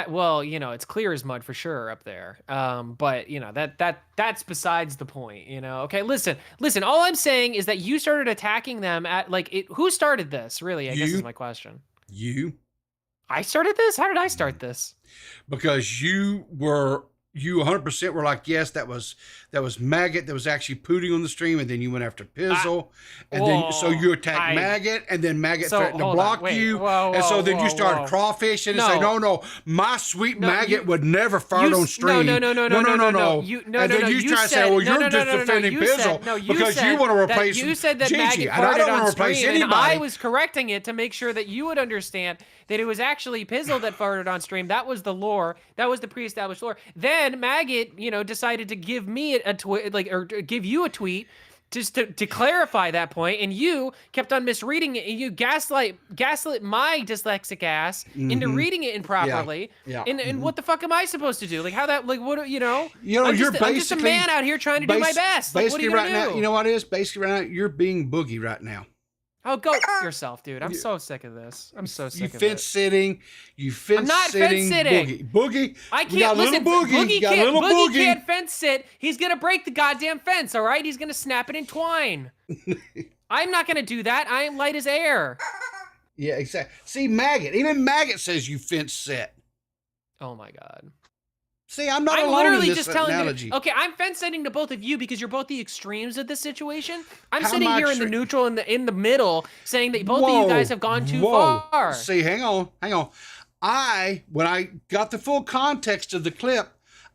Well, you know, it's clear as mud for sure up there. But you know, that's besides the point, you know. Okay, listen. All I'm saying is that you started attacking them at who started this, really, I guess is my question. You. I started this? How did I start this? Because you were you 100% were like, yes, that was Maggot that was actually pooting on the stream, and then you went after Pizzle, and then so you attacked Maggot, and then Maggot threatened to block you, and so then you started crawfishing and say, no, my sweet Maggot would never fart on stream. No. And then you try to say, well, you're just defending Pizzle because you want to replace You said that Gigi, Maggot and I don't farted want on to replace stream, and anybody. I was correcting it to make sure that you would understand that it was actually Pizzle that farted on stream. That was the lore. That was the pre-established lore. Then Maggot, decided to give me a tweet, or give you a tweet just to clarify that point, and you kept on misreading it, and you gaslit my dyslexic ass into reading it improperly. Yeah. And what the fuck am I supposed to do? Like how that? Like what? I'm just a man out here trying to do my best. Like, what are you gonna do? Now, you know what it is? Basically, right now, you're being Boogie right now. Oh, go yourself, dude. I'm so sick of this. I'm so sick of it. You fence not sitting. fence sitting. Boogie. I can't listen. Boogie can't fence sit. He's gonna break the goddamn fence. All right. He's gonna snap it in twine. I'm not gonna do that. I am light as air. Yeah, exactly. See, Maggot. Even Maggot says you fence sit. Oh my god. See, I'm not I'm alone literally in this just telling analogy. you. Okay, I'm fence sitting to both of you because you're both the extremes of this situation. I'm How sitting am I here in the neutral, in the middle, saying that both of you guys have gone too far. See, hang on. When I got the full context of the clip,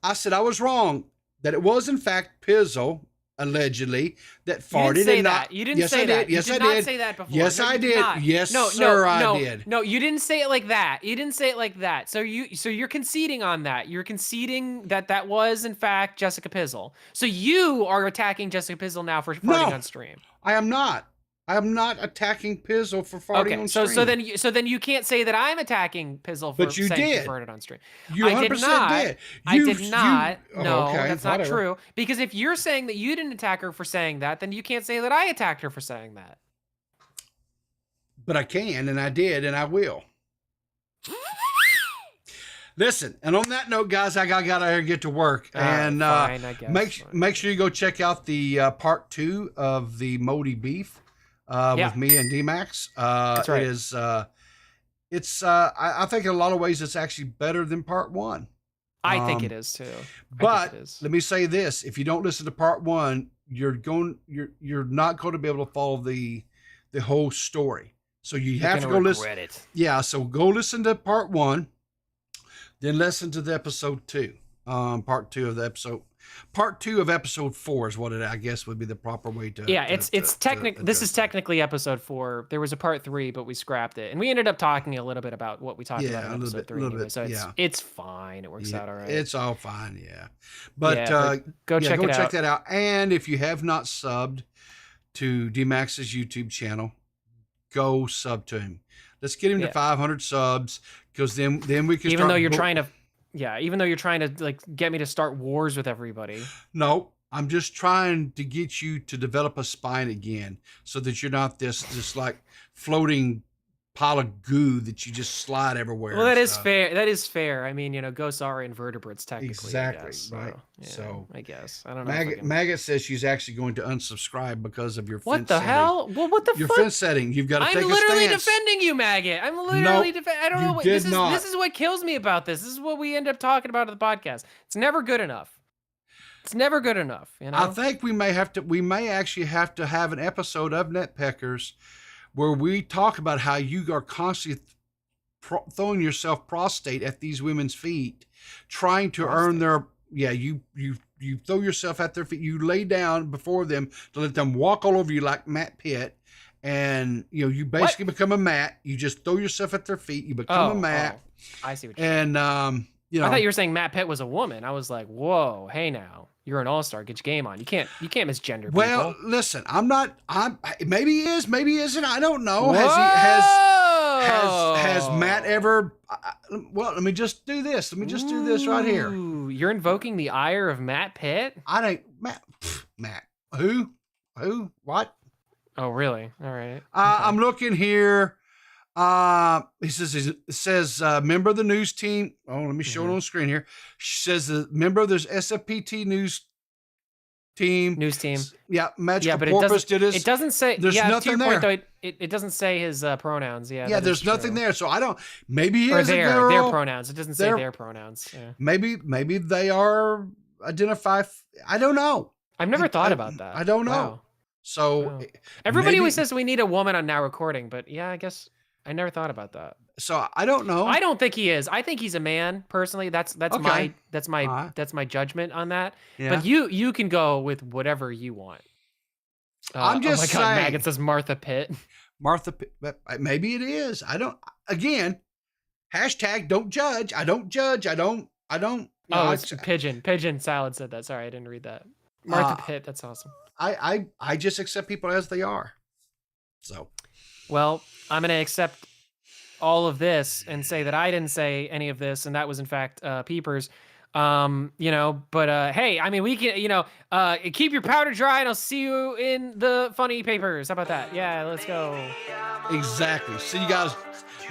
I said I was wrong. That it was in fact Pizzle, allegedly, that farted. You didn't say and that. not. You didn't Yes, say I that. did. Yes, you did I did. not say that before. Yes, No, I you did. not. Yes, no, sir, no, I did. No, you didn't say it like that. You didn't say it like that. So you're conceding on that. You're conceding that was in fact Jessica Pizzle. So you are attacking Jessica Pizzle now for farting on stream. I am not. I am not attacking Pizzle for farting on stream. So then you can't say that I'm attacking Pizzle for saying she farted on stream. You 100% did. I did not. No, okay, that's not true. Because if you're saying that you didn't attack her for saying that, then you can't say that I attacked her for saying that. But I can, and I did, and I will. Listen, and on that note, guys, I gotta get to work, and fine, I guess, make sure you go check out the part 2 of the Moldy Beef with me and D-Max. That's right. It is, I think in a lot of ways it's actually better than part 1. I think it is too. But let me say this: if you don't listen to part 1, you're not going to be able to follow the whole story. So you have to go listen. It. Yeah, so go listen to part 1. Then listen to the episode 2, part 2 of the episode. Part 2 of episode 4 is what I guess would be the proper way to. Yeah, it's technically this is technically episode 4. There was a part 3, but we scrapped it, and we ended up talking a little bit about what we talked about in episode 3 anyway. So it's fine. It works out all right. It's all fine, yeah. But go check that out. And if you have not subbed to D-Max's YouTube channel, go sub to him. Let's get him to 500 subs, because then we can. Even though you're trying to like get me to start wars with everybody. No, I'm just trying to get you to develop a spine again, so that you're not this like floating pile of goo that you just slide everywhere. Well, that is fair. That is fair. I mean, ghosts are invertebrates technically. Exactly. I guess, right. So I guess I don't know. Maggot says she's actually going to unsubscribe because of your what fence the setting. hell? Well, what the your fuck? fence setting? You've got to take a stance. I'm literally defending you, Maggot. I'm literally defending. I don't know. This is what kills me about this. This is what we end up talking about at the podcast. It's never good enough. It's never good enough. I think we may actually have to have an episode of Netpeckers where we talk about how you are constantly throwing yourself prostrate at these women's feet, trying to earn their, you throw yourself at their feet. You lay down before them to let them walk all over you like Matt Pitt. And, you basically become a mat. You just throw yourself at their feet. You become a mat. I see what you're saying. And, I thought you were saying Matt Pitt was a woman. I was like, whoa, hey now. You're an all-star. Get your game on. You can't misgender people. Well, listen, maybe he is, maybe he isn't. I don't know. Whoa! Has Matt ever? Well, let me just do this. Let me just do this right here. You're invoking the ire of Matt Pitt? I don't. Matt. Who? What? Oh, really? All right. Okay. I'm looking here. It says member of the news team. Oh, let me show it on the screen here. She says the member of this SFPT news team. News team. Yeah, Magical but Porpoise did his. it doesn't say. There's yeah, nothing to your there. point, though, it doesn't say his pronouns. Yeah, Yeah, that there's is nothing true. there. So I don't. Maybe he Or is their a girl. pronouns. It doesn't say their pronouns. Yeah. Maybe they are identify. I don't know. I've never thought about that. I don't know. Wow. So Wow. Everybody maybe- always says we need a woman on Now Recording, but yeah, I guess I never thought about that. So I don't know. I don't think he is. I think he's a man personally. That's Okay. my judgment on that. Yeah. But you can go with whatever you want. I'm just oh my God, saying. Maggot says Martha Pitt. Martha, but maybe it is. I don't. Again, hashtag don't judge. I don't judge. I don't. Oh, it's Pigeon. Pigeon Salad said that. Sorry, I didn't read that. Martha Pitt. That's awesome. I just accept people as they are. So. Well, I'm gonna accept all of this and say that I didn't say any of this, and that was in fact Peepers. But hey, I mean, we can, keep your powder dry, and I'll see you in the funny papers. How about that? Yeah, let's go. Exactly. See you guys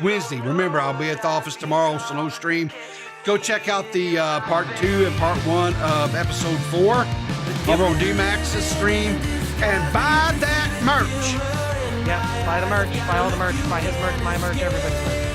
Wednesday. Remember, I'll be at the office tomorrow, so no stream. Go check out the part 2 and part 1 of episode 4 over on D-Max's stream and buy that merch. Yeah, buy the merch, buy all the merch, buy his merch, my merch, everybody's merch.